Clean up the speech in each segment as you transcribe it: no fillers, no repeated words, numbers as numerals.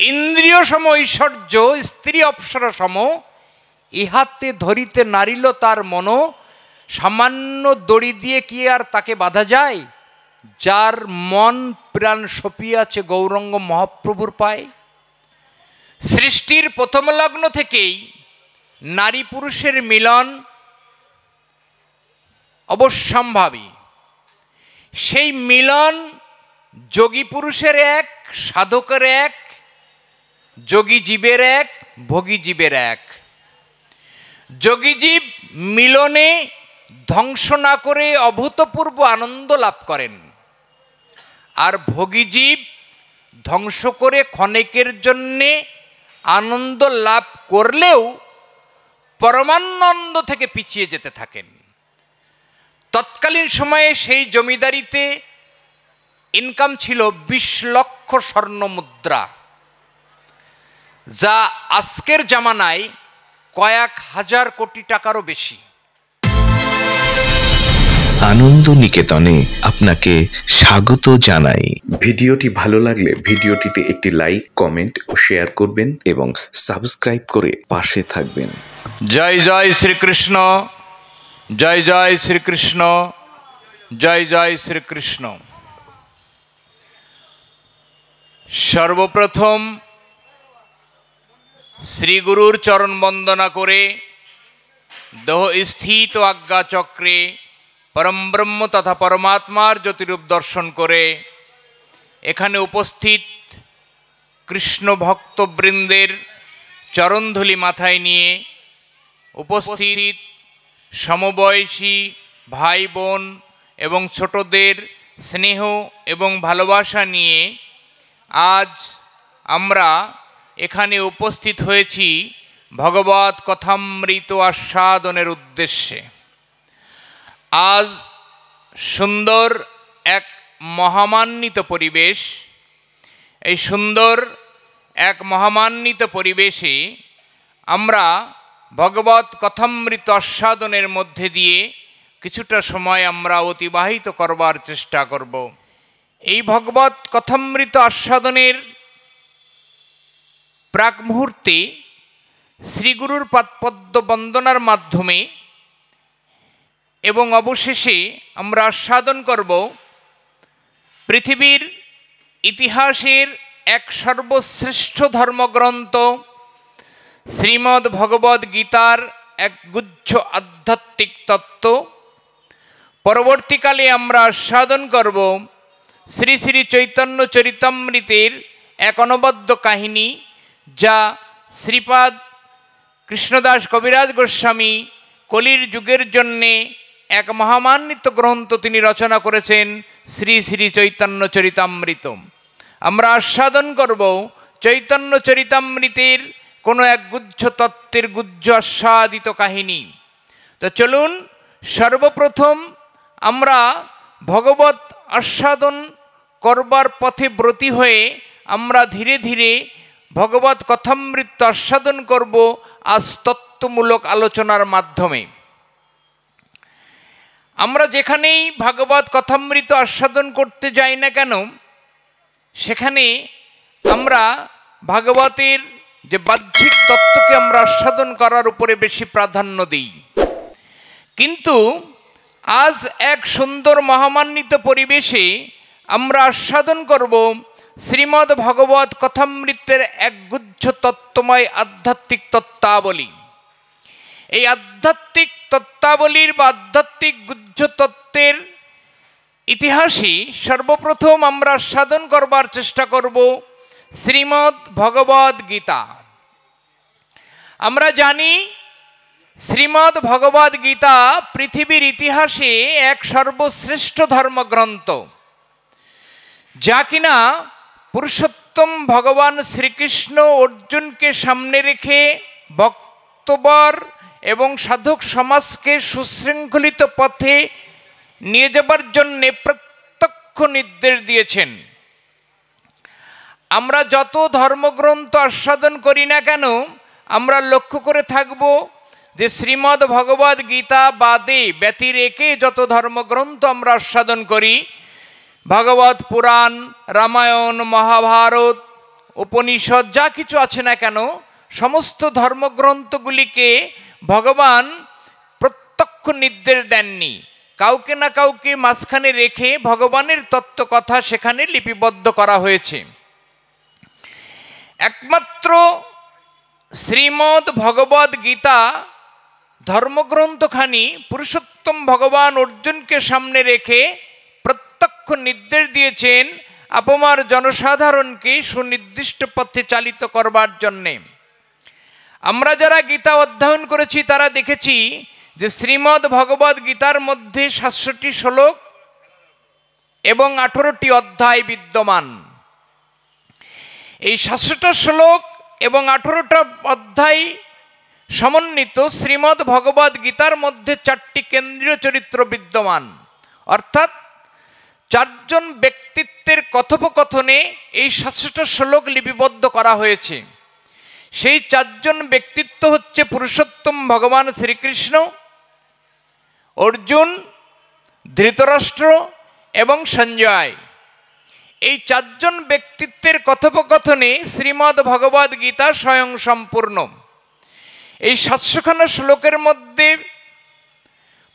ইন্দ্রিয় সম ঐশ্বর্য স্ত্রী অপ্সরা সম, ইহাতে ধরিতে নারিল তার মন। সামান্য দড়ি দিয়ে কি আর তাকে বাঁধা যায়? যার মন প্রাণ সপিয়াছে গৌরঙ্গ মহাপ্রভুর পায়। সৃষ্টির প্রথম লগ্ন থেকেই নারী পুরুষের মিলন অবশ্যম্ভাবী। সেই মিলন যোগী পুরুষের এক, সাধকের এক, যোগী জীবের এক, ভোগী জীবের এক। যোগী জীব মিলনে ধ্বংস না করে অভূতপূর্ব আনন্দ লাভ করেন, আর ভোগী জীব ধ্বংস করে ক্ষণিকের জন্যে আনন্দ লাভ করলেও পরমানন্দ থেকে পিছিয়ে যেতে থাকেন। তৎকালীন সময়ে সেই জমিদারিতে ইনকাম ছিল 20 লক্ষ স্বর্ণ মুদ্রা, যা আজকের জামানায় কয়েক হাজার কোটি টাকারও বেশি। আনন্দ নিকেতনে আপনাকে স্বাগত জানাই। ভিডিওটি ভালো লাগলে ভিডিওটিতে একটি লাইক, কমেন্ট ও শেয়ার করবেন এবং সাবস্ক্রাইব করে পাশে থাকবেন। জয় জয় শ্রীকৃষ্ণ, জয় জয় শ্রীকৃষ্ণ, জয় জয় শ্রীকৃষ্ণ। সর্বপ্রথম শ্রীগুরুর চরণ বন্দনা করে দেহ স্থিত আজ্ঞা চক্রে পরম ব্রহ্ম তথা পরমাত্মার জ্যোতিরূপ দর্শন করে এখানে উপস্থিত কৃষ্ণ ভক্তবৃন্দের চরণধূলি মাথায় নিয়ে উপস্থিত সমবয়সী ভাই বোন এবং ছোটদের স্নেহ এবং ভালোবাসা নিয়ে আজ আমরা এখানে উপস্থিত হয়েছি ভগবৎ কথামৃত আস্বাদনের উদ্দেশ্যে। আজ সুন্দর এক মহামান্বিত পরিবেশ। এই সুন্দর এক মহামান্বিত পরিবেশে আমরা ভগবৎ কথামৃত আস্বাদনের মধ্যে দিয়ে কিছুটা সময় আমরা অতিবাহিত করবার চেষ্টা করব। এই ভগবৎ কথামৃত আস্বাদনের প্রাক মুহূর্তে শ্রীগুরুর পাদপদ্ম বন্দনার মাধ্যমে এবং অবশেষে আমরা আস্বাদন করব পৃথিবীর ইতিহাসের এক সর্বশ্রেষ্ঠ ধর্মগ্রন্থ শ্রীমদ্ ভগবদ্ গীতার এক গুচ্ছ আধ্যাত্মিক তত্ত্ব। পরবর্তীকালে আমরা আস্বাদন করব শ্রী শ্রী চৈতন্য চরিতামৃতের এক অনবদ্য কাহিনী, যা শ্রীপাদ কৃষ্ণদাস কবিরাজ গোস্বামী কলির যুগের জন্যে এক মহামান্বিত গ্রন্থ তিনি রচনা করেছেন, শ্রী শ্রী চৈতন্য চরিতামৃত। আমরা আস্বাদন করব চৈতন্য চরিতামৃতের কোনো এক গুচ্ছ তত্ত্বের গুজ্জ আস্বাদিত কাহিনী। তো চলুন সর্বপ্রথম আমরা ভগবৎ আস্বাদন করবার পথে ব্রতী হয়ে আমরা ধীরে ধীরে ভগবৎ কথামৃত আস্বাদন করব আজ তত্ত্বমূলক আলোচনার মাধ্যমে। আমরা যেখানেই ভাগবত কথামৃত আস্বাদন করতে যাই না কেন, সেখানে আমরা ভাগবতের যে বাহ্যিক তত্ত্বকে আমরা আস্বাদন করার উপরে বেশি প্রাধান্য দিই। কিন্তু আজ এক সুন্দর মহামান্বিত পরিবেশে আমরা আস্বাদন করব শ্রীমদ্ ভগবৎ কথামৃতের এক গুচ্ছ তত্ত্বময় আধ্যাত্মিক তত্ত্বাবলী। এই আধ্যাত্মিক তত্ত্বাবলীর বা আধ্যাত্মিক গুচ্ছ তত্ত্বের ইতিহাসে সর্বপ্রথম আমরা আস্বাদন করবার চেষ্টা করব শ্রীমদ্ ভগবদ্ গীতা। আমরা জানি শ্রীমদ্ ভগবদ্ গীতা পৃথিবীর ইতিহাসে এক সর্বশ্রেষ্ঠ ধর্মগ্রন্থ, যা কিনা পুরুষোত্তম ভগবান শ্রীকৃষ্ণ অর্জুনকে সামনে রেখে ভক্তবর এবং সাধক সমাজকে সুশৃঙ্খলিত পথে নিয়ে যাবার জন্যে প্রত্যক্ষ নির্দেশ দিয়েছেন। আমরা যত ধর্মগ্রন্থ আস্বাদন করি না কেন, আমরা লক্ষ্য করে থাকব যে শ্রীমদ্ ভগবদ্ গীতা বাদে ব্যতিরেকে যত ধর্মগ্রন্থ আমরা আস্বাদন করি, ভাগবত পুরাণ, রামায়ণ, মহাভারত, উপনিষদ যা কিছু আছে না কেন, সমস্ত ধর্মগ্রন্থগুলিকে ভগবান প্রত্যক্ষ নির্দেশ দেননি, কাউকে না কাউকে মাঝখানে রেখে ভগবানের তত্ত্বকথা সেখানে লিপিবদ্ধ করা হয়েছে। একমাত্র শ্রীমদ্ ভগবদ গীতা ধর্মগ্রন্থখানি পুরুষোত্তম ভগবান অর্জুনকে সামনে রেখে প্রত্যক্ষ নির্দেশ দিয়েছেন আপমার জনসাধারণকে সুনির্দিষ্ট পথে চালিত করবার জন্যে। আমরা যারা গীতা অধ্যয়ন করেছি তারা দেখেছি যে শ্রীমদ্ ভগবদ গীতার মধ্যে 700টি শ্লোক এবং 18টি অধ্যায় বিদ্যমান। এই 700টা শ্লোক এবং 18টা অধ্যায় সমন্বিত শ্রীমদ্ ভগবদ গীতার মধ্যে 4টি কেন্দ্রীয় চরিত্র বিদ্যমান, অর্থাৎ 4 জন ব্যক্তিত্বের কথোপকথনে এই 700টা শ্লোক লিপিবদ্ধ করা হয়েছে। সেই 4 জন ব্যক্তিত্ব হচ্ছে পুরুষোত্তম ভগবান শ্রীকৃষ্ণ, অর্জুন, ধৃতরাষ্ট্র এবং সঞ্জয়। এই 4 জন ব্যক্তিত্বের কথোপকথনে শ্রীমদ্ ভগবদ গীতা স্বয়ং সম্পূর্ণ। এই 700খানা শ্লোকের মধ্যে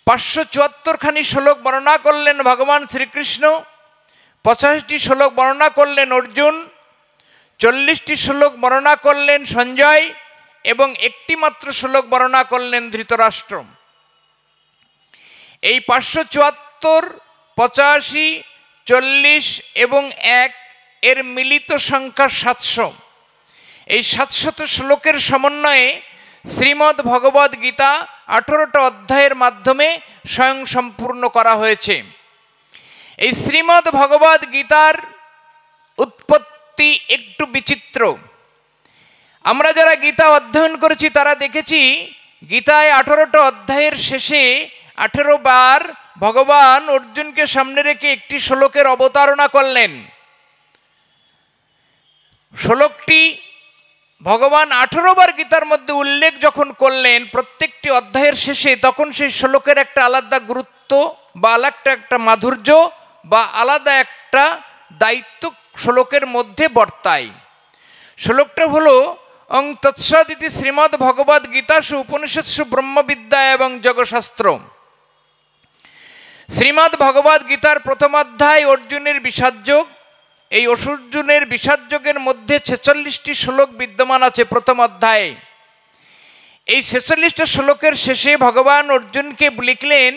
574খানি শ্লোক বর্ণনা করলেন ভগবান শ্রীকৃষ্ণ, 85টি শ্লোক বর্ণনা করলেন অর্জুন, 40টি শ্লোক বর্ণনা করলেন সঞ্জয় এবং একটি মাত্র শ্লোক বর্ণনা করলেন ধৃতরাষ্ট্র। এই 574, 85, 40 এবং 1 এর মিলিত সংখ্যা 700। এই 700 শ্লোকের সমন্বয়ে শ্রীমদ্ ভগবদ গীতা 18টা অধ্যায়ের মাধ্যমে স্বয়ং সম্পূর্ণ করা হয়েছে। এই শ্রীমদ্ ভগবদ গীতার উৎপত্তি একটু বিচিত্র। আমরা যারা গীতা অধ্যয়ন করেছি তারা দেখেছি গীতায় 18টা অধ্যায়ের শেষে 18 বার ভগবান অর্জুনকে সামনে রেখে একটি শ্লোকের অবতারণা করলেন। শ্লোকটি ভগবান 18 বার গীতার মধ্যে উল্লেখ যখন করলেন প্রত্যেকটি অধ্যায়ের শেষে, তখন সেই শ্লোকের একটা আলাদা গুরুত্ব বা আলাদা একটা মাধুর্য বা আলাদা একটা দায়িত্ব শ্লোকের মধ্যে বর্তায়। শ্লোকটা হলো অং তৎসদিতি শ্রীমদ্ ভগবদ গীতাসু উপনিষৎসু ব্রহ্মবিদ্যা এবং যোগশাস্ত্র। শ্রীমদ্ ভগবদ গীতার প্রথম অধ্যায় অর্জুনের বিষাদযোগ। এই অর্জুনের বিষাদযোগের মধ্যে 46টি শ্লোক বিদ্যমান আছে প্রথম অধ্যায়ে। এই 46টা শ্লোকের শেষে ভগবান অর্জুনকে লিখলেন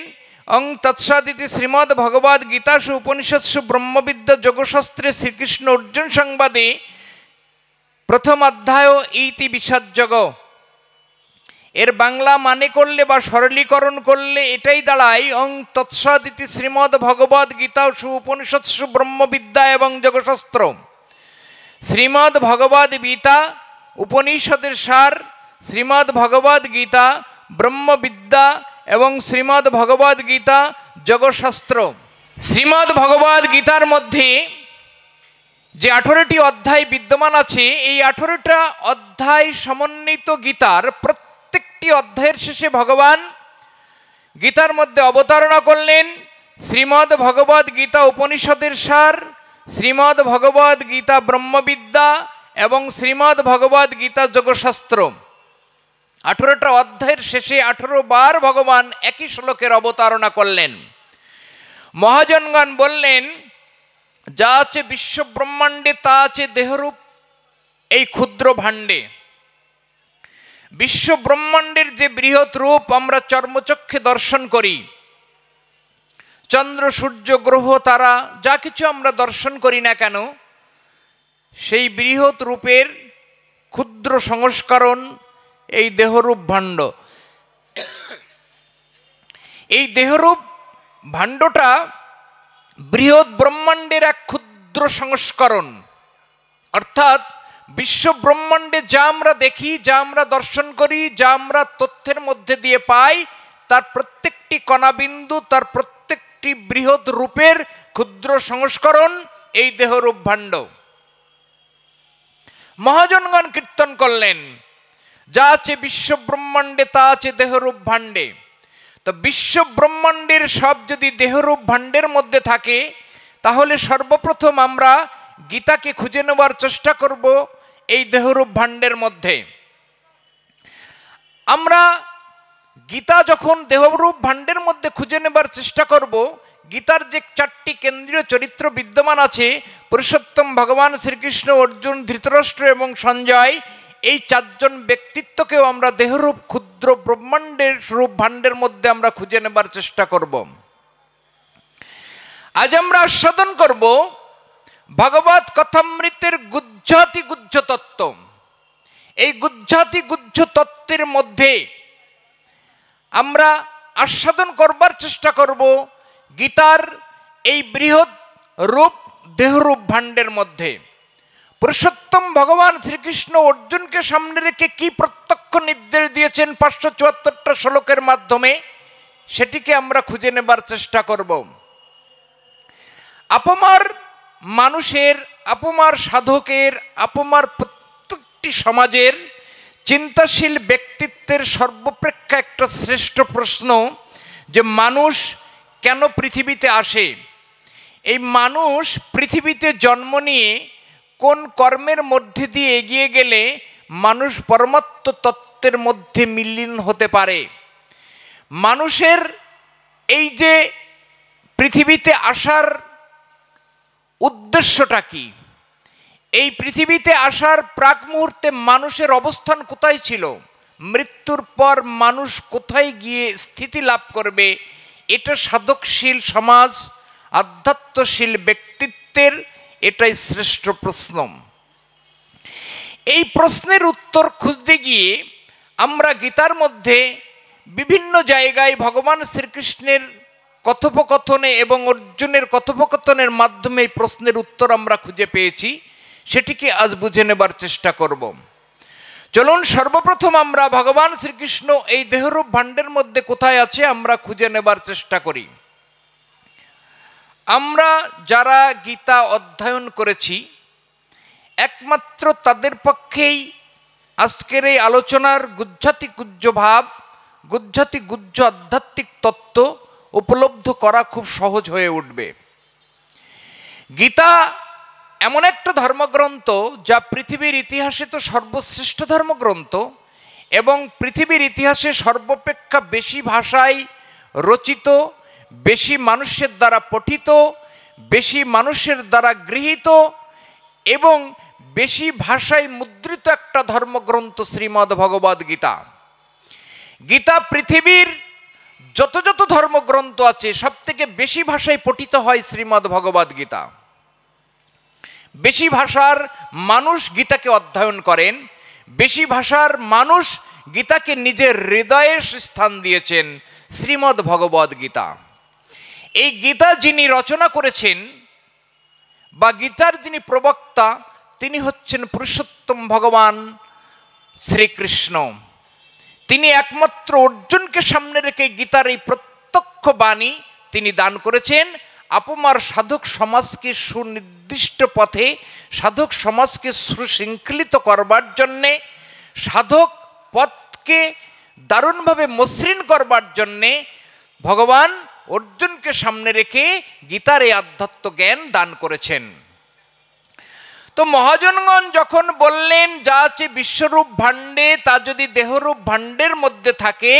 অং তৎসদিতি শ্রীমদ্ ভগবদ গীতাসু উপনিষৎসু ব্রহ্মবিদ্যা যোগশাস্ত্রে শ্রীকৃষ্ণ অর্জুন সংবাদে প্রথম অধ্যায় ইতি বিষাদযোগ। এর বাংলা মানে করলে বা সরলীকরণ করলে এটাই দাঁড়ায় অং তৎসদিতি শ্রীমদ্ ভগবদ গীতাসু উপনিষৎসু ব্রহ্মবিদ্যা এবং যোগশাস্ত্র। শ্রীমদ্ ভগবদ গীতা উপনিষদের সার, শ্রীমদ্ ভগবদ গীতা ব্রহ্মবিদ্যা এবং শ্রীমদ্ ভগবদ গীতা যোগশাস্ত্র। শ্রীমদ্ ভগবদ গীতার মধ্যে যে 18টি অধ্যায় বিদ্যমান আছে, এই 18টা অধ্যায় সমন্বিত গীতার প্রত্যেকটি অধ্যায়ের শেষে ভগবান গীতার মধ্যে অবতারণা করলেন শ্রীমদ্ ভগবদ গীতা উপনিষদের সার, শ্রীমদ্ ভগবদ গীতা ব্রহ্মবিদ্যা এবং শ্রীমদ্ ভগবদ গীতা যোগশাস্ত্র। 18টা অধ্যায়ের শেষে 18 বার ভগবান একই শ্লোকের অবতারণা করলেন। মহাজনগণ বললেন, যা আছে বিশ্ব ব্রহ্মাণ্ডে তা আছে দেহরূপ এই ক্ষুদ্র ভাণ্ডে। বিশ্ব ব্রহ্মাণ্ডের যে বৃহৎ রূপ আমরা চর্মচক্ষে দর্শন করি, চন্দ্র সূর্য গ্রহ তারা যা কিছু আমরা দর্শন করি না কেন, সেই বৃহৎ রূপের ক্ষুদ্র সংস্করণ এই দেহরূপ ভাণ্ড। এই দেহরূপ ভাণ্ডটা বৃহৎ ব্রহ্মাণ্ডের এক ক্ষুদ্র সংস্করণ, অর্থাৎ বিশ্ব ব্রহ্মাণ্ডে যা আমরা দেখি, যা আমরা দর্শন করি, যা আমরা তথ্যের মধ্যে দিয়ে পাই, তার প্রত্যেকটি কণাবিন্দু, তার প্রত্যেকটি বৃহৎ রূপের ক্ষুদ্র সংস্করণ এই দেহরূপ ভাণ্ড। মহাজনগণ কীর্তন করলেন, যা আছে বিশ্ব ব্রহ্মাণ্ডে তা আছে দেহরূপ ভাণ্ডে। তো বিশ্ব ব্রহ্মাণ্ডের সব যদি দেহরূপ ভাণ্ডের মধ্যে থাকে, তাহলে সর্বপ্রথম আমরা গীতাকে খুঁজে নেবার চেষ্টা করব এই দেহরূপ ভাণ্ডের মধ্যে। আমরা গীতা যখন দেহরূপ ভাণ্ডের মধ্যে খুঁজে নেবার চেষ্টা করব, গীতার যে 4টি কেন্দ্রীয় চরিত্র বিদ্যমান আছে, পুরুষোত্তম ভগবান শ্রীকৃষ্ণ, অর্জুন, ধৃতরাষ্ট্র এবং সঞ্জয়, এই 4 জন ব্যক্তিত্বকেও আমরা দেহরূপ ক্ষুদ্র ব্রহ্মাণ্ডের রূপ ভাণ্ডের মধ্যে আমরা খুঁজে নেবার চেষ্টা করব। আজ আমরা আস্বাদন করব ভগবত কথামৃতের গুহ্যাতি গুহ্য তত্ত্ব। এই গুহ্যাতি গুহ্য তত্ত্বের মধ্যে আমরা আস্বাদন করবার চেষ্টা করব গীতার এই বৃহৎ রূপ দেহরূপ ভাণ্ডের মধ্যে। পুরুষোত্তম ভগবান শ্রীকৃষ্ণ অর্জুনকে সামনে রেখে কি প্রত্যক্ষ নির্দেশ দিয়েছেন 574টা শ্লোকের মাধ্যমে, সেটিকে আমরা খুঁজে নেবার চেষ্টা করব। আপমার মানুষের, আপমার সাধকের, আপমার প্রত্যেকটি সমাজের চিন্তাশীল ব্যক্তিত্বের সর্বপ্রেক্ষা একটা শ্রেষ্ঠ প্রশ্ন যে মানুষ কেন পৃথিবীতে আসে, এই মানুষ পৃথিবীতে জন্ম নিয়ে কোন কর্মের মধ্যে দিয়ে এগিয়ে গেলে মানুষ পরমাত্ম তত্ত্বের মধ্যে মিলিন হতে পারে। মানুষের এই যে পৃথিবীতে আসার উদ্দেশ্যটা কি, এই পৃথিবীতে আসার প্রাক মুহূর্তে মানুষের অবস্থান কোথায় ছিল, মৃত্যুর পর মানুষ কোথায় গিয়ে স্থিতি লাভ করবে, এটা সাধকশীল সমাজ, আধ্যাত্মশীল ব্যক্তিত্বের এটাই শ্রেষ্ঠ প্রশ্ন। এই প্রশ্নের উত্তর খুঁজতে গিয়ে আমরা গীতার মধ্যে বিভিন্ন জায়গায় ভগবান শ্রীকৃষ্ণের কথোপকথনে এবং অর্জুনের কথোপকথনের মাধ্যমে এই প্রশ্নের উত্তর আমরা খুঁজে পেয়েছি, সেটিকে আজ বুঝে নেবার চেষ্টা করব। চলুন সর্বপ্রথম আমরা ভগবান শ্রীকৃষ্ণ এই দেহরূপ ভাণ্ডের মধ্যে কোথায় আছে আমরা খুঁজে নেবার চেষ্টা করি। আমরা যারা গীতা অধ্যয়ন করেছি একমাত্র তাদের পক্ষেই আজকের এই আলোচনার গুহ্যাতি গুহ্য ভাব, গুহ্যাতি গুহ্য আধ্যাত্মিক তত্ত্ব উপলব্ধ করা খুব সহজ হয়ে উঠবে। গীতা এমন একটা ধর্মগ্রন্থ যা পৃথিবীর ইতিহাসে তো সর্বশ্রেষ্ঠ ধর্মগ্রন্থ এবং পৃথিবীর ইতিহাসে সর্বাপেক্ষা বেশি ভাষায় রচিত, বেশি মানুষের দ্বারা পঠিত, বেশি মানুষের দ্বারা গৃহীত এবং বেশি ভাষায় মুদ্রিত একটা ধর্মগ্রন্থ শ্রীমদ্ ভগবদ্ গীতা। গীতা পৃথিবীর যত যত ধর্মগ্রন্থ আছে সব থেকে বেশি ভাষায় পঠিত হয় শ্রীমদ্ ভগবদ্ গীতা। বেশি ভাষার মানুষ গীতাকে অধ্যয়ন করেন, বেশি ভাষার মানুষ গীতাকে নিজের হৃদয়ে স্থান দিয়েছেন শ্রীমদ্ ভগবদ্ গীতা। এই গীতা যিনি রচনা করেছেন বা গীতার যিনি প্রবক্তা তিনি হচ্ছেন পুরুষোত্তম ভগবান শ্রীকৃষ্ণ। তিনি একমাত্র অর্জুনকে সামনে রেখে গীতার এই প্রত্যক্ষ বাণী তিনি দান করেছেন আপমার সাধক সমাজকে সুনির্দিষ্ট পথে, সাধক সমাজকে সুশৃঙ্খলিত করবার জন্যে, সাধক পথকে দারুণভাবে মসৃণ করবার জন্যে ভগবান অর্জুনকে সামনে রেখে গীতার এই আধ্যাত্ম জ্ঞান দান করেছেন। তো মহাজনগণ যখন বললেন যা আছে বিশ্বরূপ ভাণ্ডে তা যদি দেহরূপ ভাণ্ডের মধ্যে থাকে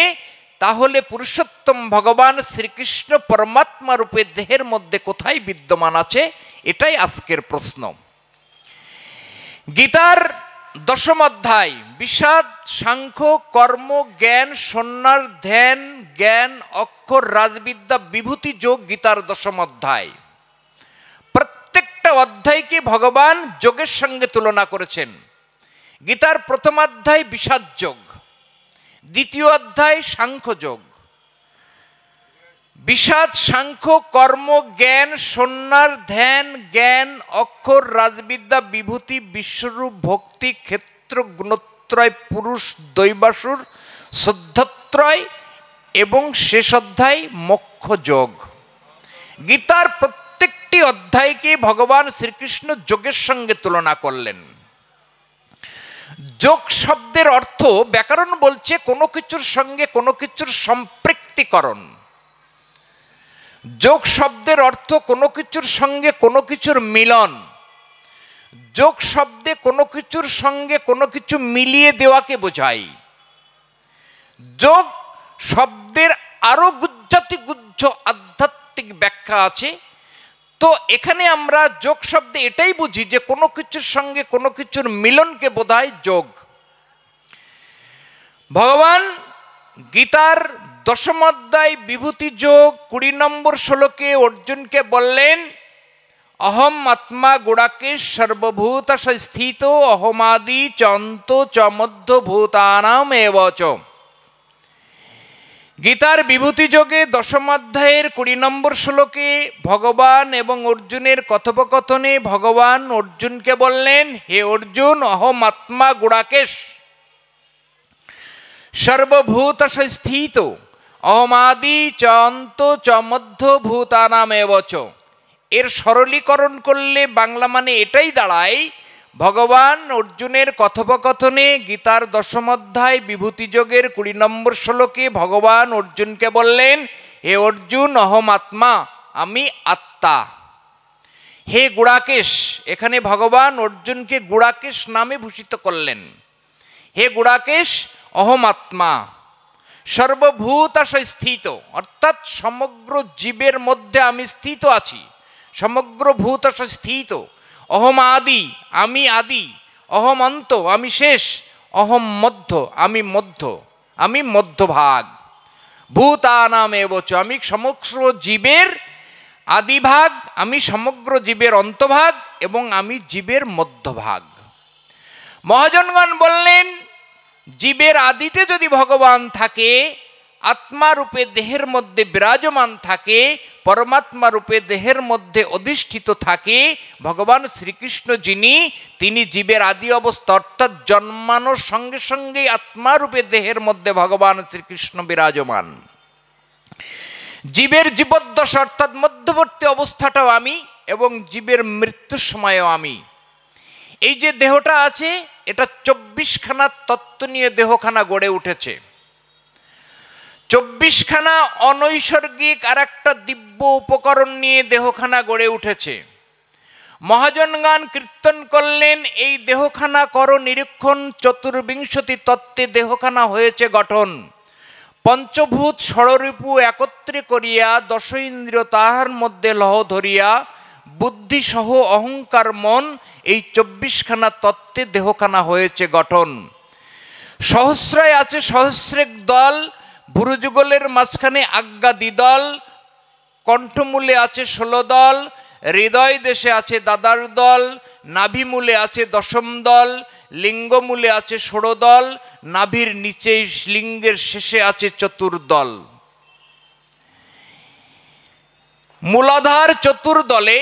তাহলে পুরুষোত্তম ভগবান শ্রীকৃষ্ণ পরমাত্মা রূপে দেহের মধ্যে কোথায় বিদ্যমান আছে, এটাই আজকের প্রশ্ন। গীতার 10ম অধ্যায় বিষাদ, সাংখ্য, কর্ম, জ্ঞান, সন্ন্যাস, ধ্যান, জ্ঞান, অক্ষর, রাজবিদ্যা, বিভূতি যোগ গীতার 10ম অধ্যায়। প্রত্যেকটা অধ্যায়কে ভগবান যোগের সঙ্গে তুলনা করেছেন। গীতার 1ম অধ্যায় বিষাদ যোগ, 2য় অধ্যায় সাংখ্য যোগ। বিষাদ, সাংখ্য, কর্ম, জ্ঞান, সন্ন্যাস, ধ্যান, জ্ঞান, অক্ষর, রাজবিদ্যা, বিভূতি, বিশ্বরূপ, ভক্তি, ক্ষেত্র, গুণত্রয়, পুরুষ, দৈবাসুর, শুদ্ধত্রয় এবং শেষ অধ্যায় মোক্ষ যোগ। গীতার প্রত্যেকটি অধ্যায়কে ভগবান শ্রীকৃষ্ণ যোগের সঙ্গে তুলনা করলেন। যোগ শব্দের অর্থ ব্যাকরণ বলছে কোনো কিছুর সঙ্গে কোনো কিছুর সম্পৃক্তিকরণ। যোগ শব্দের অর্থ কোনো কিছুর সঙ্গে কোনো কিছুর মিলন। যোগ শব্দে কোনো কিছুর সঙ্গে কোনো কিছু মিলিয়ে দেওয়াকে বোঝায়। যোগ শব্দের আরো গুজ্জাতিগুজ্জ আধ্যাত্মিক ব্যাখ্যা আছে। তো এখানে আমরা যোগ শব্দে এটাই বুঝি যে কোনো কিছুর সঙ্গে কোনো কিছুর মিলনকে বোঝায় যোগ। ভগবান গীতার 10ম অধ্যায় বিভূতি যোগ 20 নম্বর শ্লোকে অর্জুনকে বললেন, অহম আত্মা গুড়াকেশ সর্বভূত স্থিত অহমাদি চন্ত চ মধ্যভূতানাম এবচ। গীতার বিভূতি যোগে 10ম অধ্যায়ের 20 নম্বর শ্লোকে ভগবান এবং অর্জুনের কথোপকথনে ভগবান অর্জুনকে বললেন, হে অর্জুন, অহম আত্মা গুড়াকেশ সর্বভূত স্থিত অহমাদি চন্ত চ মধ্যভূতানাম এবচ। এর সরলীকরণ করলে বাংলা মানে এটাই দাঁড়ায়, ভগবান অর্জুনের কথোপকথনে গীতার 10ম অধ্যায় বিভূতি যোগের 20 নম্বর শ্লোকে ভগবান অর্জুনকে বললেন, হে অর্জুন, অহম আত্মা, আমি আত্মা। হে গুড়াকেশ, এখানে ভগবান অর্জুনকে গুড়াকেশ নামে ভূষিত করলেন। হে গুড়াকেশ, অহম আত্মা সর্বভূতাশয় স্থিত, অর্থাৎ সমগ্র জীবের মধ্যে আমি স্থিত আছি, সমগ্র ভূতাশয় স্থিত। অহম আদি, আমি আদি। অহম অন্ত, আমি শেষ। অহম মধ্য, আমি মধ্য, আমি মধ্যভাগ। ভূতানাম এবচ, আমি সমগ্র জীবের আদিভাগ, আমি সমগ্র জীবের অন্তভাগ এবং আমি জীবের মধ্যভাগ। মহাজনগণ বললেন, জীবের আদিতে যদি ভগবান থাকে, আত্মা রূপে দেহের মধ্যে বিরাজমান থাকে, পরমাত্মা রূপে দেহের মধ্যে অধিষ্ঠিত থাকে ভগবান শ্রীকৃষ্ণ যিনি, তিনি জীবের আদি অবস্থা, অর্থাৎ জন্মানোর সঙ্গে সঙ্গেই আত্মা রূপে দেহের মধ্যে ভগবান শ্রীকৃষ্ণ বিরাজমান। জীবের জীবদ্দশা অর্থাৎ মধ্যবর্তী অবস্থাটাও আমি এবং জীবের মৃত্যুর সময়ও আমি। এই যে দেহটা আছে, এটা 24খানা তত্ত্ব নিয়ে দেহখানা গড়ে উঠেছে। 24খানা অনৈসর্গিক আর একটা দিব্য উপকরণ নিয়ে দেহখানা গড়ে উঠেছে। মহাজনগান কীর্তন করলেন, এই দেহখানা কর নিরীক্ষণ, 24 তত্ত্বে দেহখানা হয়েছে গঠন। পঞ্চভূত ষড়রিপু একত্রে করিয়া, 10 ইন্দ্রিয় তাহার মধ্যে লহ ধরিয়া, বুদ্ধি সহ অহংকার মন, এই 24খানা তত্ত্বে দেহখানা হয়েছে গঠন। সহস্রায় আছে সহস্রেক দল, ভুরুযুগলের মাঝখানে আজ্ঞা দ্বিদল, কণ্ঠমূলে আছে 16 দল, হৃদয় দেশে আছে দাদার দল, নাভিমূলে আছে 10ম দল, লিঙ্গমূলে আছে 16 দল, নাভির নিচে লিঙ্গের শেষে আছে 4 দল। মূলাধার 4 দলে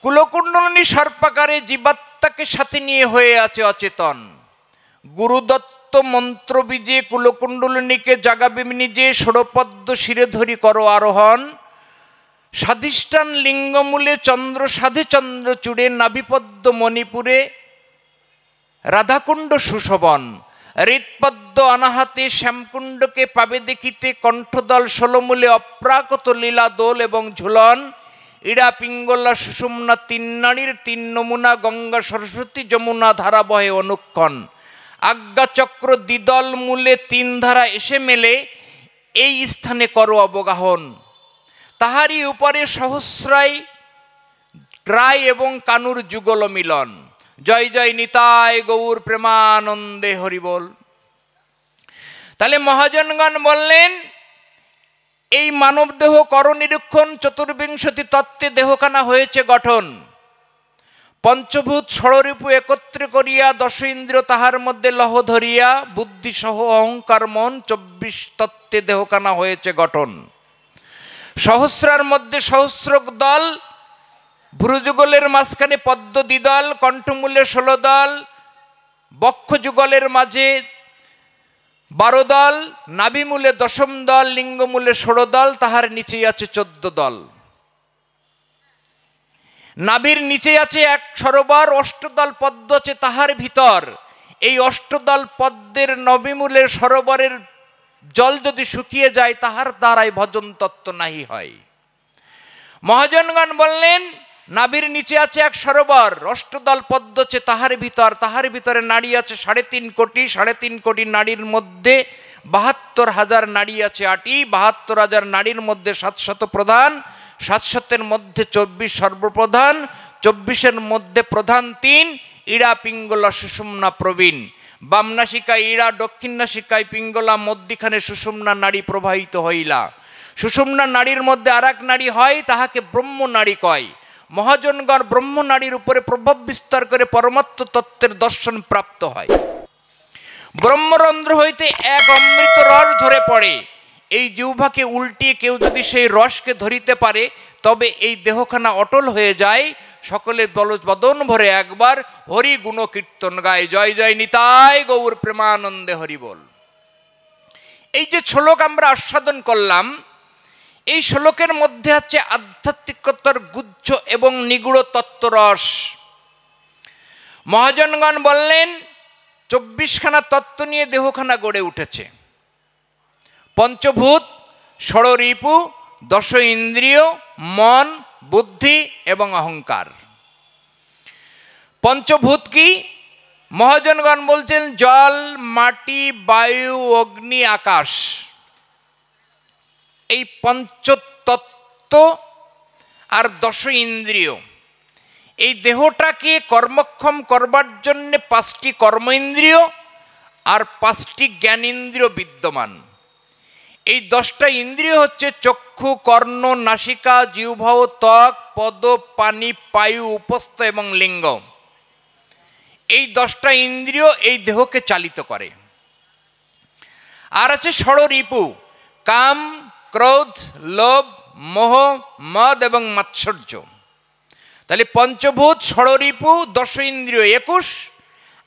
কুলকুণ্ডলিনী সর্পাকারে জীবাত্মাকে সাথে নিয়ে হয়ে আছে অচেতন। গুরুদত্ত মন্ত্র বীজে কুলকুণ্ডলিনীকে জাগাবে নিজে, ষোড়পদ্ম শিরে ধরি করো আরোহণ। স্বাধিষ্ঠান লিঙ্গমূলে চন্দ্র সাধে চন্দ্র চূড়ে, নাভিপদ্ম মণিপুরে রাধাকুণ্ড সুশোভন। হৃৎপদ্ম অনাহাতে শ্যামকুণ্ডকে পাবে দেখিতে, কণ্ঠদল 16 মূলে অপ্রাকৃত লীলা দোল এবং ঝুলন। ইড়া পিঙ্গলা সুষুম্না 3 নারীর 3 নমুনা, গঙ্গা সরস্বতী যমুনা ধারা বহে অনুক্ষণ। আজ্ঞাচক্র দ্বিদল মূলে 3 ধারা এসে মেলে, এই স্থানে করো অবগাহন। তাহারই উপরে সহস্রায় রায় এবং কানুর যুগল মিলন। জয় জয় নিতাই গৌর প্রেমানন্দে হরিবল। তাহলে মহাজনগণ বললেন, এই মানব দেহ কর নিরীক্ষণ, 24 তত্ত্বে দেহখানা হয়েছে গঠন। পঞ্চভূত ষড়রিপু একত্রে করিয়া, 10 ইন্দ্রিয় তাহার মধ্যে লহ ধরিয়া, বুদ্ধি সহ অহংকার মন, 24 তত্ত্বে দেহখানা হয়েছে গঠন। সহস্রার মধ্যে সহস্রক দল, ভ্রুযুগলের মাঝখানে পদ্ম দ্বিদল, কণ্ঠমূলে 16 দল, বক্ষযুগলের মাঝে 12 দল, নাভিমূলে 10ম দল, লিঙ্গমূলে 16 দল, তাহার নিচেই আছে 14 দল। নাভির নিচে আছে এক সরোবর, 8 দল পদ্ম আছে তাহার ভিতর। এই 8 দল পদ্মের নভিমূলের সরোবরের জল যদি শুকিয়ে যায়, তাহার দ্বারাই ভজন তত্ত্ব নাহি হয়। মহাজনগণ বললেন, নাভির নিচে আছে এক সরোবর, অষ্টদল পদ্ম আছে তাহার ভিতরে নারী আছে 3.5 কোটি, 3.5 কোটি নারীর মধ্যে 72,000 নারী আছে আটি, 72,000 নারীর মধ্যে 700 প্রধান, 700-এর মধ্যে 24 সর্বপ্রধান, 24-এর মধ্যে প্রধান 3, ইড়া পিঙ্গলা সুষুম্না প্রবীণ। বাম নাসিকায় ইড়া, দক্ষিণ নাসিকায় পিঙ্গলা, মধ্যিখানে সুষুম্না নারী প্রবাহিত হইলা। সুষুম্না নারীর মধ্যে আর এক নারী হয়, তাহাকে ব্রহ্ম নারী কয়। মহাজনগণ ব্রহ্ম নারীর উপরে প্রভাব বিস্তার করে পরমাত্ম তত্ত্বের দর্শন প্রাপ্ত হয়। ব্রহ্মরন্ধ্র হইতে এক অমৃত রস ঝরে পড়ে। এই জিহ্বাকে উল্টিয়ে কেউ যদি সেই রসকে ধরিতে পারে তবে এই দেহখানা অটল হয়ে যায়। সকলে বদন ভরে একবার হরি গুণ কীর্তন গায়, জয় জয় নিতাই গৌর প্রেমানন্দে হরি বল। এই যে শ্লোক আমরা আস্বাদন করলাম, এই শ্লোকের মধ্যে আছে আধ্যাত্মিকতার গুচ্ছ এবং নিগুড় তত্ত্বরস। মহাজনগণ বললেন 24খানা তত্ত্ব নিয়ে দেহখানা গড়ে উঠেছে। পঞ্চভূত, ষড়রিপু, 10 ইন্দ্রিয়, মন, বুদ্ধি এবং অহংকার। পঞ্চভূত কি? মহাজনগণ বলছেন জল, মাটি, বায়ু, অগ্নি, আকাশ। এই পঞ্চতত্ত্ব আর 10 ইন্দ্রিয়, এই দেহটাকে কর্মক্ষম করবার জন্য 5টি কর্ম ইন্দ্রিয় আর 5টি জ্ঞানেন্দ্রিয় বিদ্যমান। এই 10টা ইন্দ্রিয় হচ্ছে চক্ষু, কর্ণ, নাসিকা, জিহ্বা, ত্বক, পদ, পানি, পায়ু, উপস্থ এবং লিঙ্গ। এই 10টা ইন্দ্রিয় এই দেহকে চালিত করে। আর আছে ষড়রিপু, কাম, ক্রোধ, লোভ, মোহ, মদ এবং মাৎসর্য। তাহলে পঞ্চভূত, ষড়রিপু, 10 ইন্দ্রিয় 21,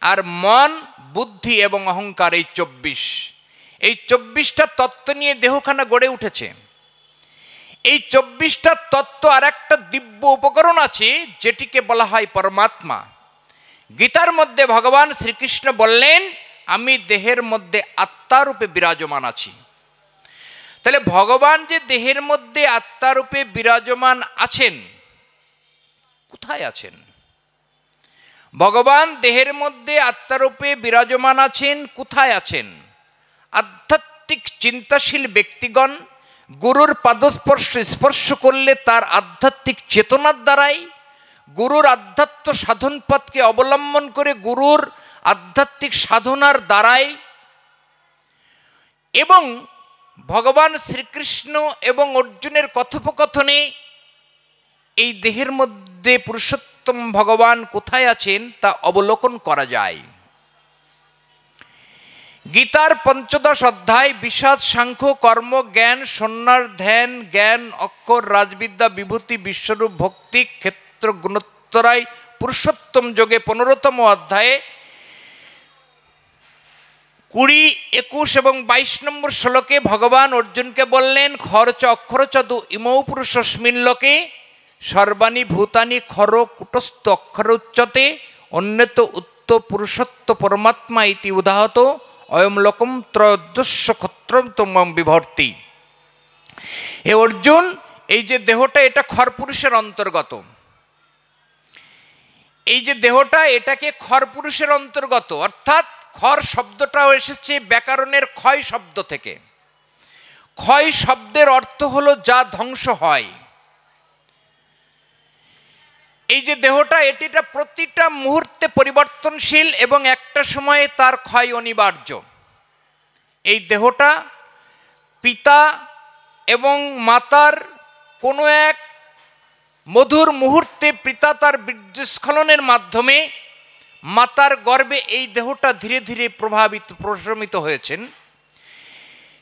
আর মন, বুদ্ধি এবং অহংকার এই 24। এই 24টা তত্ত্ব নিয়ে দেহখানা গড়ে উঠেছে। এই 24টা তত্ত্ব আর একটা দিব্য উপকরণ আছে যেটিকে বলা হয় পরমাত্মা। গীতার মধ্যে ভগবান শ্রীকৃষ্ণ বললেন আমি দেহের মধ্যে আত্মারূপে বিরাজমান আছি। তাহলে ভগবান যে দেহের মধ্যে আত্মারূপে বিরাজমান আছেন, কোথায় আছেন? ভগবান দেহের মধ্যে আত্মারূপে বিরাজমান আছেন, কোথায় আছেন? আধ্যাত্মিক চিন্তাশীল ব্যক্তিগণ গুরুর স্পর্শ করলে তার আধ্যাত্মিক চেতনার দ্বারাই, গুরুর আধ্যাত্ম সাধন পথকে অবলম্বন করে গুরুর আধ্যাত্মিক সাধনার দ্বারাই, এবং ভগবান শ্রীকৃষ্ণ এবং অর্জুনের কথোপকথনে এই দেহের মধ্যে পুরুষোত্তম ভগবান কোথায় আছেন তা অবলোকন করা যায়। গীতার 15 অধ্যায় বিষাদ, সাংখ্য, কর্ম, জ্ঞান, সন্ন্যাস, ধ্যান, জ্ঞান, অক্ষর, রাজবিদ্যা, বিভূতি, বিশ্বরূপ, ভক্তি, ক্ষেত্র, গুণোত্তরায়, পুরুষোত্তম যোগে 15তম অধ্যায়ে 20, 21 এবং 22 নম্বর শ্লোকে ভগবান অর্জুনকে বললেন খরচ অক্ষর চদু ইমৌ পুরুষস্মিন লোকে সর্বাণি ভূতানি খর কুটস্থ অক্ষর উচ্চতে অন্যত উত্ত পুরুষত্ব পরমাত্মা ইতি উদাহত অয়ম লোকম ত্রয়োদস্য ক্ষত্রতম বিভর্তি। হে অর্জুন, এই যে দেহটা এটা খর পুরুষের অন্তর্গত। এই যে দেহটা এটাকে খর পুরুষের অন্তর্গত, অর্থাৎ খর শব্দটাও এসেছে ব্যাকরণের ক্ষয় শব্দ থেকে। ক্ষয় শব্দের অর্থ হলো যা ধ্বংস হয়। এই যে দেহটা এটিটা প্রতিটা মুহূর্তে পরিবর্তনশীল এবং একটা সময়ে তার ক্ষয় অনিবার্য। এই দেহটা পিতা এবং মাতার কোনো এক মধুর মুহূর্তে পিতা তার বীর্যস্খলনের মাধ্যমে মাতার গর্ভে এই দেহটা ধীরে ধীরে প্রশমিত হয়েছেন।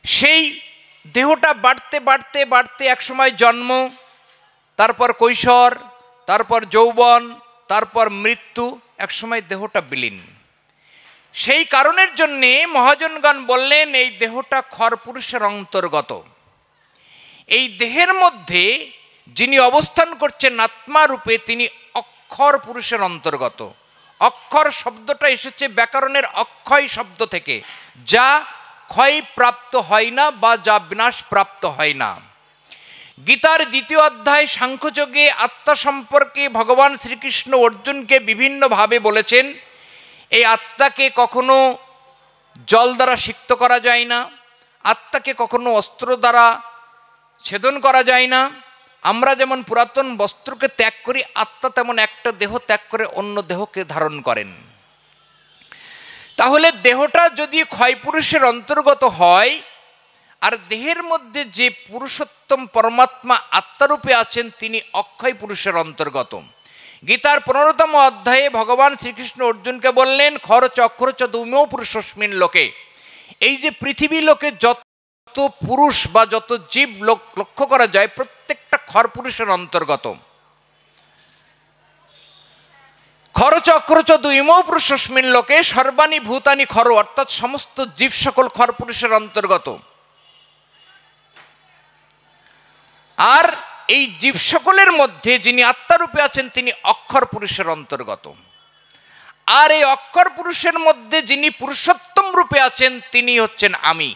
সেই দেহটা বাড়তে বাড়তে বাড়তে একসময় জন্ম, তারপর কৈশোর, তারপর যৌবন, তারপর মৃত্যু, একসময় দেহটা বিলীন। সেই কারণের জন্যে মহাজনগণ বললেন এই দেহটা খর পুরুষের অন্তর্গত। এই দেহের মধ্যে যিনি অবস্থান করছেন আত্মা রূপে তিনি অক্ষর পুরুষের অন্তর্গত। অক্ষর শব্দটা এসেছে ব্যাকরণের অক্ষয় শব্দ থেকে, যা ক্ষয় প্রাপ্ত হয় না বা যা বিনাশ প্রাপ্ত হয় না। গীতার দ্বিতীয় অধ্যায় সাংখ্যযোগে আত্মা সম্পর্কে ভগবান শ্রীকৃষ্ণ অর্জুনকে বিভিন্নভাবে বলেছেন। এই আত্মাকে কখনো জল দ্বারা সিক্ত করা যায় না, আত্মাকে কখনো অস্ত্র দ্বারা ছেদন করা যায় না। আমরা যেমন পুরাতন বস্ত্রকে ত্যাগ করি, আত্মা তেমন একটা দেহ ত্যাগ করে অন্য দেহকে ধারণ করেন। তাহলে দেহটা যদি ক্ষয়পুরুষের অন্তর্গত হয়, আর দেহের মধ্যে যে পুরুষোত্তম পরমাত্মা আত্মারূপে আছেন তিনি অক্ষয় পুরুষের অন্তর্গত। গীতার 15তম অধ্যায়ে ভগবান শ্রীকৃষ্ণ অর্জুনকে বললেন, খরচ অক্ষরচ দুমেও পুরুষস্মিন লোকে। এই যে পৃথিবী লোকে যত পুরুষ বা যত জীব লক্ষ্য করা যায়, প্রত্যেকটা খর পুরুষের অন্তর্গত। খরচ অক্ষরচ দুইমও পুরুষস্মিন লোকে সর্বাণী ভূতানি খর, অর্থাৎ সমস্ত জীব সকল খর পুরুষের অন্তর্গত। আর এই জীব সকলের মধ্যে যিনি আত্মারূপে আছেন তিনি অক্ষর পুরুষের অন্তর্গত। আর এই অক্ষর পুরুষের মধ্যে যিনি পুরুষোত্তম রূপে আছেন তিনি হচ্ছেন আমি।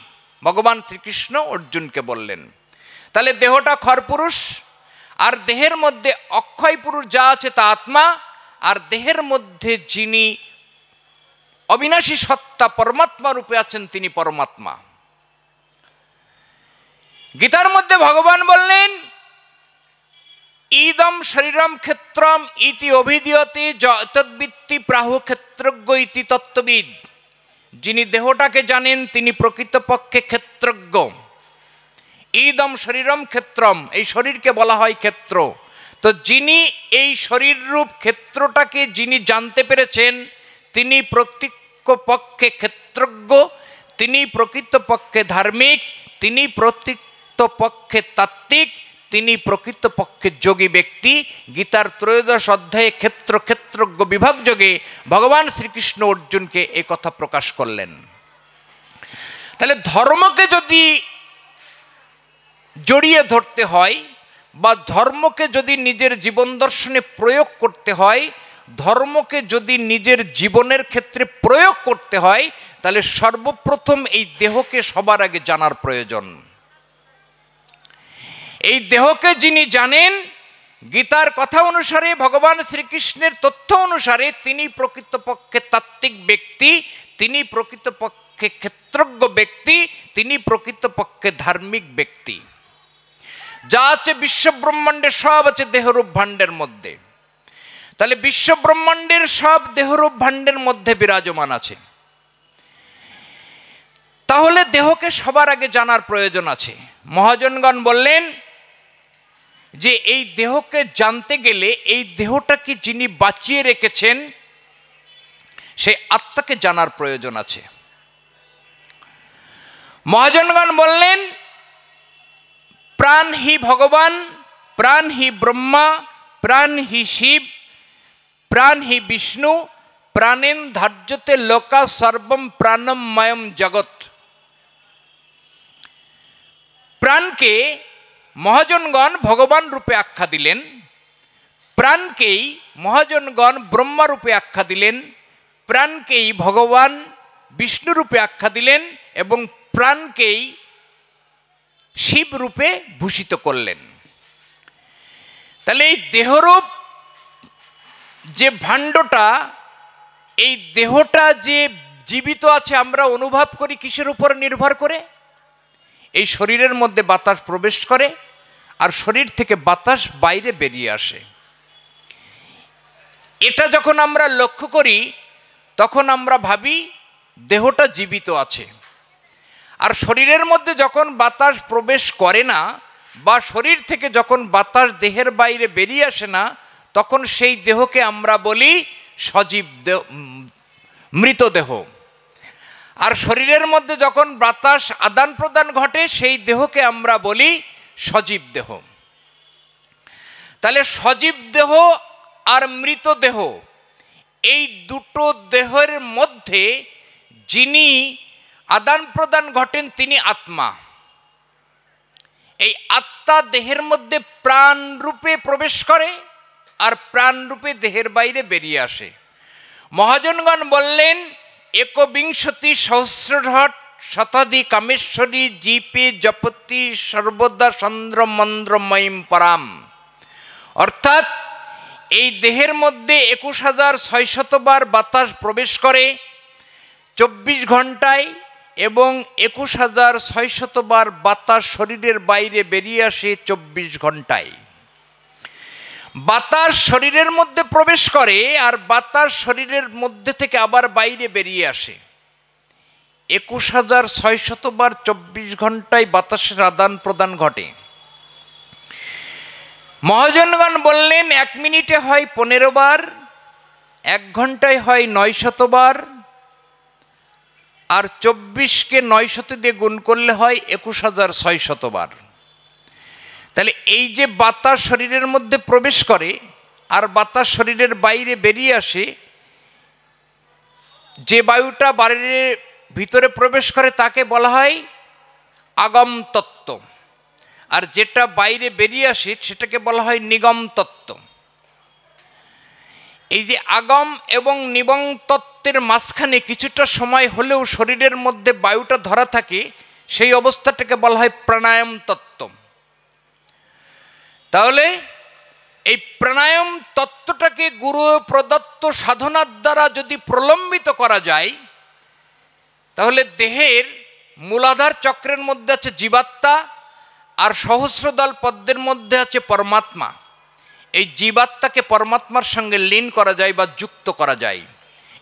ভগবান শ্রীকৃষ্ণ অর্জুনকে বললেন। তাহলে দেহটা খর পুরুষ, আর দেহের মধ্যে অক্ষয় পুরুষ যা আছে তা আত্মা, আর দেহের মধ্যে যিনি অবিনাশী সত্তা পরমাত্মা রূপে আছেন তিনি পরমাত্মা। গীতার মধ্যে ভগবান বললেন, ইদম শরীরম ক্ষেত্রম ইতি অভিধীয়তে তদ্বিত্তি প্রাহু ক্ষেত্রজ্ঞ ইতি তত্ত্ববিদ। যিনি দেহটাকে জানেন তিনি প্রকৃতপক্ষে ক্ষেত্রজ্ঞ। ইদম শরীরম ক্ষেত্রম, এই শরীরকে বলা হয় ক্ষেত্র। তো যিনি এই শরীররূপ ক্ষেত্রটাকে যিনি জানতে পেরেছেন তিনি প্রকৃতপক্ষে ক্ষেত্রজ্ঞ, তিনি প্রকৃতপক্ষে ধার্মিক, তিনি প্রকৃতপক্ষে তাত্ত্বিক, তিনি প্রকৃতপক্ষে যোগী ব্যক্তি। গীতার 13 অধ্যায়ে ক্ষেত্র ক্ষেত্রজ্ঞ বিভাগ যোগে ভগবান শ্রীকৃষ্ণ অর্জুনকে এই কথা প্রকাশ করলেন। তাহলে ধর্মকে যদি জড়িয়ে ধরতে হয় বা ধর্মকে যদি নিজের জীবন দর্শনে প্রয়োগ করতে হয়, ধর্মকে যদি নিজের জীবনের ক্ষেত্রে প্রয়োগ করতে হয়, তাহলে সর্বপ্রথম এই দেহকে সবার আগে জানার প্রয়োজন। এই দেহকে যিনি জানেন, গীতার কথা অনুসারে ভগবান শ্রীকৃষ্ণের তথ্য অনুসারে তিনি প্রকৃতপক্ষে তাত্ত্বিক ব্যক্তি, তিনি প্রকৃতপক্ষে ক্ষেত্রজ্ঞ ব্যক্তি, তিনি প্রকৃতপক্ষে ধার্মিক ব্যক্তি। যা আছে বিশ্বব্রহ্মাণ্ডের সব আছে দেহরূপ ভাণ্ডের মধ্যে। তাহলে বিশ্বব্রহ্মাণ্ডের সব দেহরূপ ভাণ্ডের মধ্যে বিরাজমান আছে। তাহলে দেহকে সবার আগে জানার প্রয়োজন আছে। মহাজনগণ বললেন যে এই দেহকে জানতে গেলে এই দেহটাকে যিনি বাঁচিয়ে রেখেছেন সেই আত্মাকে জানার প্রয়োজন আছে। মহাজনগণ বললেন, প্রাণ হি ভগবান, প্রাণ হি ব্রহ্মা, প্রাণ হি শিব, প্রাণ হি বিষ্ণু, প্রাণেন ধার্যতে লোকা সর্বম প্রাণময়ম জগৎ। প্রাণকে মহাজনগণ ভগবান রূপে আখ্যা দিলেন, প্রাণকেই মহাজনগণ ব্রহ্মা রূপে আখ্যা দিলেন, প্রাণকেই ভগবান বিষ্ণু রূপে আখ্যা দিলেন এবং প্রাণকেই শিব রূপে ভূষিত করলেন। তাহলে এই দেহরূপ যে ভাণ্ডটা, এই দেহটা যে জীবিত আছে আমরা অনুভব করি কিসের উপর নির্ভর করে? এই শরীরের মধ্যে বাতাস প্রবেশ করে আর শরীর থেকে বাতাস বাইরে বেরিয়ে আসে। এটা যখন আমরা লক্ষ্য করি তখন আমরা ভাবি দেহটা জীবিত আছে। আর শরীরের মধ্যে যখন বাতাস প্রবেশ করে না বা শরীর থেকে যখন বাতাস দেহের বাইরে বেরিয়ে আসে না, তখন সেই দেহকে আমরা বলি সজীব দেহ, মৃতদেহ। আর শরীরের মধ্যে যখন বাতাস আদান প্রদান ঘটে সেই দেহকে আমরা বলি সজীব দেহ। তাহলে সজীব দেহ আর মৃতদেহ এই দুটো দেহের মধ্যে যিনি আদান প্রদান ঘটেন তিনি আত্মা। এই আত্মা দেহের মধ্যে প্রাণ রূপে প্রবেশ করে আর প্রাণ রূপে দেহের বাইরে বেরিয়ে আসে। মহাজনগণ বললেন, একবিংশতি সহস্রঢট শতাধি কামেশ্বরী জীপে জপতি সর্বদা চন্দ্রমন্দ্রময়ীম পরাম। অর্থাৎ এই দেহের মধ্যে ২১,৬০০ বার বাতাস প্রবেশ করে ২৪ ঘন্টায় এবং ২১,৬০০ বার বাতাস শরীরের বাইরে বেরিয়ে আসে ২৪ ঘন্টায়। বাতাস শরীরের মধ্যে প্রবেশ করে আর বাতাস শরীরের মধ্যে থেকে আবার বাইরে বেরিয়ে আসে। ২১,৬০০ বার ২৪ ঘন্টায় বাতাসের আদান প্রদান ঘটে। মহাজনগণ বললেন ১ মিনিটে হয় ১৫ বার, ১ ঘন্টায় হয় ৯০০ বার, আর ২৪কে ৯০০ দিয়ে গুণ করলে হয় ২১,৬০০ বার। তাহলে এই যে বাতাস শরীরের মধ্যে প্রবেশ করে আর বাতাস শরীরের বাইরে বেরিয়ে আসে, যে বায়ুটা বাইরে ভিতরে প্রবেশ করে তাকে বলা হয় আগম তত্ত্ব, আর যেটা বাইরে বেরিয়ে আসে সেটাকে বলা হয় নিগম তত্ত্ব। এই যে আগম এবং নিগম তত্ত্বের মাঝখানে কিছুটা সময় হলেও শরীরের মধ্যে বায়ুটা ধরা থাকে, সেই অবস্থাটাকে বলা হয় প্রাণায়াম তত্ত্ব। তাহলে এই প্রাণায়াম তত্ত্বটাকে গুরু প্রদত্ত সাধনার দ্বারা যদি প্রলম্বিত করা যায়, তাহলে দেহের মূলাধার চক্রের মধ্যে আছে জীবাত্মা আর সহস্রদল পদ্মের মধ্যে আছে পরমাত্মা। এই জীবাত্মাকে পরমাত্মার সঙ্গে লীন করা যায় বা যুক্ত করা যায়।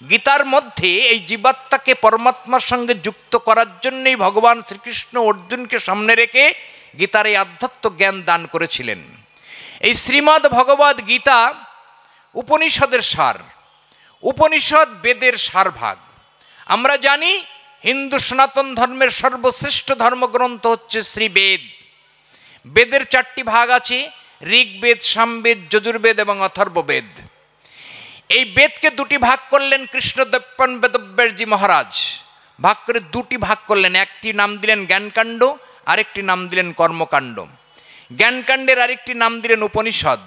গীতার মধ্যে এই জীবাত্মাকে পরমাত্মার সঙ্গে যুক্ত করার জন্যই ভগবান শ্রীকৃষ্ণ অর্জুনকে সামনে রেখে গীতার এই আধ্যাত্ম জ্ঞান দান করেছিলেন। এই শ্রীমদ্ ভগবদ গীতা উপনিষদের সার, উপনিষদ বেদের সারভাগ। আমরা জানি হিন্দু সনাতন ধর্মের সর্বশ্রেষ্ঠ ধর্মগ্রন্থ হচ্ছে শ্রীবেদ। বেদের 4টি ভাগ আছে, ঋগ্বেদ, সামবেদ, যজুর্বেদ এবং অথর্ববেদ। এই বেদকে 2টি ভাগ করলেন কৃষ্ণদ্বৈপায়ন বেদব্যাসজি মহারাজ। ভাগ করে 2টি ভাগ করলেন, একটি নাম দিলেন জ্ঞানকাণ্ড, আরেকটি নাম দিলেন কর্মকাণ্ড। জ্ঞানকাণ্ডের আরেকটি নাম দিলেন উপনিষদ।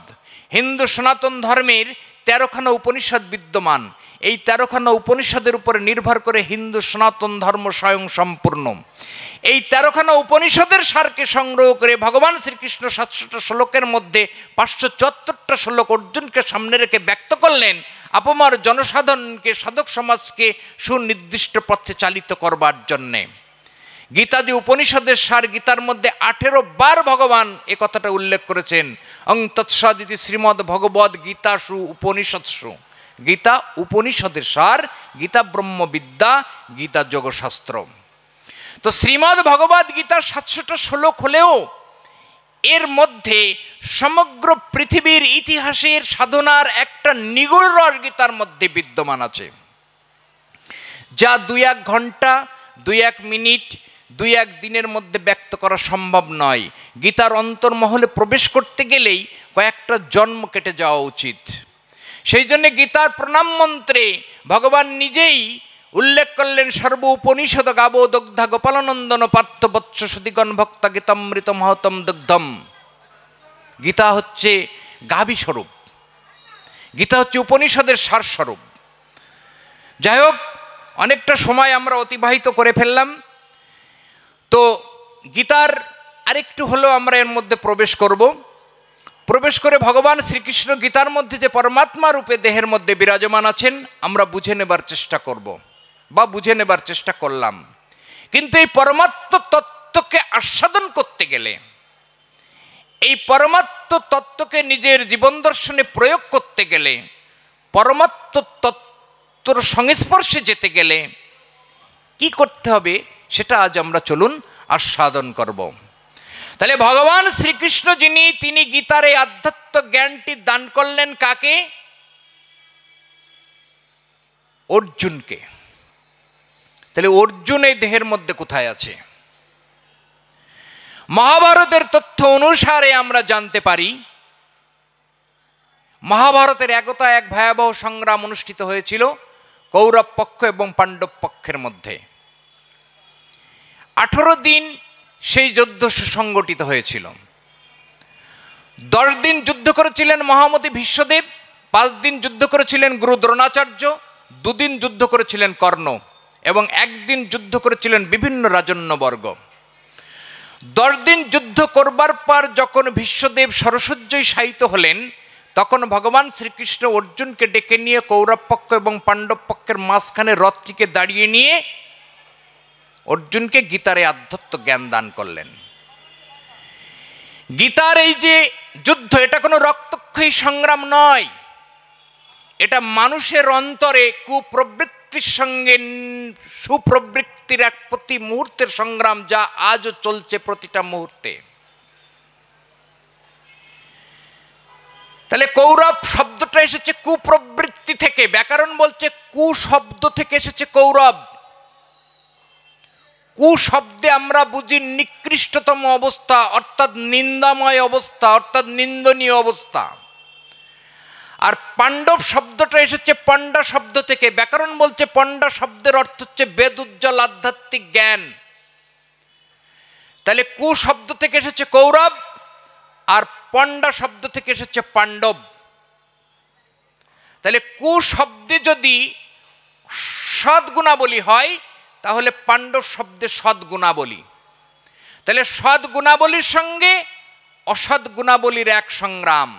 হিন্দু সনাতন ধর্মের 13খানা উপনিষদ বিদ্যমান। এই 13খানা উপনিষদের উপরে নির্ভর করে হিন্দু সনাতন ধর্ম স্বয়ং সম্পূর্ণ। এই 13খানা উপনিষদের সারকে সংগ্রহ করে ভগবান শ্রীকৃষ্ণ 700টা শ্লোকের মধ্যে 574টা শ্লোক অর্জুনকে সামনে রেখে ব্যক্ত করলেন আপমার জনসাধারণকে, সাধক সমাজকে সুনির্দিষ্ট পথে চালিত করবার জন্যে। গীতা যে উপনিষদের সার, গীতার মধ্যে 18 বার ভগবান এ কথাটা উল্লেখ করেছেন, অং তৎসদিতি শ্রীমদ্ ভগবদ গীতাসু উপনিষৎসু। গীতা উপনিষদের সার, গীতা ব্রহ্মবিদ্যা, গীতা যোগশাস্ত্র। তো শ্রীমদ্ ভগবদ গীতার 700টা শ্লোক হলেও এর মধ্যে সমগ্র পৃথিবীর ইতিহাসের সাধনার একটা নিগূঢ় রস গীতার মধ্যে বিদ্যমান আছে, যা 2-1 ঘন্টা, 2-1 মিনিট, 2-1 দিনের মধ্যে ব্যক্ত করা সম্ভব নয়। গীতার অন্তর্মহলে প্রবেশ করতে গেলেই কয়েকটা জন্ম কেটে যাওয়া উচিত। সেই জন্য গীতার প্রণাম মন্ত্রে ভগবান নিজেই উল্লেখ করলেন, সর্ব উপনিষদ গাবো দগ্ধা গোপালনন্দন পার্থ বৎস সুদিগণ ভক্তা গীতামৃত মহতম দগ্ধম। গীতা হচ্ছে গাভী স্বরূপ, গীতা হচ্ছে উপনিষদের সার স্বরূপ। যাই হোক, অনেকটা সময় আমরা অতিবাহিত করে ফেললাম। তো গীতার আরেকটু হলেও আমরা এর মধ্যে প্রবেশ করে ভগবান শ্রীকৃষ্ণ গীতার মধ্যে যে পরমাত্মা রূপে দেহের মধ্যে বিরাজমান আছেন আমরা বুঝে নেবার চেষ্টা করব বা বুঝে নেবার চেষ্টা করলাম। কিন্তু এই পরমাত্ম তত্ত্বকে আস্বাদন করতে গেলে, এই পরমাত্ম তত্ত্বকে নিজের জীবন দর্শনে প্রয়োগ করতে গেলে, পরমাত্ম তত্ত্বর সংস্পর্শে যেতে গেলে কি করতে হবে সেটা আজ আমরা চলুন আস্বাদন করব। তাহলে ভগবান শ্রীকৃষ্ণ তিনি গীতার এই আধ্যাত্ম জ্ঞানটি দান করলেন কাকে? অর্জুনকে। তাহলে অর্জুন এই দেহের মধ্যে কোথায় আছে? মহাভারতের তথ্য অনুসারে আমরা জানতে পারি মহাভারতের একতা এক ভয়াবহ সংগ্রাম অনুষ্ঠিত হয়েছিল কৌরব পক্ষ এবং পাণ্ডব পক্ষের মধ্যে। 18 দিন সেই যুদ্ধ সুসংগঠিত হয়েছিল। 10 দিন যুদ্ধ করেছিলেন মহামতি ভীষ্মদেব, 5 দিন যুদ্ধ করেছিলেন গুরু দ্রোণাচার্য, 2 দিন যুদ্ধ করেছিলেন কর্ণ। এবং একদিন যুদ্ধ করেছিলেন বিভিন্ন রাজন্যবর্গ। 10 দিন যুদ্ধ করবার পর যখন ভীষ্মদেব সরসজ্জায় শায়িত হলেন, তখন ভগবান শ্রীকৃষ্ণ অর্জুনকে ডেকে নিয়ে কৌরব পক্ষ এবং পাণ্ডব পক্ষের মাঝখানে রথটিকে দাঁড়িয়ে নিয়ে অর্জুনকে গীতারে আধ্যাত্ম জ্ঞান দান করলেন। গীতার এই যে যুদ্ধ, এটা কোনো রক্তক্ষয়ী সংগ্রাম নয়, এটা মানুষের অন্তরে কুপ্রবৃত্তির সঙ্গে সুপ্রবৃত্তির এক প্রতি মুহূর্তের সংগ্রাম, যা আজও চলছে প্রতিটা মুহূর্তে। তাহলে কৌরব শব্দটা এসেছে কুপ্রবৃত্তি থেকে, ব্যাকরণ বলছে কু শব্দ থেকে এসেছে কৌরব। কু শব্দে আমরা বুঝি নিকৃষ্টতম অবস্থা, অর্থাৎ নিন্দাময় অবস্থা, অর্থাৎ নিন্দনীয় অবস্থা। আর পাণ্ডব শব্দটা এসেছে পণ্ডা শব্দ থেকে, ব্যাকরণ বলছে পণ্ডা শব্দের অর্থ হচ্ছে বেদ উজ্জ্বল আধ্যাত্মিক জ্ঞান। তাহলে কু শব্দ থেকে এসেছে কৌরব, আর পণ্ডা শব্দ থেকে এসেছে পাণ্ডব। তাহলে কু শব্দে যদি সদ্গুণাবলী হয়, তাহলে পাণ্ডব শব্দে সদ্গুণাবলী। তাহলে সদ্গুণাবলীর সঙ্গে অসদ্গুণাবলীর এক সংগ্রাম।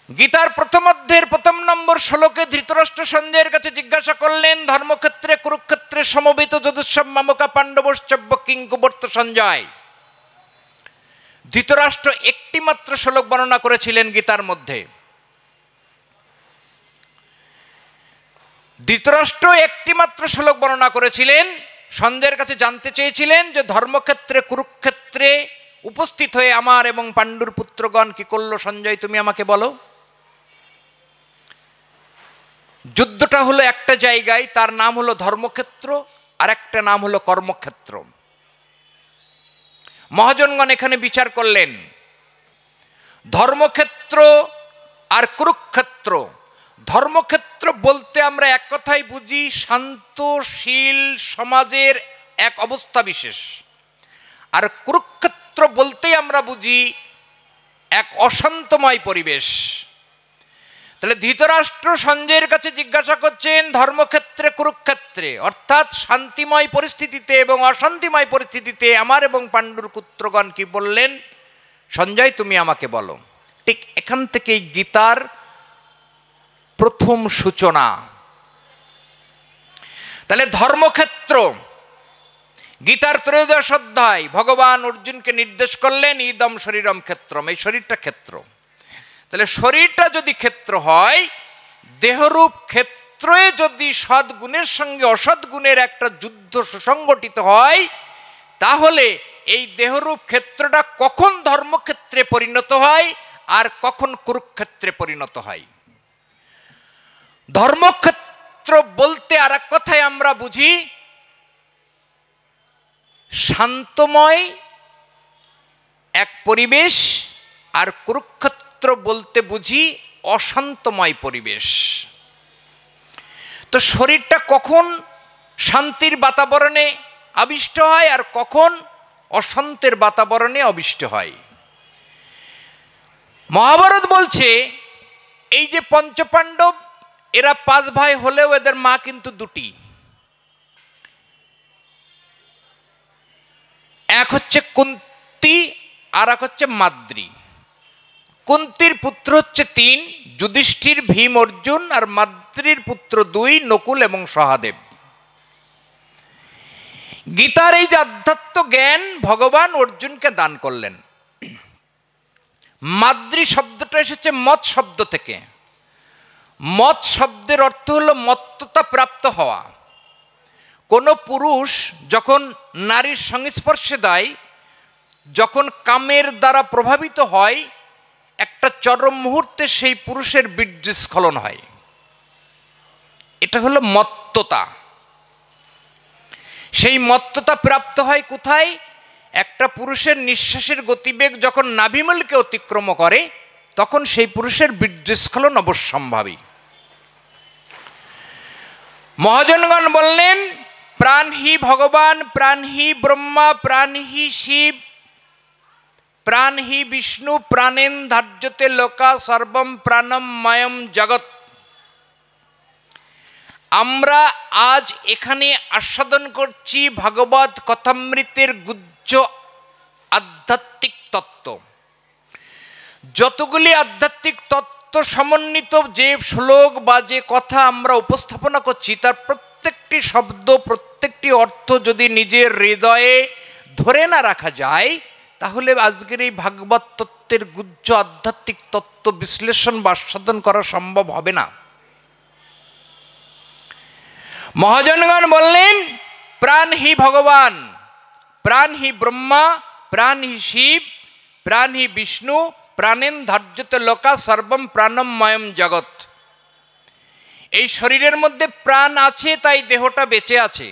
গীতার প্রথম অধ্যায়ের 1 নম্বর শ্লোকে ধৃতরাষ্ট্র সঞ্জয়ের কাছে জিজ্ঞাসা করলেন, ধর্মক্ষেত্রে কুরুক্ষেত্রে সমবেত যদুঃসব মামকা পাণ্ডবশ্চব্য কিংকুবর্ত সঞ্জয়। ধৃতরাষ্ট্র একটি মাত্র শ্লোক বর্ণনা করেছিলেন গীতার মধ্যে। ধৃতরাষ্ট্র একটি মাত্র শ্লোক বর্ণনা করেছিলেন, সঞ্জয়ের কাছে জানতে চেয়েছিলেন যে ধর্মক্ষেত্রে কুরুক্ষেত্রে উপস্থিত হয়ে আমার এবং পাণ্ডুর পুত্রগণ কি করলো সঞ্জয়, তুমি আমাকে বলো। যুদ্ধটা হলো একটা জায়গায়, তার নাম হলো ধর্মক্ষেত্র, আর একটা নাম হলো কর্মক্ষেত্র। মহাজনগণ এখানে বিচার করলেন, ধর্মক্ষেত্র আর কুরুক্ষেত্র। ধর্মক্ষেত্র বলতে আমরা এক কথাই বুঝি শান্তশীল সমাজের এক অবস্থা বিশেষ, আর কুরুক্ষেত্র বলতেই আমরা বুঝি এক অশান্তময় পরিবেশ। তাহলে ধৃতরাষ্ট্র সঞ্জয়ের কাছে জিজ্ঞাসা করছেন, ধর্মক্ষেত্রে কুরুক্ষেত্রে অর্থাৎ শান্তিময় পরিস্থিতিতে এবং অশান্তিময় পরিস্থিতিতে আমার এবং পাণ্ডুর পুত্রগণ কি বললেন, সঞ্জয় তুমি আমাকে বলো। ঠিক এখান থেকেই গীতার প্রথম সূচনা। তাহলে ধর্মক্ষেত্র, গীতার 13 অধ্যায় ভগবান অর্জুনকে নির্দেশ করলেন, ইদম শরীরম ক্ষেত্রম, এই শরীরটা ক্ষেত্র। তাহলে শরীরটা যদি ক্ষেত্র হয়, দেহরূপ ক্ষেত্রে যদি সদ্গুণের সঙ্গে অসদ্গুণের একটা যুদ্ধ সুসংগঠিত হয়, তাহলে এই দেহরূপ ক্ষেত্রটা কখন ধর্মক্ষেত্রে পরিণত হয় আর কখন কুরুক্ষেত্রে পরিণত হয়। ধর্মক্ষেত্র বলতে আর এক কথায় আমরা বুঝি শান্তময় এক পরিবেশ, আর কুরুক্ষেত্র বলতে বুঝি অশান্তময় পরিবেশ। তো শরীরটা কখন শান্তির বাতাবরণে আবিষ্ট হয় আর কখন অশান্তের বাতাবরণে আবিষ্ট হয়। মহাভারত বলছে এই যে পঞ্চপাণ্ডব, এরা 5 ভাই হলেও এদের মা কিন্তু 2টি। এক হচ্ছে কুন্তী আর এক হচ্ছে মাদ্রী। কুন্তীর পুত্র হচ্ছে 3, যুধিষ্ঠির, ভীম, অর্জুন, আর মাদ্রীর পুত্র 2, নকুল এবং সহদেব। গীতার এই যে আধ্যাত্ম জ্ঞান ভগবান অর্জুনকে দান করলেন। মাদ্রী শব্দটা এসেছে মত শব্দ থেকে। মত শব্দের অর্থ হলো মত্ততা প্রাপ্ত হওয়া। কোনো পুরুষ যখন নারীর সংস্পর্শে দেয়, যখন কামের দ্বারা প্রভাবিত হয়, একটা চরম মুহূর্তে সেই পুরুষের বীর্যস্খলন হয়। এটা হলো মত্ততা। সেই মত্ততা প্রাপ্ত হয় কোথায়? একটা পুরুষের নিঃশ্বাসের গতিবেগ যখন নাভিমূলকে অতিক্রম করে, তখন সেই পুরুষের বীর্যস্খলন অবশ্যম্ভাবী। মহাজনগণ বললেন, প্রাণ হি ভগবান, প্রাণ হি ব্রহ্মা, প্রাণ হি শিব, প্রাণ হি বিষ্ণু, প্রাণেন ধার্যতে লোকা সর্বম প্রাণম মায়ম জগৎ। আমরা আজ এখানে আস্বাদন করছি ভাগবত কথামৃতের গুহ্য আধ্যাত্মিক তত্ত্ব। যতগুলি আধ্যাত্মিক তত্ত্ব সমন্বিত যে শ্লোক বা যে কথা আমরা উপস্থাপনা করছি, তার প্রত্যেকটি শব্দ, প্রত্যেকটি অর্থ যদি নিজের হৃদয়ে ধরে না রাখা যায়, তাহলে আজকের এই ভাগবত তত্ত্বের গুহ্য আধ্যাত্মিক তত্ত্ব বিশ্লেষণ বা আস্বাদন করা সম্ভব হবে না। মহাজনগণ বললেন, প্রাণ হি ভগবান, প্রাণ হি ব্রহ্মা, প্রাণ হি শিব, প্রাণ হি বিষ্ণু, প্রাণেন ধার্যতে লোকা সর্বম প্রাণময়ম জগৎ। এই শরীরের মধ্যে প্রাণ আছে, তাই দেহটা বেঁচে আছে।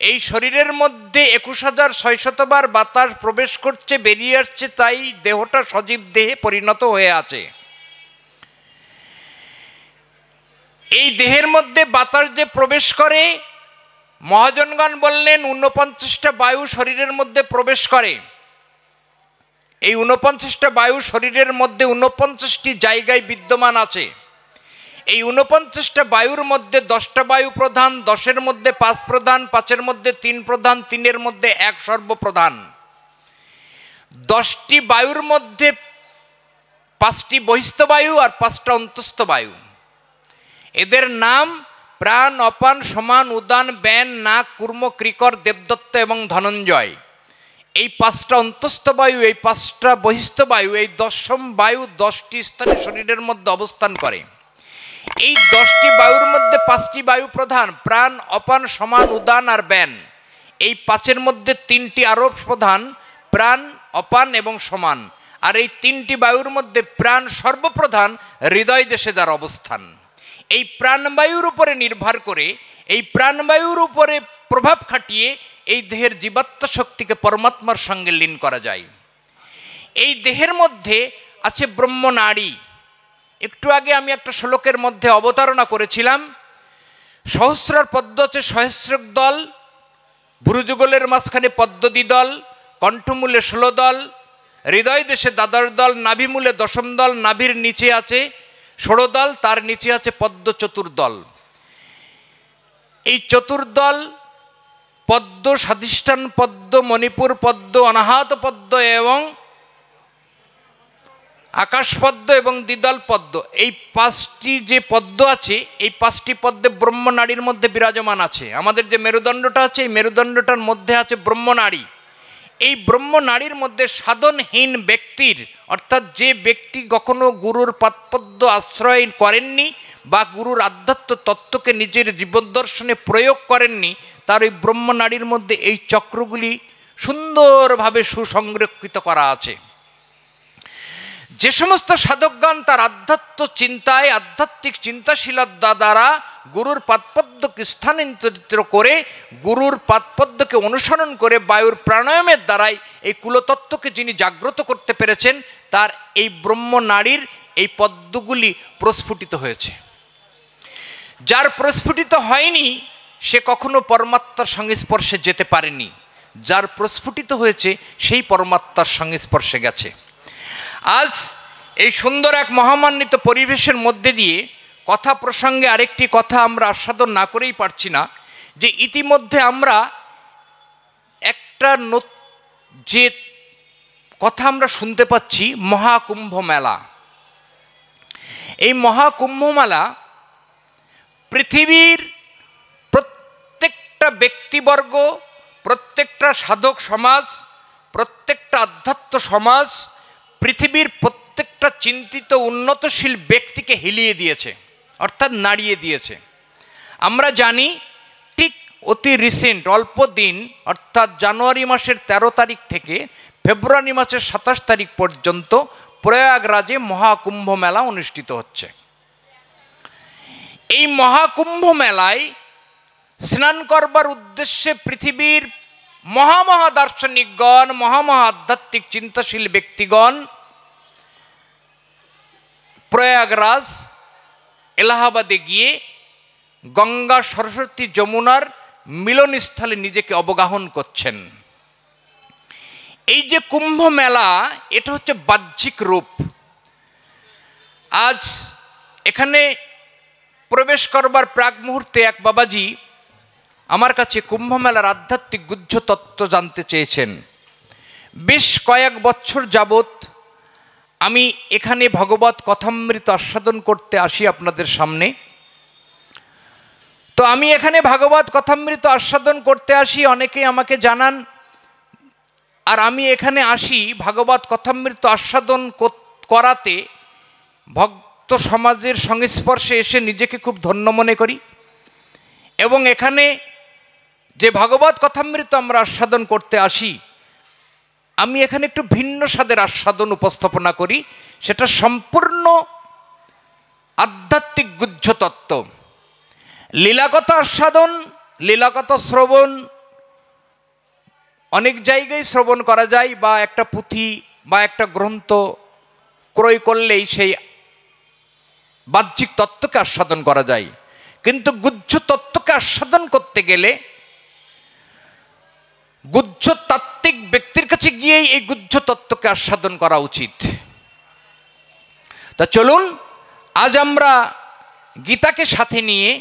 এই শরীরের মধ্যে 21,600 বার বাতাস প্রবেশ করছে, বেরিয়ে আসছে, তাই দেহটা সজীব দেহে পরিণত হয়ে আছে। এই দেহের মধ্যে বাতাস যে প্রবেশ করে, মহাজনগণ বললেন 49টা বায়ু শরীরের মধ্যে প্রবেশ করে। এই 49টা বায়ু শরীরের মধ্যে 49টি জায়গায় বিদ্যমান আছে। এই 49টা বায়ুর মধ্যে 10টা বায়ু প্রধান, 10-এর মধ্যে 5 প্রধান, 5-এর মধ্যে 3 প্রধান, 3-এর মধ্যে 1 সর্বপ্রধান। 10টি বায়ুর মধ্যে 5টি বহিস্থ বায়ু আর 5টা অন্তস্থ বায়ু। এদের নাম প্রাণ, অপান, সমান, উদান, ব্যান, নাক, কুর্ম, ক্রিকর, দেবদত্ত এবং ধনঞ্জয়। এই 5টা অন্তস্থ বায়ু, এই 5টা বহিস্থ বায়ু, এই 10ম বায়ু 10টি স্থানে শরীরের মধ্যে অবস্থান করে। এই 10টি বায়ুর মধ্যে 5টি বায়ু প্রধান, প্রাণ, অপান, সমান, উদান আর ব্যান। এই 5-এর মধ্যে 3টি আরো প্রধান, প্রাণ, অপান এবং সমান। আর এই 3টি বায়ুর মধ্যে প্রাণ সর্বপ্রধান, হৃদয় দেশে যার অবস্থান। এই প্রাণবায়ুর উপরে নির্ভর করে, এই প্রাণবায়ুর উপরে প্রভাব খাটিয়ে এই দেহের জীবাত্মা শক্তিকে পরমাত্মার সঙ্গে লীন করা যায়। এই দেহের মধ্যে আছে ব্রহ্মনাড়ী। একটু আগে আমি একটা শ্লোকের মধ্যে অবতারণা করেছিলাম, সহস্রার পদ্ম আছে সহস্রক দল, ভ্রুযুগলের মাঝখানে পদ্মদি দল, কণ্ঠমূলে 16 দল, হৃদয় দেশে দ্বাদশ দল, নাভিমূলে 10ম দল, নাভির নিচে আছে 16 দল, তার নিচে আছে পদ্ম চতুর্দল। এই চতুর্দল পদ্ম, স্বাধিষ্ঠান পদ্ম, মণিপুর পদ্ম, অনাহত পদ্ম এবং আকাশ পদ্ম এবং দ্বিদল পদ্ম, এই 5টি যে পদ্ম আছে, এই 5টি পদ্মে ব্রহ্মনাড়ীর মধ্যে বিরাজমান আছে। আমাদের যে মেরুদণ্ডটা আছে, এই মেরুদণ্ডটার মধ্যে আছে ব্রহ্মনাড়ী। এই ব্রহ্মনাড়ীর মধ্যে সাধনহীন ব্যক্তির, অর্থাৎ যে ব্যক্তি কখনো গুরুর পাদপদ্ম আশ্রয় করেননি বা গুরুর আধ্যাত্ম তত্ত্বকে নিজের জীবনদর্শনে প্রয়োগ করেননি, তার ওই ব্রহ্মনাড়ীর মধ্যে এই চক্রগুলি সুন্দরভাবে সুসংরক্ষিত করা আছে। যে সমস্ত সাধকগণ তার আধ্যাত্ম চিন্তায়, আধ্যাত্মিক চিন্তাশীলতা দ্বারা গুরুর পাদপদ্মকে স্থানান্তরিত করে, গুরুর পাদপদ্মকে অনুসরণ করে বায়ুর প্রাণায়ামের দ্বারাই এই কুলতত্ত্বকে যিনি জাগ্রত করতে পেরেছেন, তার এই ব্রহ্মনাড়ীর এই পদ্মগুলি প্রস্ফুটিত হয়েছে। যার প্রস্ফুটিত হয়নি, সে কখনো পরমাত্মার সংস্পর্শে যেতে পারেনি। যার প্রস্ফুটিত হয়েছে, সেই পরমাত্মার সংস্পর্শে গেছে। আজ এই সুন্দর এক মহামান্বিত পরিবেশের মধ্যে দিয়ে কথা প্রসঙ্গে আরেকটি কথা আমরা আস্বাদন না করেই পারছি না, যে ইতিমধ্যে আমরা একটা যে কথা আমরা শুনতে পাচ্ছি, মহাকুম্ভ মেলা। এই মহাকুম্ভ মেলা পৃথিবীর প্রত্যেকটা ব্যক্তিবর্গ, প্রত্যেকটা সাধক সমাজ, প্রত্যেকটা আধ্যাত্ম সমাজ, পৃথিবীর প্রত্যেকটা চিন্তিত উন্নতশীল ব্যক্তিকে হিলিয়ে দিয়েছে, অর্থাৎ নাড়িয়ে দিয়েছে। আমরা জানি ঠিক অতি রিসেন্ট, অল্প দিন, অর্থাৎ জানুয়ারি মাসের 13 তারিখ থেকে ফেব্রুয়ারি মাসের 27 তারিখ পর্যন্ত প্রয়াগরাজে মহাকুম্ভ মেলা অনুষ্ঠিত হচ্ছে। এই মহাকুম্ভ মেলায় স্নান করবার উদ্দেশ্যে পৃথিবীর মহামহা দার্শনিকগণ, মহামহা আধ্যাত্মিক চিন্তাশীল ব্যক্তিগণ প্রয়াগরাজ, এলাহাবাদে গিয়ে গঙ্গা, সরস্বতী, যমুনার মিলনস্থলে নিজেকে অবগাহন করছেন। এই যে কুম্ভ মেলা, এটা হচ্ছে বাহ্যিক রূপ। আজ এখানে প্রবেশ করবার প্রাক মুহূর্তে এক বাবাজি আমার কাছে কুম্ভ মেলার আধ্যাত্মিক গুহ্য তত্ত্ব জানতে চেয়েছেন। বেশ কয়েক বছর যাবৎ আমি এখানে ভগবত কথামৃত আস্বাদন করতে আসি আপনাদের সামনে। তো আমি এখানে ভাগবত কথামৃত আস্বাদন করতে আসি, অনেকেই আমাকে জানান। আর আমি এখানে আসি ভাগবত কথামৃত আস্বাদন করাতে ভক্ত সমাজের সংস্পর্শে এসে নিজেকে খুব ধন্য মনে করি। এবং এখানে যে ভাগবত কথামৃত আমরা আস্বাদন করতে আসি, আমি এখানে একটু ভিন্ন স্বাদের আস্বাদন উপস্থাপনা করি। সেটা সম্পূর্ণ আধ্যাত্মিক গুহ্য তত্ত্ব। লীলাকথা আস্বাদন, লীলাকথা শ্রবণ অনেক জায়গায় শ্রবণ করা যায়, বা একটা পুঁথি বা একটা গ্রন্থ ক্রয় করলেই সেই বাহ্যিক তত্ত্বকে আস্বাদন করা যায়। কিন্তু গুহ্য তত্ত্বকে আস্বাদন করতে গেলে গুহ্য তাত্ত্বিক ব্যক্তির কাছে গিয়েই এই গুহ্য তত্ত্বকে আস্বাদন করা উচিত। তা চলুন আজ আমরা গীতাকে সাথে নিয়ে,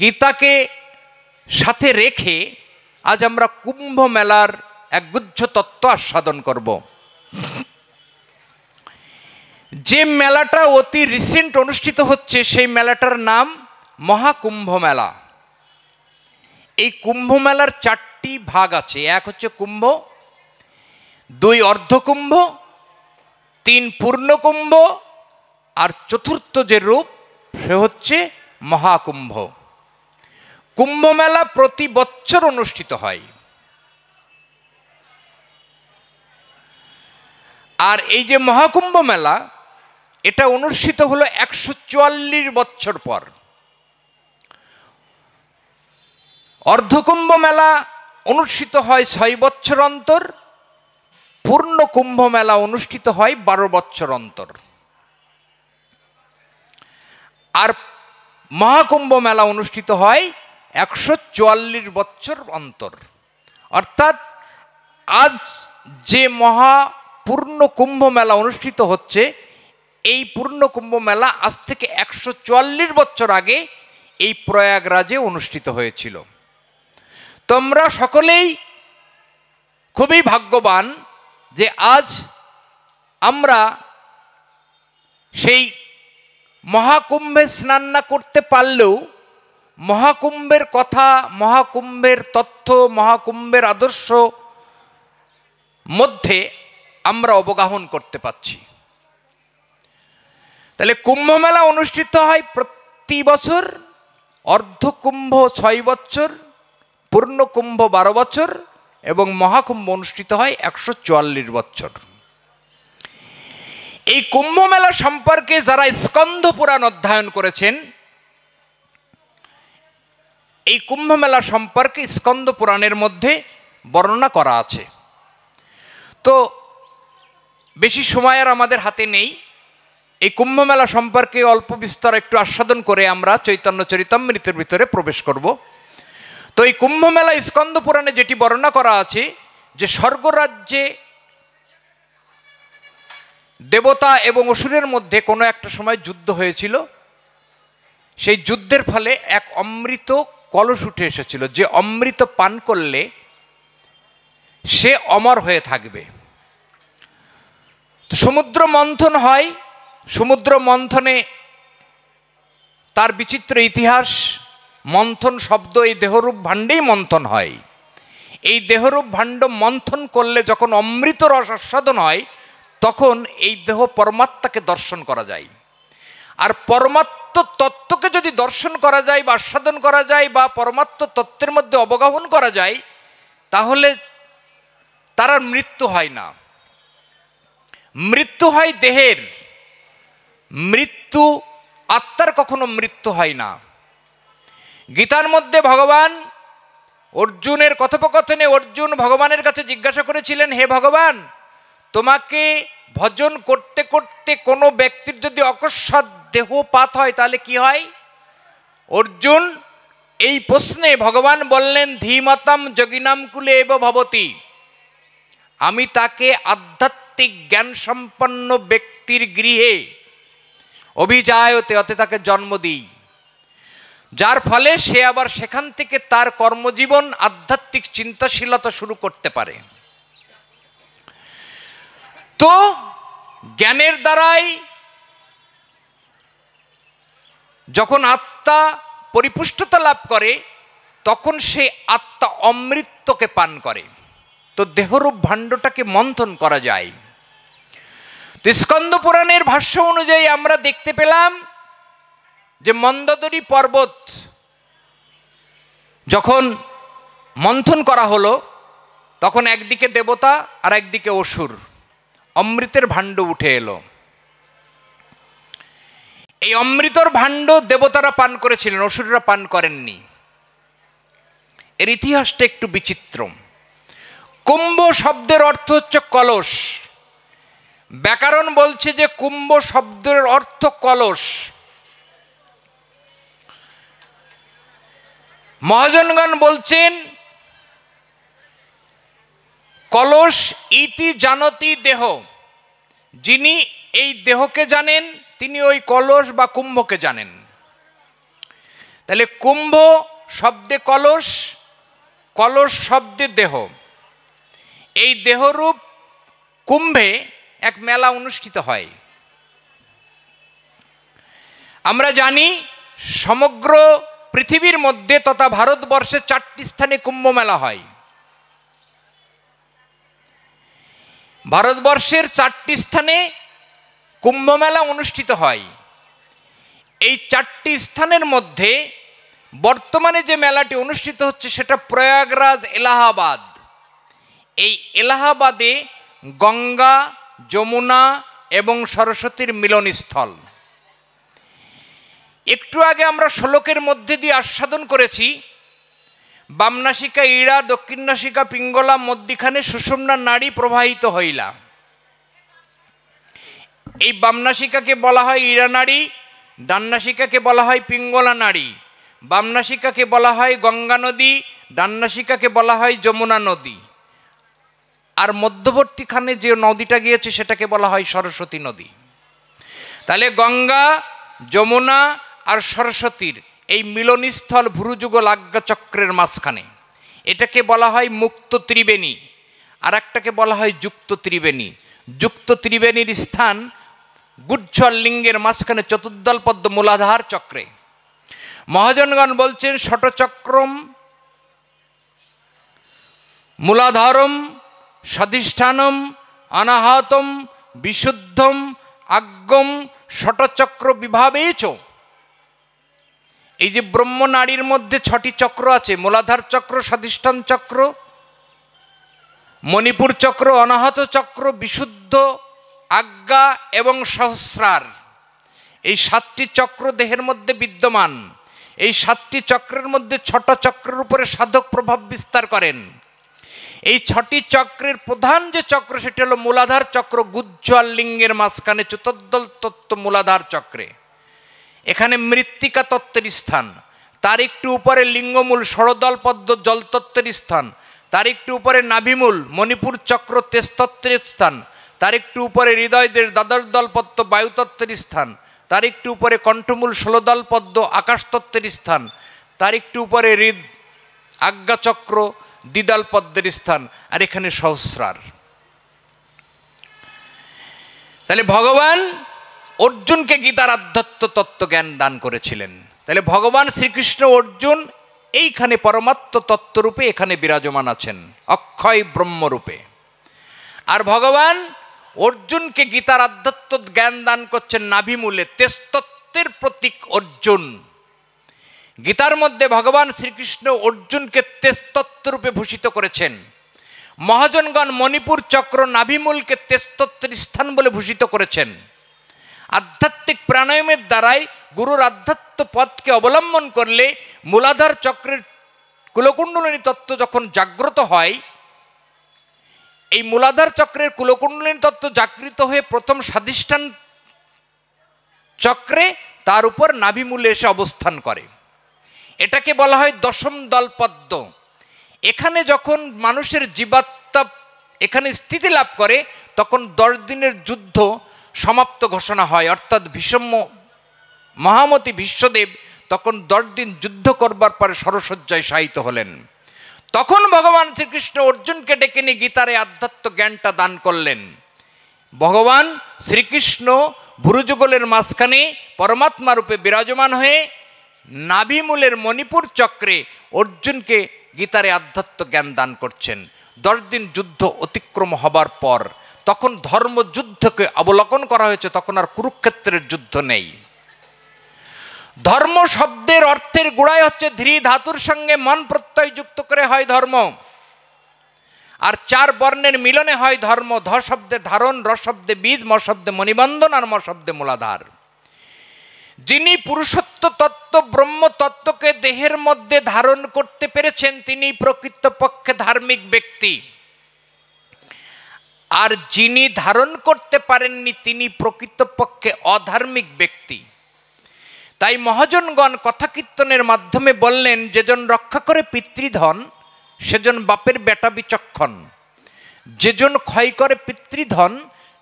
গীতাকে সাথে রেখে আজ আমরা কুম্ভ মেলার এক গুহ্য তত্ত্ব আস্বাদন করব। যে মেলাটা অতি রিসেন্ট অনুষ্ঠিত হচ্ছে সেই মেলাটার নাম মহাকুম্ভ মেলা। এই কুম্ভ মেলার 4টি ভাগ আছে। এক হচ্ছে কুম্ভ, 2 অর্ধকুম্ভ, 3 পূর্ণকুম্ভ, আর চতুর্থ যে রূপ সে হচ্ছে মহাকুম্ভ। কুম্ভ মেলা প্রতি বছর অনুষ্ঠিত হয়। আর এই যে মহাকুম্ভ মেলা, এটা অনুষ্ঠিত হলো 144 বছর পর। অর্ধকুম্ভ মেলা অনুষ্ঠিত হয় 6 বছর অন্তর, পূর্ণ কুম্ভ মেলা অনুষ্ঠিত হয় 12 বছর অন্তর, আর মহাকুম্ভ মেলা অনুষ্ঠিত হয় 144 বছর অন্তর। অর্থাৎ আজ যে পূর্ণ কুম্ভ মেলা অনুষ্ঠিত হচ্ছে, এই পূর্ণ কুম্ভ মেলা আজ থেকে 144 বছর আগে এই প্রয়াগরাজে অনুষ্ঠিত হয়েছিল। তোমরা সকলেই খুবই ভাগ্যবান যে আজ আমরা সেই মহাকুম্ভে স্নান না করতে পারলেও মহাকুম্ভের কথা, মহাকুম্ভের তথ্য, মহাকুম্ভের আদর্শ মধ্যে আমরা অবগাহন করতে পারছি। তাহলে কুম্ভ মেলা অনুষ্ঠিত হয় প্রতি বছর। অর্ধকুম্ভ 6 বছর, পূর্ণকুম্ভ 12 বছর এবং মহাকুম্ভ অনুষ্ঠিত হয় 144 বছর। এই কুম্ভ মেলা সম্পর্কে যারা স্কন্দ পুরাণ অধ্যয়ন করেছেন, এই কুম্ভ মেলা সম্পর্কে স্কন্দ পুরাণের মধ্যে বর্ণনা করা আছে। তো বেশি সময় আর আমাদের হাতে নেই। এই কুম্ভ মেলা সম্পর্কে অল্প বিস্তর একটু আস্বাদন করে আমরা চৈতন্য চরিতামৃতের ভিতরে প্রবেশ করব। তো এই কুম্ভ মেলা স্কন্দ পুরাণে যেটি বর্ণনা করা আছে যে স্বর্গরাজ্যে দেবতা এবং অসুরের মধ্যে কোনো একটা সময় যুদ্ধ হয়েছিল। সেই যুদ্ধের ফলে এক অমৃত কলস উঠে এসেছিল, যে অমৃত পান করলে সে অমর হয়ে থাকবে। তো সমুদ্র মন্থন হয়। সমুদ্র মন্থনে তার বিচিত্র ইতিহাস। মন্থন শব্দ এই দেহরূপ ভাণ্ডেই মন্থন হয়। এই দেহরূপ ভাণ্ড মন্থন করলে যখন অমৃত রস আস্বাদন হয়, তখন এই দেহ পরমাত্মাকে দর্শন করা যায়। আর পরমাত্ম তত্ত্বকে যদি দর্শন করা যায় বা আস্বাদন করা যায় বা পরমাত্ম তত্ত্বের মধ্যে অবগাহন করা যায়, তাহলে তার আর মৃত্যু হয় না। মৃত্যু হয় দেহের, মৃত্যু আত্মার কখনো মৃত্যু হয় না। গীতার মধ্যে ভগবান অর্জুনের কথোপকথনে অর্জুন ভগবানের কাছে জিজ্ঞাসা করেছিলেন, হে ভগবান, তোমাকে ভজন করতে করতে কোনো ব্যক্তির যদি অকস্মাৎ দেহপাত হয় তাহলে কি হয়? অর্জুন এই প্রশ্নে ভগবান বললেন, ধীমতাম যোগিনাম কুলে এব ভবতি, আমি তাকে আধ্যাত্মিক জ্ঞান সম্পন্ন ব্যক্তির গৃহে অভিজায়তে, অতে তাকে জন্ম দিই, যার ফলে সে আবার সেখান থেকে তার কর্মজীবন আধ্যাত্মিক চিন্তাশীলতা শুরু করতে পারে। তো জ্ঞানের দ্বারাই যখন আত্মা পরিপুষ্টতা লাভ করে তখন সে আত্মা অমৃতকে পান করে। তো দেহরূপ ভাণ্ডটাকে মন্থন করা যায়। তো স্কন্দ পুরাণের ভাষ্য অনুযায়ী আমরা দেখতে পেলাম যে মন্দোদরী পর্বত যখন মন্থন করা হলো তখন একদিকে দেবতা আর একদিকে অসুর, অমৃতের ভাণ্ড উঠে এলো। এই অমৃতর ভাণ্ড দেবতারা পান করেছিলেন, অসুররা পান করেননি। এর ইতিহাসটা একটু বিচিত্র। কুম্ভ শব্দের অর্থ হচ্ছে কলস। ব্যাকরণ বলছে যে কুম্ভ শব্দের অর্থ কলস। মহাজনগণ বলছেন কলস ইতি জানতি দেহ, যিনি এই দেহকে জানেন তিনি ওই কলস বা কুম্ভকে জানেন। তাহলে কুম্ভ শব্দে কলস, কলস শব্দে দেহ। এই দেহরূপ কুম্ভে এক মেলা অনুষ্ঠিত হয়। আমরা জানি সমগ্র পৃথিবীর মধ্যে তথা ভারতবর্ষে 4টি স্থানে কুম্ভ মেলা হয়। ভারতবর্ষের 4টি স্থানে কুম্ভ মেলা অনুষ্ঠিত হয়। এই 4টি স্থানের মধ্যে বর্তমানে যে মেলাটি অনুষ্ঠিত হচ্ছে সেটা প্রয়াগরাজ, এলাহাবাদ। এই এলাহাবাদে গঙ্গা, যমুনা এবং সরস্বতীর মিলনস্থল। একটু আগে আমরা শ্লোকের মধ্যে দিয়ে আস্বাদন করেছি বামনাসিকা ইড়া, দক্ষিণ নাসিকা পিঙ্গলা, মধ্যিখানে সুষুম্না নাড়ী প্রবাহিত হইলা। এই বামনাসিকাকে বলা হয় ইড়া নাড়ী, ডান নাসিকাকে বলা হয় পিঙ্গলা নাড়ী। বামনাসিকাকে বলা হয় গঙ্গা নদী, ডান নাসিকাকে বলা হয় যমুনা নদী। আর মধ্যবর্তীখানে যে নদীটা গিয়েছে সেটাকে বলা হয় সরস্বতী নদী। তাহলে গঙ্গা, যমুনা আর সরস্বতীর এই মিলনস্থল ভুরুযুগল আজ্ঞাচক্রের মাঝখানে, এটাকে বলা হয় মুক্ত ত্রিবেণী, আর একটাকে বলা হয় যুক্ত ত্রিবেণী। যুক্ত ত্রিবেণীর স্থান গুজ্জ্বল লিঙ্গের মাঝখানে চতুর্দল পদ্ম মূলাধার চক্রে। মহাজনগণ বলছেন ষটচক্রম মূলাধারম স্বাধিষ্ঠানম অনাহতম বিশুদ্ধম আজ্ঞম ষটচক্র বিভাবেচ। এই যে ব্রহ্ম নাড়ীর মধ্যে 6টি চক্র আছে, মূলাধার চক্র, স্বাধিষ্ঠান চক্র, মণিপুর চক্র, অনাহত চক্র, বিশুদ্ধ, আজ্ঞা এবং সহস্রার। এই 7টি চক্র দেহের মধ্যে বিদ্যমান। এই 7টি চক্রের মধ্যে 6টা চক্রের উপরে সাধক প্রভাব বিস্তার করেন। এই 6টি চক্রের প্রধান যে চক্র সেটি হলো মূলাধার চক্র, গুজ্জ্বল লিঙ্গের মাঝখানে চতুর্দল তত্ত্ব মূলাধার চক্রে। এখানে মৃত্তিকা তত্ত্বের স্থান, তার একটু উপরে লিঙ্গমূল ষড়দল পদ্ম জলতত্ত্বের স্থান, তার একটু উপরে নাভিমূল মণিপুর চক্র তেজতত্ত্বের স্থান, তার একটু উপরে হৃদয়দের দ্বাদশ দল পদ্ম বায়ুতত্ত্বের স্থান, তার একটু উপরে কণ্ঠমূল 16 দল পদ্ম আকাশতত্ত্বের স্থান, তার একটু উপরে হৃদ আজ্ঞাচক্র দ্বিদল পদ্মের স্থান, আর এখানে সহস্রার। তাহলে ভগবান অর্জুনকে গীতার আধ্যাত্ম তত্ত্ব জ্ঞান দান করেছিলেন। তাহলে ভগবান শ্রীকৃষ্ণ অর্জুন এইখানে পরমাত্ম তত্ত্বরূপে এখানে বিরাজমান আছেন, অক্ষয় ব্রহ্মরূপে। আর ভগবান অর্জুনকে গীতার আধ্যাত্ম জ্ঞান দান করছেন নাভিমূলে, তেজতত্ত্বের প্রতীক অর্জুন। গীতার মধ্যে ভগবান শ্রীকৃষ্ণ অর্জুনকে তেজতত্ত্বরূপে ভূষিত করেছেন। মহাজনগণ মণিপুর চক্র নাভিমূলকে তেজতত্ত্বের স্থান বলে ভূষিত করেছেন। আধ্যাত্মিক প্রাণায়ামের দ্বারাই গুরুর আধ্যাত্ম পথকে অবলম্বন করলে মূলাধার চক্রের কুলকুণ্ডলিনী তত্ত্ব যখন জাগ্রত হয়, এই মূলাধার চক্রের কুলকুণ্ডলিনী তত্ত্ব জাগৃত হয়ে প্রথম স্বাধিষ্ঠান চক্রে তার উপর নাভিমূলে এসে অবস্থান করে। এটাকে বলা হয় দশম দল পদ্ম। এখানে যখন মানুষের জীবাত্মা এখানে স্থিতি লাভ করে তখন 10 দিনের যুদ্ধ সমাপ্ত ঘোষণা হয়, অর্থাৎ ভীষ্ম মহামতি বিশ্বদেব তখন 10 দিন যুদ্ধ করবার পরে সরসজ্জায় শায়িত হলেন। তখন ভগবান শ্রীকৃষ্ণ অর্জুনকে ডেকে নিয়ে গীতারে আধ্যাত্ম জ্ঞানটা দান করলেন। ভগবান শ্রীকৃষ্ণ ভুরুযুগলের মাঝখানে পরমাত্মা রূপে বিরাজমান হয়ে নাভিমূলের মণিপুর চক্রে অর্জুনকে গীতারে আধ্যাত্ম জ্ঞান দান করছেন। 10 দিন যুদ্ধ অতিক্রম হবার পর তখন ধর্মযুদ্ধকে অবলোকন করা হয়েছে, তখন আর কুরুক্ষেত্রের যুদ্ধ নেই। ধর্ম শব্দের অর্থের গোড়ায় হচ্ছে ধৃ ধাতুর সঙ্গে মন প্রত্যয় যুক্ত করে হয় ধর্ম, আর 4 বর্ণের মিলনে হয় ধর্ম। ধ শব্দে ধারণ, র শব্দে বীজ, ম শব্দে মণিবন্ধন, আর ম শব্দে মূলাধার। যিনি পুরুষত্ব তত্ত্ব ব্রহ্ম তত্ত্বকে দেহের মধ্যে ধারণ করতে পেরেছেন তিনি প্রকৃতপক্ষে ধার্মিক ব্যক্তি, আর যিনি ধারণ করতে পারেননি তিনি প্রকৃতপক্ষে অধার্মিক ব্যক্তি। তাই মহাজনগণ কথা কীর্তনের মাধ্যমে বললেন, যেজন রক্ষা করে পিতৃধন সেজন বাপের বেটা বিচক্ষণ, যেজন ক্ষয় করে পিতৃধন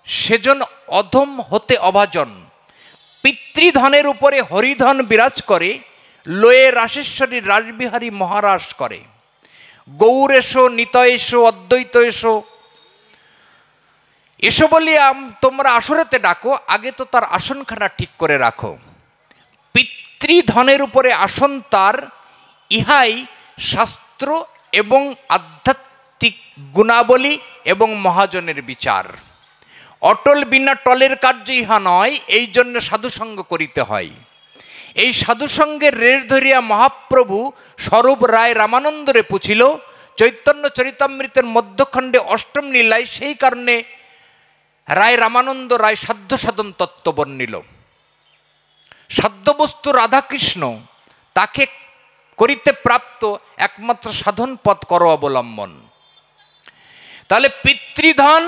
সেজন অধম হতে অভাজন। পিতৃধনের উপরে হরিধন বিরাজ করে, লয়ে রাশেশ্বরী রাসবিহারী মহারাস করে। গৌর এসো, নিত এসো, অদ্বৈত এসো, এসো বলি তোমরা আসরেতে ডাকো, আগে তো তার আসনখানা ঠিক করে রাখো। পিতৃধনের উপরে আসন তার, ইহাই শাস্ত্র এবং আধ্যাত্মিক গুণাবলী এবং মহাজনের বিচার। অটল বিনা টলের কার্য ইহা নয়, এই জন্য সাধুসঙ্গ করিতে হয়। এই সাধুসঙ্গের রেশ ধরিয়া মহাপ্রভু স্বরূপ রায় রামানন্দরে পুছিল চৈতন্য চরিতামৃতের মধ্যখণ্ডে 8ম লীলায়। সেই কারণে রায় রামানন্দ রায় সাধ্য সাধন তত্ত্ব বর্ণিল। সাধ্যবস্তু রাধাকৃষ্ণ, তাকে করিতে প্রাপ্ত একমাত্র সাধন পথ করো অবলম্বন। তাহলে পিতৃধন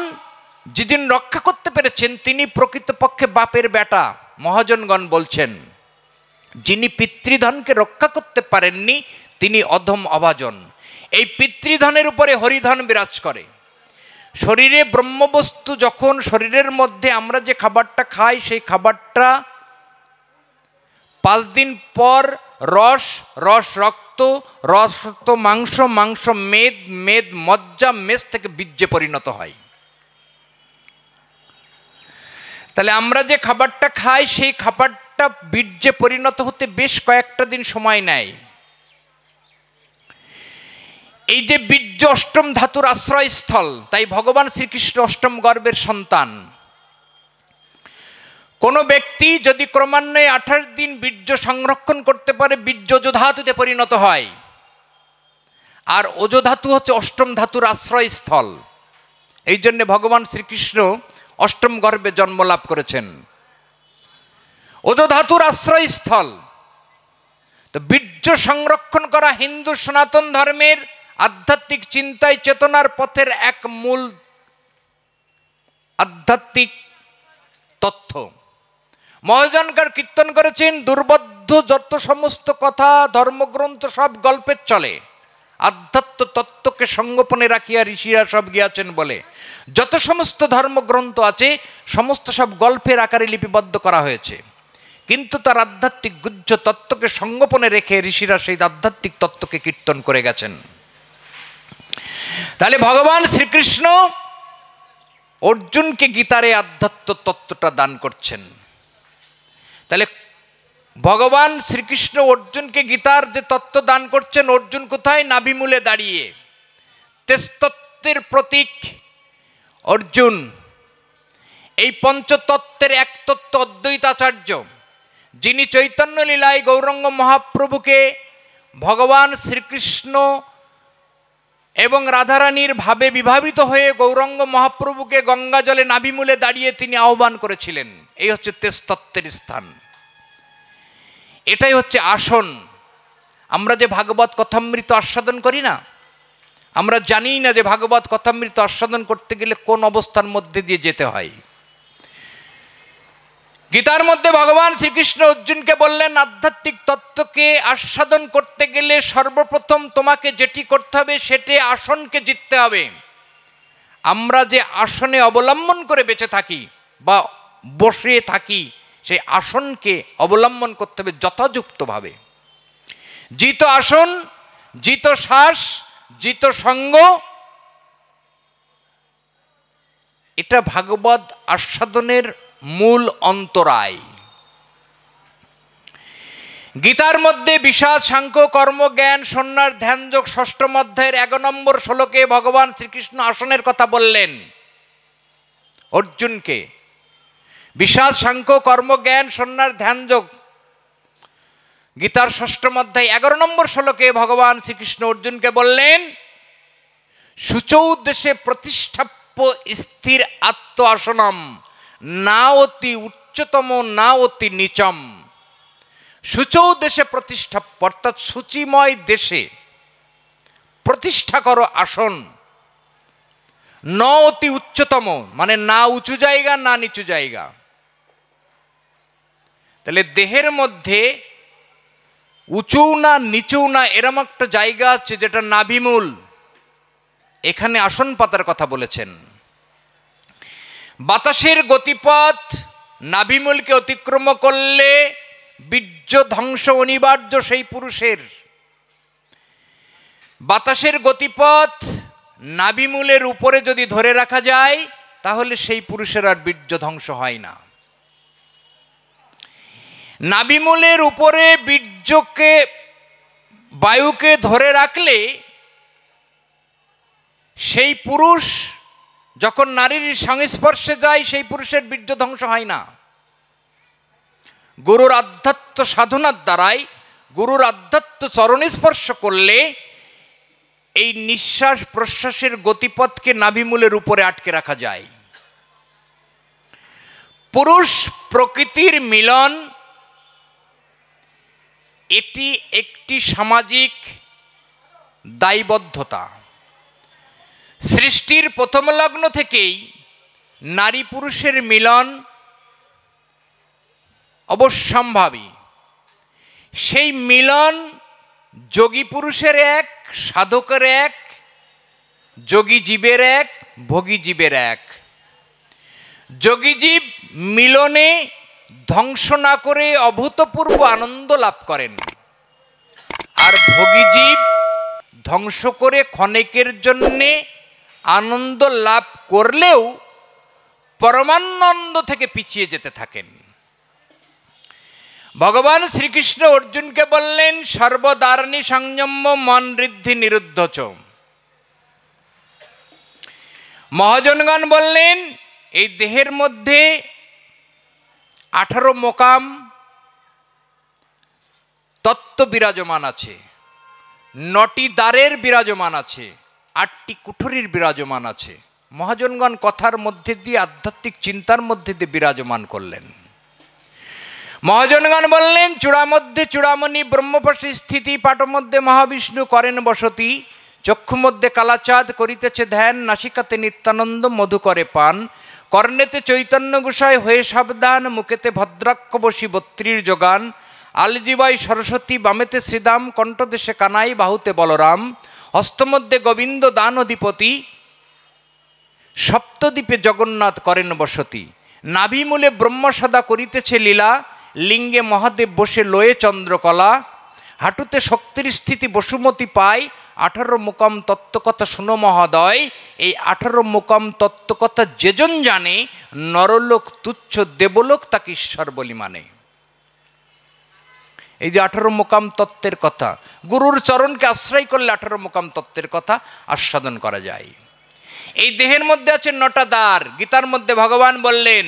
যেদিন রক্ষা করতে পেরেছেন তিনি প্রকৃতপক্ষে বাপের বেটা। মহাজনগণ বলছেন, যিনি পিতৃধনকে রক্ষা করতে পারেননি তিনি অধম অভাজন। এই পিতৃধনের উপরে হরিধন বিরাজ করে। শরীরে ব্রহ্মবস্তু যখন শরীরের মধ্যে আমরা যে খাবারটা খাই সেই খাবারটা 5 দিন পর রস, রস রক্ত, রক্ত মাংস, মাংস মেদ, মেদ মজ্জা, মেদ থেকে বীর্যে পরিণত হয়। তাহলে আমরা যে খাবারটা খাই সেই খাবারটা বীর্যে পরিণত হতে বেশ কয়েকটা দিন সময় নেয়। এই যে বীর্য 8ম ধাতুর আশ্রয়স্থল, তাই ভগবান শ্রীকৃষ্ণ 8ম গর্ভের সন্তান। কোনো ব্যক্তি যদি ক্রমান্বয়ে 28 দিন বীর্য সংরক্ষণ করতে পারে, বীর্য ওজধাতুতে পরিণত হয়। আর ওজধাতু হচ্ছে 8ম ধাতুর আশ্রয়স্থল। এই জন্য ভগবান শ্রীকৃষ্ণ 8ম গর্ভে জন্ম লাভ করেছেন। ওজধাতুর আশ্রয়স্থল। তো বীর্য সংরক্ষণ করা হিন্দু সনাতন ধর্মের আধ্যাত্মিক চিন্তায় চেতনার পথের এক মূল আধ্যাত্মিক তথ্য। মহাজনকার কীর্তন করেছেন, দুর্বোধ্য যত সমস্ত কথা ধর্মগ্রন্থ সব গল্পের চলে, আধ্যাত্ম তত্ত্বকে সঙ্গোপনে রাখিয়া ঋষিরা সব গিয়াছেন বলে। যত সমস্ত ধর্মগ্রন্থ আছে সমস্ত সব গল্পের আকারে লিপিবদ্ধ করা হয়েছে, কিন্তু তার আধ্যাত্মিক গুহ্য তত্ত্বকে সঙ্গোপনে রেখে ঋষিরা সেই আধ্যাত্মিক তত্ত্বকে কীর্তন করে গেছেন। তাহলে ভগবান শ্রীকৃষ্ণ অর্জুনকে গীতারে আধ্যাত্ম তত্ত্বটা দান করছেন। তাহলে ভগবান শ্রীকৃষ্ণ অর্জুনকে গীতার যে তত্ত্ব দান করছেন, অর্জুন কোথায়? নাভিমূলে দাঁড়িয়ে। তেজতত্ত্বের প্রতীক অর্জুন। এই পঞ্চতত্ত্বের এক তত্ত্ব অদ্বৈতাচার্য, যিনি চৈতন্য লীলায় গৌরাঙ্গ মহাপ্রভুকে ভগবান শ্রীকৃষ্ণ এবং রাধারানীর ভাবে বিভাবিত হয়ে গৌরাঙ্গ মহাপ্রভুকে গঙ্গা জলে নাভিমূলে দাঁড়িয়ে তিনি আহ্বান করেছিলেন। এই হচ্ছে তেজতত্ত্বের স্থান, এটাই হচ্ছে আসন। আমরা যে ভাগবত কথামৃত আস্বাদন করি না, আমরা জানি না যে ভাগবত কথামৃত আস্বাদন করতে গেলে কোন অবস্থার মধ্যে দিয়ে যেতে হয়। গীতার মধ্যে ভগবান শ্রীকৃষ্ণ অর্জুনকে বললেন, আধ্যাত্মিক তত্ত্বকে আস্বাদন করতে গেলে সর্বপ্রথম তোমাকে যেটি করতে হবে সেটি আসনকে জিততে হবে। আমরা যে আসনে অবলম্বন করে বেঁচে থাকি বা বসে থাকি সেই আসনকে অবলম্বন করতে হবে যথাযুক্তভাবে। জিত আসন, জিত শ্বাস, জিত সঙ্গ, এটা ভাগবত আস্বাদনের মূল অন্তরায়। গীতার মধ্যে বিষাদ, সাংখ্য, কর্ম, জ্ঞান, সন্ন্যাস, ধ্যানযোগ ৬ষ্ঠ অধ্যায়ের ১১ নম্বর শ্লোকে ভগবান শ্রীকৃষ্ণ আসনের কথা বললেন অর্জুনকে। বিষাদ, সাংখ্য, কর্ম, জ্ঞান, সন্ন্যাস, ধ্যানযোগ গীতার ৬ষ্ঠ অধ্যায় ১১ নম্বর শ্লোকে ভগবান শ্রীকৃষ্ণ অর্জুনকে বললেন, শুচৌ দেশে প্রতিষ্ঠাপ্য স্থির আত্ম আসনম, না অতি উচ্চতম না অতি নিচম। শুচৌ দেশে প্রতিষ্ঠাপ্য, অর্থাৎ সূচিময় দেশে প্রতিষ্ঠা করো আসন। ন অতি উচ্চতম, মানে না উঁচু জায়গা না নিচু জায়গা। তাহলে দেহের মধ্যে উঁচু না নিচু না এরম একটা জায়গা আছে যেটা নাভিমূল, এখানে আসন পাতার কথা বলেছেন। বাতাসের গতিপথ নাভিমূলকে অতিক্রম করলে বীর্য ধ্বংস অনিবার্য সেই পুরুষের। বাতাসের গতিপথ নাভিমূলের উপরে যদি ধরে রাখা যায় তাহলে সেই পুরুষের আর বীর্য ধ্বংস হয় না। নাভিমূলের উপরে বীর্যকে, বায়ুকে ধরে রাখলে সেই পুরুষ যখন নারীর সংস্পর্শে যায় সেই পুরুষের বীর্য ধ্বংস হয় না। গুরুর আধ্যাত্ম সাধনার দ্বারাই, গুরুর আধ্যাত্ম চরণে স্পর্শ করলে এই নিঃশ্বাস প্রশ্বাসের গতিপথকে নাভিমূলের উপরে আটকে রাখা যায়। পুরুষ প্রকৃতির মিলন এটি একটি সামাজিক দায়বদ্ধতা। সৃষ্টির প্রথম লগ্ন থেকেই নারী পুরুষের মিলন অবশ্যম্ভাবী। সেই মিলন যোগী পুরুষের এক, সাধকের এক, যোগী জীবের এক, ভোগী জীবের এক। যোগী জীব মিলনে ধ্বংস না করে অভূতপূর্ব আনন্দ লাভ করেন, আর ভোগী জীব ধ্বংস করে ক্ষণিকের জন্যে আনন্দ লাভ করলেও পরমানন্দ থেকে পিছিয়ে যেতে থাকেন। ভগবান শ্রীকৃষ্ণ অর্জুনকে বললেন, সর্বদারণী সংযম মন ঋদ্ধি নিরুদ্ধ। মহাজনগণ বললেন, এই দেহের মধ্যে 18 মোকাম তত্ত্ব বিরাজমান আছে, 9টি দ্বারের বিরাজমান আছে, 8টি কুঠরির বিরাজমান আছে। মহাজনগণ কথার মধ্যে দিয়ে, আধ্যাত্মিক চিন্তার মধ্যে দিয়ে বিরাজমান করলেন। মহাজনগণ বললেন, চূড়ামধ্যে চূড়ামণি ব্রহ্মপাশে স্থিতি, পাট মধ্যে মহাবিষ্ণু করেন বসতি, চক্ষু মধ্যে কালাচাঁদ করিতেছে ধ্যান, নাসিকাতে নিত্যানন্দ মধু করে পান, কর্ণেতে চৈতন্য গোসাই হয়ে সাবধান, মুখেতে ভদ্রাক্ষ বসি 32 যোগান, আলজিবাই সরস্বতী বামেতে শ্রীদাম, কণ্ঠদেশে কানাই বাহুতে বলরাম, হস্তমধ্যে গোবিন্দ দান অধিপতি, সপ্তদ্বীপে জগন্নাথ করেন বসতি, নাভিমূলে ব্রহ্ম সদা করিতেছে লীলা, লিঙ্গে মহাদেব বসে লয়ে চন্দ্রকলা, হাঁটুতে শক্তির স্থিতি বসুমতী পায়, 18 মোকাম তত্ত্বকথা শুনো মহোদয়। এই 18 মোকাম তত্ত্বকথা যেজন জানে, নরলোক তুচ্ছ দেবলোক তাকে ঈশ্বর বলি মানে। এই যে 18 মোকাম তত্ত্বের কথা, গুরুর চরণকে আশ্রয় করলে 18 মোকাম তত্ত্বের কথা আস্বাদন করা যায়। এই দেহের মধ্যে আছে 9টা দ্বার। গীতার মধ্যে ভগবান বললেন,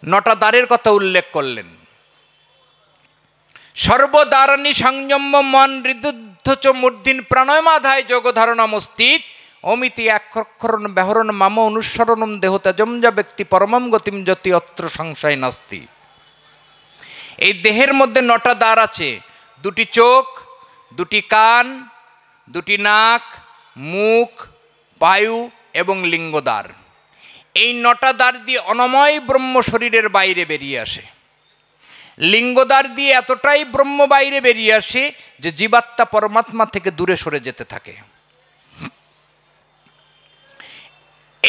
9টা দ্বারের কথা উল্লেখ করলেন। সর্বদারাণী সংযম মন হৃদুদ্ধ চ মূর্ধিন প্রাণয়মাধায় যোগ ধারণামস্তিত, অমিতি অক্ষরণ ব্যাহরণ মাম অনুসরণম দেহ তেজম যা ব্যক্তি পরমম গতিম জ্যোতি অত্র সংশয় নাস্তি। এই দেহের মধ্যে 9টা দ্বার আছে, 2টি চোখ, 2টি কান, 2টি নাক, মুখ, বায়ু এবং লিঙ্গদ্বার। এই 9টা দ্বার দিয়ে অনময় ব্রহ্ম শরীরের বাইরে বেরিয়ে আসে। লিঙ্গদ্বার দিয়ে এতটাই ব্রহ্ম বাইরে বেরিয়ে আসে যে জীবাত্মা পরমাত্মা থেকে দূরে সরে যেতে থাকে।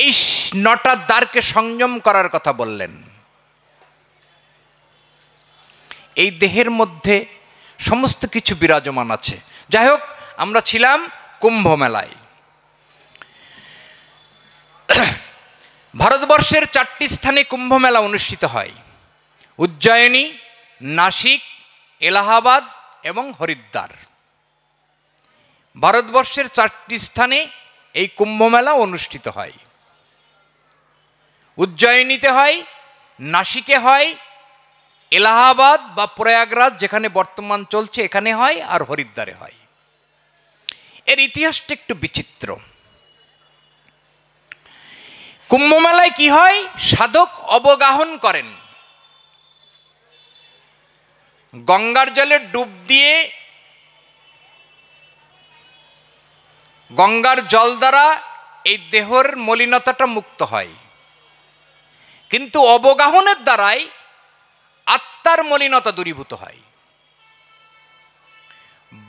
এই 9টা দ্বারকে সংযম করার কথা বললেন। এই দেহের মধ্যে সমস্ত কিছু বিরাজমান আছে। যাই হোক, আমরা ছিলাম কুম্ভ মেলায়। ভারতবর্ষের 4টি স্থানে কুম্ভ মেলা অনুষ্ঠিত হয়: উজ্জয়িনী, নাসিক, এলাহাবাদ এবং হরিদ্বার। ভারতবর্ষের 4টি স্থানে এই কুম্ভ মেলা অনুষ্ঠিত হয়। উজ্জয়িনীতে হয়, নাসিকে হয়, এলাহাবাদ বা প্রয়াগরাজ যেখানে বর্তমান চলছে এখানে হয়, আর হরিদ্বারে হয়। এর ইতিহাসটা একটু বিচিত্র। কুম্ভ মেলায় কি হয়? সাধক অবগাহন করেন, গঙ্গার জলে ডুব দিয়ে গঙ্গার জল দ্বারা এই দেহের মলিনতাটা মুক্ত হয়, কিন্তু অবগাহনের দ্বারাই আত্মার মলিনতা দূরীভূত হয়।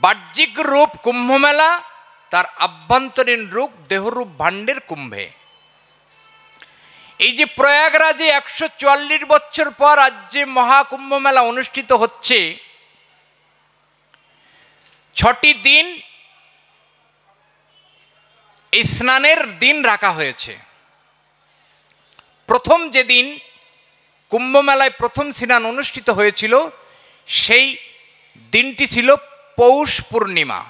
বাহ্যিক রূপ কুম্ভমেলা, তার আভ্যন্তরীণ রূপ দেহরূপ ভাণ্ডের কুম্ভে। এই যে প্রয়াগরাজে 144 বছর পর আজ যে মহাকুম্ভ মেলা অনুষ্ঠিত হচ্ছে, 6টি দিন এই স্নানের দিন রাখা হয়েছে। প্রথম যেদিন কুম্ভ মেলায় প্রথম স্নান অনুষ্ঠিত হয়েছিল সেই দিনটি ছিল পৌষ পূর্ণিমা।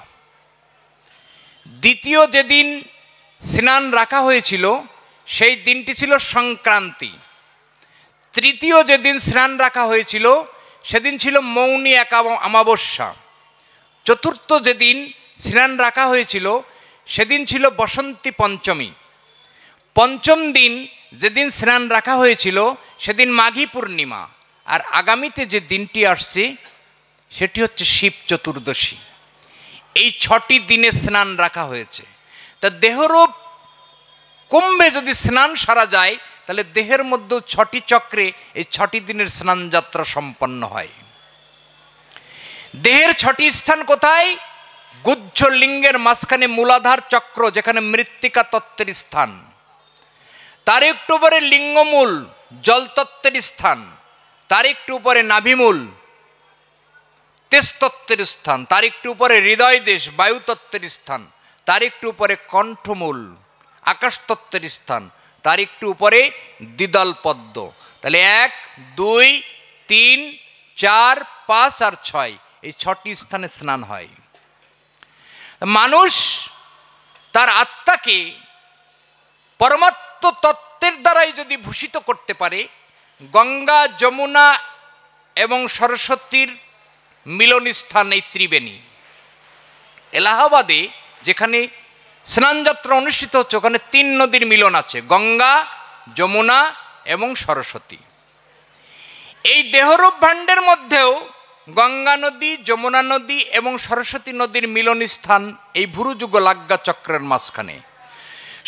দ্বিতীয় যেদিন স্নান রাখা হয়েছিল সেই দিনটি ছিল সংক্রান্তি। তৃতীয় যেদিন স্নান রাখা হয়েছিল সেদিন ছিল মৌনী অমাবস্যা। চতুর্থ যেদিন স্নান রাখা হয়েছিল সেদিন ছিল বসন্তী পঞ্চমী। পঞ্চম দিন যেদিন স্নান রাখা হয়েছিল সেদিন মাঘী পূর্ণিমা। আর আগামীতে যে দিনটি আসছে সেটি হচ্ছে শিব চতুর্দশী। এই 6টি দিনে স্নান রাখা হয়েছে। তা দেহরূপ কুম্ভে যদি স্নান সারা যায় তাহলে দেহের মধ্যেও 6টি চক্রে এই 6টি দিনের স্নান যাত্রা সম্পন্ন হয়। দেহের 6টি স্থান কোথায়? গুহ্য লিঙ্গের মাঝখানে মূলাধার চক্র, যেখানে মৃত্তিকা তত্ত্বের স্থান। তার একটু উপরে লিঙ্গমূল, জলতত্ত্বের স্থান। তার একটু উপরে নাভিমূল, তেজতত্ত্বের স্থান। তার একটু উপরে হৃদয় দেশ, বায়ুতত্ত্বের স্থান। তার একটু উপরে কণ্ঠমূল, আকাশতত্ত্বের স্থান। তার একটু উপরে দ্বিদল পদ্ম। তাহলে 1, 2, 3, 4, 5 আর 6, এই 6টি স্থানে স্নান হয়। মানুষ তার আত্মাকে পরমাত্ম তত্ত্বের দ্বারাই যদি ভূষিত করতে পারে, গঙ্গা, যমুনা এবং সরস্বতীর মিলনস্থান এই ত্রিবেণী। এলাহাবাদে যেখানে স্নানযাত্রা অনুষ্ঠিত হচ্ছে ওখানে 3 নদীর মিলন আছে, গঙ্গা, যমুনা এবং সরস্বতী। এই দেহরূপ ভাণ্ডের মধ্যেও গঙ্গা নদী, যমুনা নদী এবং সরস্বতী নদীর মিলন স্থান এই ভুরুযুগলাজ্ঞা চক্রের মাঝখানে।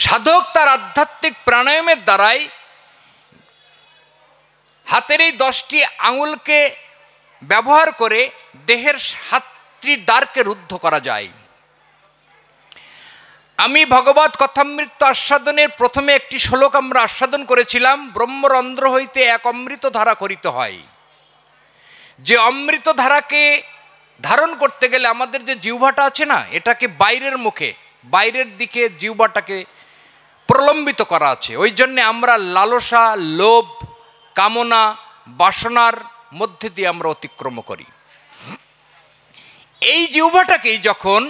সাধক তার আধ্যাত্মিক প্রাণায়ামের দ্বারাই হাতের এই 10টি আঙুলকে ব্যবহার করে দেহের 7টি দ্বারকে রুদ্ধ করা যায়। আমি ভগবত কথামৃত আস্বাদনের প্রথমে একটি শ্লোক আমরা আস্বাদন করেছিলাম, ব্রহ্মরন্ধ্র হইতে এক অমৃত ধারা করিতে হয়। যে অমৃত ধারাকে ধারণ করতে গেলে আমাদের যে জিহ্বাটা আছে না, এটাকে বাইরের মুখে, বাইরের দিকে জিহ্বাটাকে প্রলম্বিত করা আছে। ওই জন্যে আমরা লালসা, লোভ, কামনা, বাসনার মধ্যে দিয়ে আমরা অতিক্রম করি। এই জিহ্বাটাকেই যখন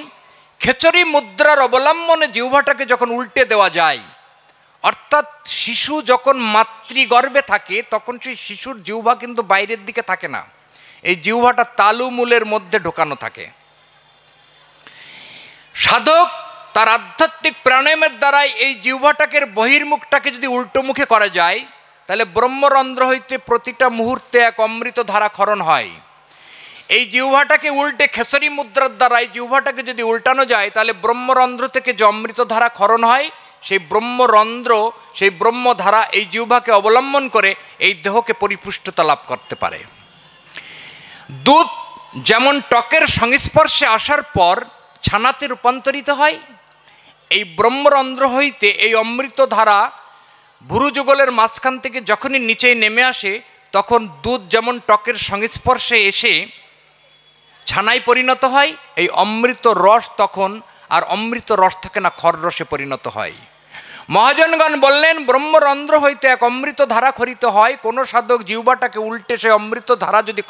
খেচরি মুদ্রার অবলম্বনে জিহ্বাটাকে যখন উল্টে দেওয়া যায়, অর্থাৎ শিশু যখন মাতৃগর্ভে থাকে তখন সেই শিশুর জিহ্বা কিন্তু বাইরের দিকে থাকে না, এই জিহ্বাটা তালুমূলের মধ্যে ঢোকানো থাকে। সাধক তার আধ্যাত্মিক প্রাণায়ামের দ্বারাই এই জিহ্বাটাকে, বহির্মুখটাকে যদি উল্টো মুখে করা যায় তাহলে ব্রহ্মরন্ধ্র হইতে প্রতিটা মুহূর্তে এক অমৃত ধারা ক্ষরণ হয়। এই জিহ্বাটাকে উল্টে খেসরি মুদ্রার দ্বারা এই জিহ্বাটাকে যদি উল্টানো যায় তাহলে ব্রহ্মরন্ধ্র থেকে যে অমৃত ধারা ক্ষরণ হয় সেই ব্রহ্মরন্ধ্র, সেই ব্রহ্মধারা এই জিহ্বাকে অবলম্বন করে এই দেহকে পরিপুষ্টতা লাভ করতে পারে। দুধ যেমন ত্বকের সংস্পর্শে আসার পর ছানাতে রূপান্তরিত হয়, এই ব্রহ্মরন্ধ্র হইতে এই অমৃত ধারা ভুরু যুগলের মাঝখান থেকে যখনই নিচে নেমে আসে তখন দুধ যেমন টকের সংস্পর্শে এসে ছানায় পরিণত হয়, এই অমৃত রস তখন আর অমৃত রস থাকে না, খররসে পরিণত হয়। মহাজনগণ বললেন, ব্রহ্মরন্ধ্র হইতে এক অমৃত ধারা খরিত হয়, কোন সাধক জিহ্বাটাকে উল্টে সে অমৃত ধারা যদি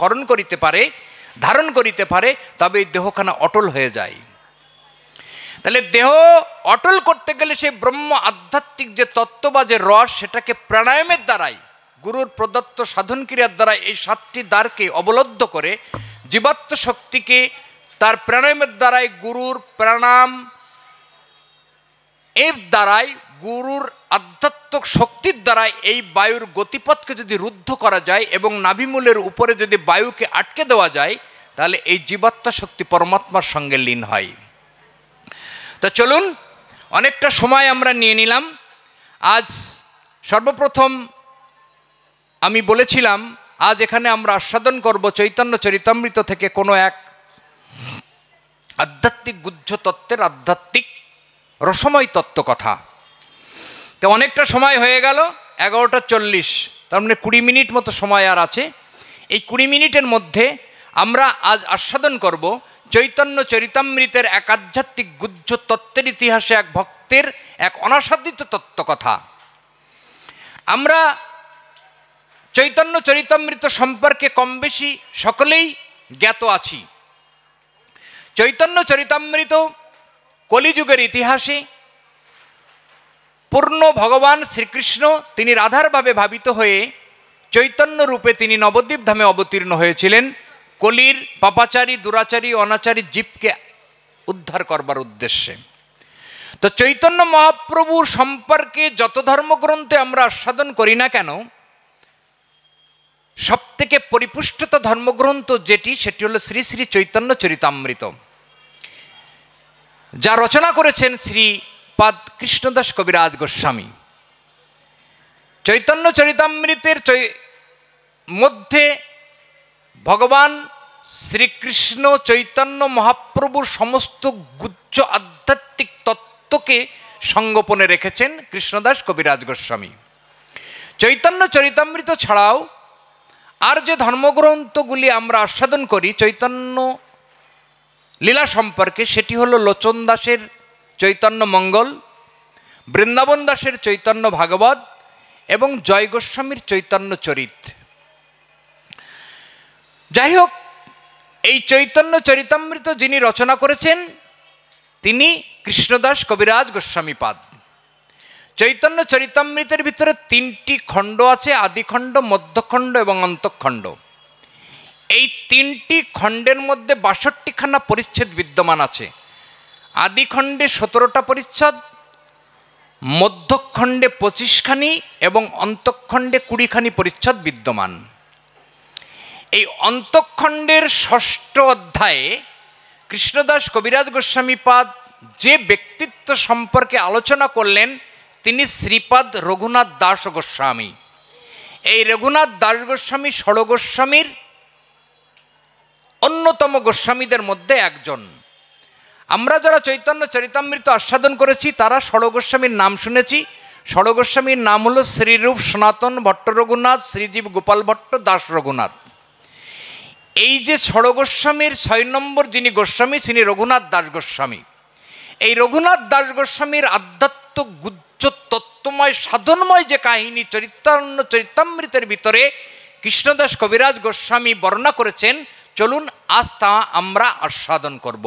ধারণ করিতে পারে তবে এই দেহখানা অটল হয়ে যায়। তাহলে দেহ অটল করতে গেলে সেই ব্রহ্ম আধ্যাত্মিক যে তত্ত্ব বা যে রস, সেটাকে প্রাণায়ামের দ্বারাই, গুরুর প্রদত্ত সাধন ক্রিয়ার দ্বারা এই 7টি দ্বারকে অবলব্ধ করে জীবাত্ম শক্তিকে তার প্রাণায়ামের দ্বারাই, গুরুর প্রাণায়াম এর দ্বারাই, গুরুর আধ্যাত্মিক শক্তির দ্বারাই এই বায়ুর গতিপথকে যদি রুদ্ধ করা যায় এবং নাভিমূলের উপরে যদি বায়ুকে আটকে দেওয়া যায়, তাহলে এই জীবাত্মা শক্তি পরমাত্মার সঙ্গে লীন হয়। তো চলুন, অনেকটা সময় আমরা নিয়ে নিলাম। আজ সর্বপ্রথম আমি বলেছিলাম আজ এখানে আমরা আস্বাদন করব চৈতন্য চরিতামৃত থেকে কোনো এক আধ্যাত্মিক গুহ্য তত্ত্বের আধ্যাত্মিক রসময় তত্ত্ব কথা। তো অনেকটা সময় হয়ে গেল, 11:40, তার মানে 20 মিনিট মতো সময় আর আছে। এই 20 মিনিটের মধ্যে আমরা আজ আস্বাদন করব চৈতন্য চরিতামৃতের এক আধ্যাত্মিক গুহ্য তত্ত্বের ইতিহাসে এক ভক্তের এক অনাস্বাদিত তত্ত্ব কথা। আমরা চৈতন্য চরিতামৃত সম্পর্কে কম বেশি সকলেই জ্ঞাত আছি। চৈতন্য চরিতামৃত কলিযুগের ইতিহাসে পূর্ণ ভগবান শ্রীকৃষ্ণ তিনি রাধারভাবে ভাবিত হয়ে চৈতন্য রূপে তিনি নবদ্বীপ ধামে অবতীর্ণ হয়েছিলেন কলির পাপাচারী, দুরাচারী, অনাচারী জীবকে উদ্ধার করবার উদ্দেশ্যে। তো চৈতন্য মহাপ্রভুর সম্পর্কে যত ধর্মগ্রন্থে আমরা আস্বাদন করি না কেন, সবথেকে পরিপুষ্টতা ধর্মগ্রন্থ যেটি, সেটি হলো শ্রী শ্রী চৈতন্য চরিতামৃত, যা রচনা করেছেন শ্রীপাদ কৃষ্ণদাস কবিরাজ গোস্বামী। চৈতন্য চরিতামৃতের মধ্যে ভগবান শ্রীকৃষ্ণ চৈতন্য মহাপ্রভুর সমস্ত গুহ্য আধ্যাত্মিক তত্ত্বকে সঙ্গোপনে রেখেছেন কৃষ্ণদাস কবিরাজ গোস্বামী। চৈতন্য চরিতামৃত ছাড়াও আর যে ধর্মগ্রন্থগুলি আমরা আস্বাদন করি চৈতন্য লীলা সম্পর্কে, সেটি হলো লোচন দাসের চৈতন্য মঙ্গল, বৃন্দাবন দাসের চৈতন্য ভাগবত এবং জয় গোস্বামীর চৈতন্য চরিত। যাই হোক, এই চৈতন্য চরিতামৃত যিনি রচনা করেছেন তিনি কৃষ্ণদাস কবিরাজ গোস্বামীপাদ। চৈতন্য চরিতামৃতের ভিতরে 3টি খণ্ড আছে, আদিখণ্ড, মধ্যখণ্ড এবং অন্তঃখণ্ড। এই 3টি খণ্ডের মধ্যে 62খানা পরিচ্ছেদ বিদ্যমান আছে। আদিখণ্ডে 17টা পরিচ্ছেদ, মধ্যখণ্ডে 25খানি এবং অন্তঃখণ্ডে 20খানি পরিচ্ছেদ বিদ্যমান। এই অন্তঃখণ্ডের 6ষ্ঠ অধ্যায়ে কৃষ্ণদাস কবিরাজ গোস্বামীপাদ যে ব্যক্তিত্ব সম্পর্কে আলোচনা করলেন তিনি শ্রীপাদ রঘুনাথ দাস গোস্বামী। এই রঘুনাথ দাস গোস্বামী ষড়গোস্বামীর অন্যতম গোস্বামীদের মধ্যে একজন। আমরা যারা চৈতন্য চরিতামৃত আস্বাদন করেছি তারা ষড়গোস্বামীর নাম শুনেছি। ষড়গোস্বামীর নাম হলো শ্রীরূপ সনাতন ভট্ট রঘুনাথ, শ্রীজীব গোপাল ভট্ট, দাস রঘুনাথ। এই যে ষড়গোস্বামীর 6 নম্বর যিনি গোস্বামী তিনি রঘুনাথ দাস গোস্বামী। এই রঘুনাথ দাস গোস্বামীর আধ্যাত্মিক গুহ্য তত্ত্বময় সাধনময় যে কাহিনী চৈতন্য চরিতামৃতের ভিতরে কৃষ্ণদাস কবিরাজ গোস্বামী বর্ণনা করেছেন, চলুন আজ তা আমরা আস্বাদন করব।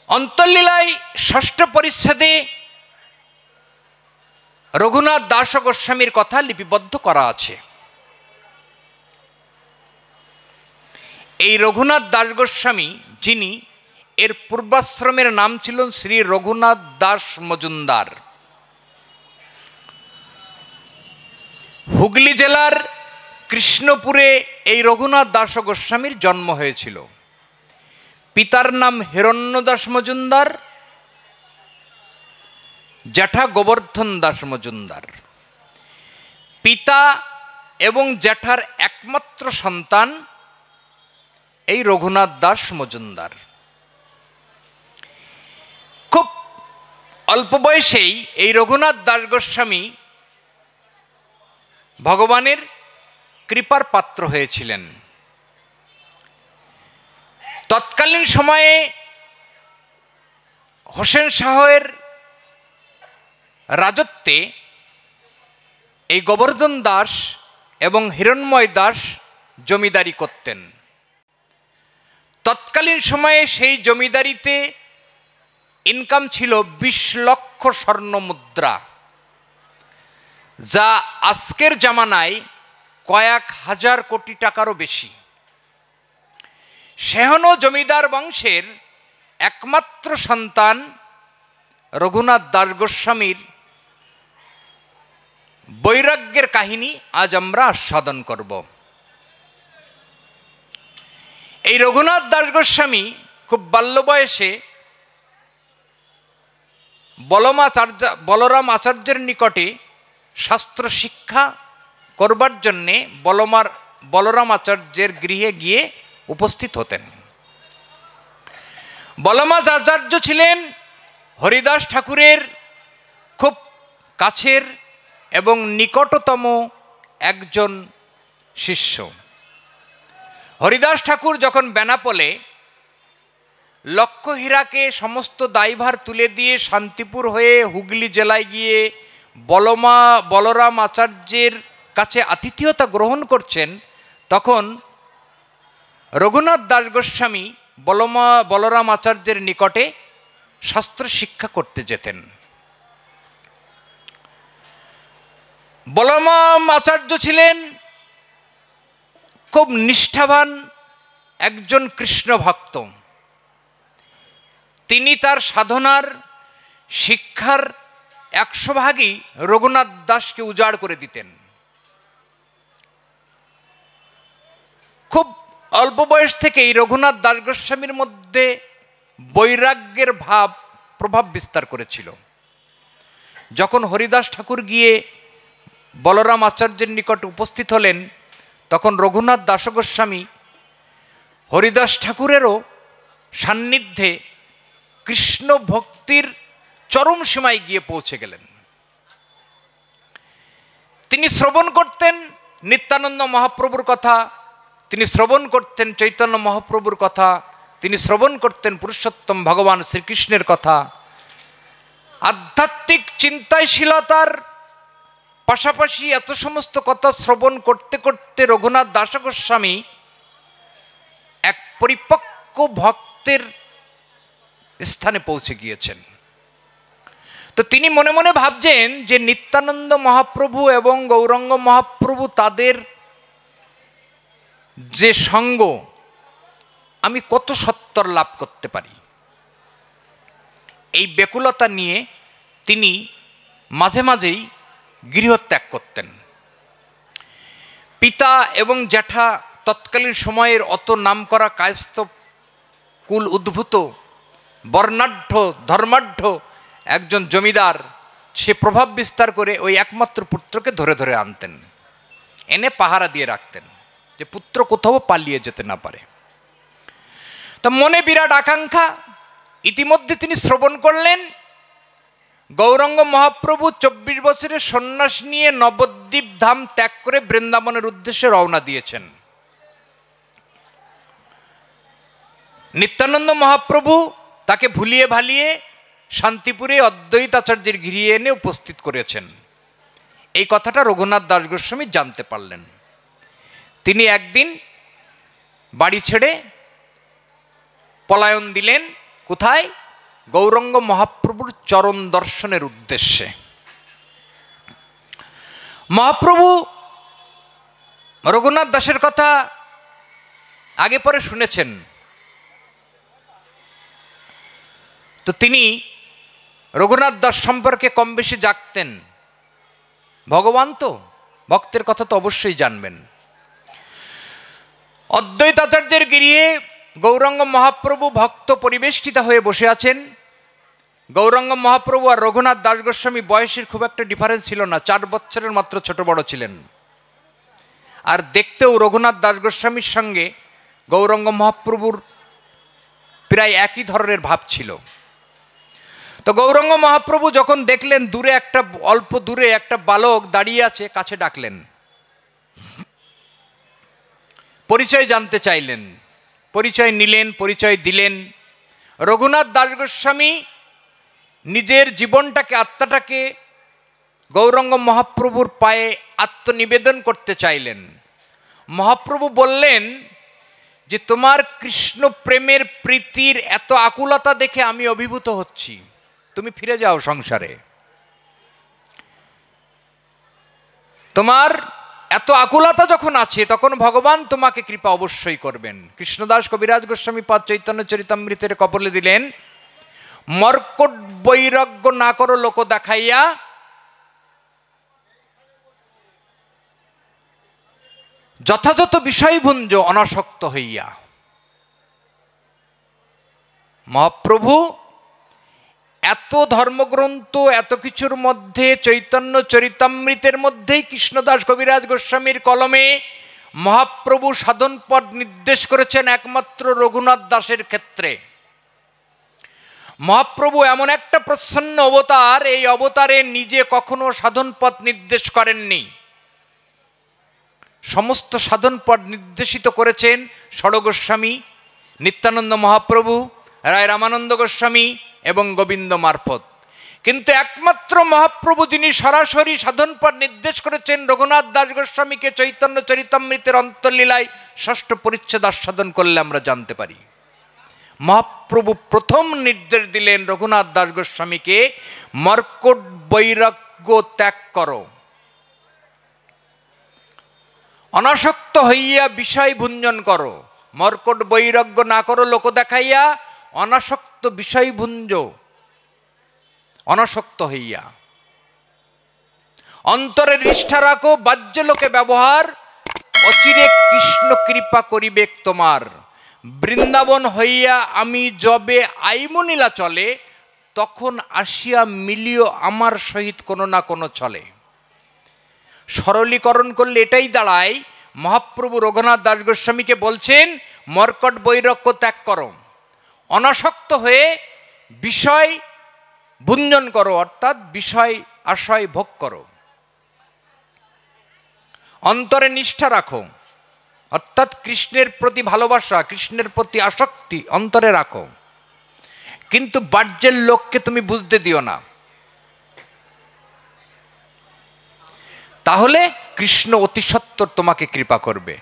অন্তর্লীলায় 6ষ্ঠ পরিচ্ছেদে রঘুনাথ দাস গোস্বামীর কথা লিপিবদ্ধ করা আছে। এই রঘুনাথ দাস গোস্বামী যিনি, এর পূর্বাশ্রমের নাম ছিল শ্রী রঘুনাথ দাস মজুমদার। হুগলি জেলার কৃষ্ণপুরে এই রঘুনাথ দাস গোস্বামীর জন্ম হয়েছিল। পিতার নাম হিরণ্য দাস মজুমদার, জ্যাঠা গোবর্ধন দাস মজুমদার। পিতা এবং জ্যাঠার একমাত্র সন্তান এই রঘুনাথ দাস মজুমদার। খুব অল্প বয়সেই এই রঘুনাথ দাস গোস্বামী ভগবানের কৃপার পাত্র হয়েছিলেন। তৎকালীন সময়ে হোসেন শাহের রাজত্বে এই গোবর্ধন দাস এবং হিরণ্ময় দাস জমিদারি করতেন। তৎকালীন সময়ে সেই জমিদারিতে ইনকাম ছিল 20 লক্ষ স্বর্ণ মুদ্রা, যা আজকের জামানায় কয়েক হাজার কোটি টাকারও বেশি। সেহন জমিদার বংশের একমাত্র সন্তান রঘুনাথ দাস গোস্বামীর বৈরাগ্যের কাহিনী আজ আমরা আস্বাদন করব। এই রঘুনাথ দাস গোস্বামী খুব বাল্য বয়সে বলরাম আচার্যের নিকটে শাস্ত্র শিক্ষা করবার জন্যে বলরাম আচার্যের গৃহে গিয়ে উপস্থিত হতেন। বলরাম আচার্য ছিলেন হরিদাস ঠাকুরের খুব কাছের এবং নিকটতম একজন শিষ্য। হরিদাস ঠাকুর যখন বেনাপোলে লক্ষহীরাকে সমস্ত দায়ভার তুলে দিয়ে শান্তিপুর হয়ে হুগলি জেলায় গিয়ে বলরাম আচার্যের কাছে আতিথেয়তা গ্রহণ করছেন, তখন রঘুনাথ দাস গোস্বামী বলরাম আচার্যের নিকটে শাস্ত্র শিক্ষা করতে যেতেন। বলরাম আচার্য ছিলেন খুব নিষ্ঠাবান একজন কৃষ্ণ ভক্ত। তিনি তার সাধনার শিক্ষার 100 ভাগই রঘুনাথ দাসকে উজাড় করে দিতেন। খুব অল্প বয়স থেকেই রঘুনাথ দাস গোস্বামীর মধ্যে বৈরাগ্যের প্রভাব বিস্তার করেছিল। যখন হরিদাস ঠাকুর গিয়ে বলরাম আচার্যের নিকট উপস্থিত হলেন, তখন রঘুনাথ দাস গোস্বামী হরিদাস ঠাকুরেরও সান্নিধ্যে কৃষ্ণ ভক্তির চরম সীমায় গিয়ে পৌঁছে গেলেন। তিনি শ্রবণ করতেন নিত্যানন্দ মহাপ্রভুর কথা, তিনি শ্রবণ করতেন চৈতন্য মহাপ্রভুর কথা, তিনি শ্রবণ করতেন পুরুষোত্তম ভগবান শ্রীকৃষ্ণের কথা। আধ্যাত্মিক চিন্তাশীলতার পাশাপাশি এত সমস্ত কথা শ্রবণ করতে করতে রঘুনাথ দাস গোস্বামী এক পরিপক্ক ভক্তের স্থানে পৌঁছে গিয়েছেন। তো তিনি মনে মনে ভাবছেন যে নিত্যানন্দ মহাপ্রভু এবং গৌরাঙ্গ মহাপ্রভু তাদের যে সঙ্গ, আমি কত সত্তর লাভ করতে পারি। এই ব্যাকুলতা নিয়ে তিনি মাঝে মাঝেই গৃহত্যাগ করতেন। পিতা এবং জ্যাঠা তৎকালীন সময়ের অত নামকরা কায়স্থ কুল উদ্ভূত বর্ণাঢ্য ধর্মাঢ্য একজন জমিদার, সে প্রভাব বিস্তার করে ওই একমাত্র পুত্রকে ধরে ধরে আনতেন, এনে পাহারা দিয়ে রাখতেন যে পুত্র কোথাও পালিয়ে যেতে না পারে। তা মনে বিরাট আকাঙ্ক্ষা, ইতিমধ্যে তিনি শ্রবণ করলেন গৌরাঙ্গ মহাপ্রভু 24 বছরের সন্ন্যাস নিয়ে নবদ্বীপ ধাম ত্যাগ করে বৃন্দাবনের উদ্দেশ্যে রওনা দিয়েছেন। নিত্যানন্দ মহাপ্রভু তাকে ভুলিয়ে ভালিয়ে শান্তিপুরে অদ্বৈতাচার্যের গৃহে এনে উপস্থিত করেছেন। এই কথাটা রঘুনাথ দাস গোস্বামী জানতে পারলেন। তিনি একদিন বাড়ি ছেড়ে পলায়ন দিলেন। কোথায়? গৌরাঙ্গ মহাপ্রভুর চরণ দর্শনের উদ্দেশ্যে। মহাপ্রভু রঘুনাথ দাসের কথা আগে পরে শুনেছেন, তো তিনি রঘুনাথ দাস সম্পর্কে কম বেশি জানতেন। ভগবান তো ভক্তের কথা তো অবশ্যই জানবেন। অদ্বৈতাচার্যের গৃহে গৌরাঙ্গ মহাপ্রভু ভক্ত পরিবেষ্টিত হয়ে বসে আছেন। গৌরাঙ্গ মহাপ্রভু আর রঘুনাথ দাস গোস্বামী বয়সের খুব একটা ডিফারেন্স ছিল না, 4 বছরের মাত্র ছোট বড় ছিলেন। আর দেখতেও রঘুনাথ দাস গোস্বামীর সঙ্গে গৌরাঙ্গ মহাপ্রভুর প্রায় একই ধরনের ভাব ছিল। তো গৌরাঙ্গ মহাপ্রভু যখন দেখলেন দূরে একটা অল্প দূরে একটা বালক দাঁড়িয়ে আছে, কাছে ডাকলেন, পরিচয় জানতে চাইলেন, পরিচয় নিলেন, পরিচয় দিলেন। রঘুনাথ দাস গোস্বামী নিজের জীবনটাকে, আত্মাটাকে গৌরাঙ্গ মহাপ্রভুর পায়ে আত্মনিবেদন করতে চাইলেন। মহাপ্রভু বললেন যে তোমার কৃষ্ণ প্রেমের প্রীতির এত আকুলতা দেখে আমি অভিভূত হচ্ছি, তুমি ফিরে যাও সংসারে। তোমার এত আকুলতা যখন আছে তখন ভগবান তোমাকে কৃপা অবশ্যই করবেন। কৃষ্ণদাস কবিরাজ গোস্বামী পাদ চৈতন্য চরিতামৃতের কপলে দিলেন, মর্কট বৈরাগ্য না করো লোক দেখাইয়া, যথাযথ বিষয়ভুঞ্জ অনাসক্ত হইয়া। মহাপ্রভু এত ধর্মগ্রন্থ, এত কিছুর মধ্যে চৈতন্য চরিতামৃতের মধ্যেই কৃষ্ণদাস কবিরাজ গোস্বামীর কলমে মহাপ্রভু সাধন পদ নির্দেশ করেছেন একমাত্র রঘুনাথ দাসের ক্ষেত্রে। মহাপ্রভু এমন একটা প্রসন্ন অবতার, এই অবতারে নিজে কখনো সাধন পথ নির্দেশ করেননি। সমস্ত সাধন পথ নির্দেশিত করেছেন ষড়গোস্বামী, নিত্যানন্দ মহাপ্রভু, রায় রামানন্দ গোস্বামী এবং গোবিন্দ মারফত। কিন্তু একমাত্র মহাপ্রভু যিনি সরাসরি সাধন পথ নির্দেশ করেছেন রঘুনাথ দাস গোস্বামীকে চৈতন্য চরিতামৃতের অন্তর্লীলায় ষষ্ঠ পরিচ্ছেদ আস্বাদন করলে আমরা জানতে পারি। মহাপ্রভু প্রথম নির্দেশ দিলেন রঘুনাথ দাস গোস্বামীকে, মর্কট বৈরাগ্য ত্যাগ করো, অনাসক্ত হইয়া বিষয় ভুঞ্জন করো। মর্কট বৈরাগ্য না করো লোক দেখাইয়া, অনাসক্ত বিষয় ভুঞ্জ, অনাসক্ত হইয়া। অন্তরে নিষ্ঠা রাখো, বাহ্য লোকে ব্যবহার, অচিরে কৃষ্ণ কৃপা করিবেক তোমার। বৃন্দাবন হইয়া আমি যবে আইমনীলা চলে, তখন আসিয়া মিলিও আমার সহিত কোনো না কোনো চলে। সরলীকরণ করলে এটাই দাঁড়ায়, মহাপ্রভু রঘুনাথ দাস গোস্বামীকে বলছেন মর্কট বৈরাগ্য ত্যাগ করো, অনাসক্ত হয়ে বিষয় ভুঞ্জন করো, অর্থাৎ বিষয় আশয় ভোগ করো। অন্তরে নিষ্ঠা রাখো, অর্থাৎ কৃষ্ণের প্রতি ভালোবাসা, কৃষ্ণের প্রতি আসক্তি অন্তরে রাখো, কিন্তু বাহ্যের লোককে তুমি বুঝতে দিও না। তাহলে কৃষ্ণ অতি সত্বর তোমাকে কৃপা করবে।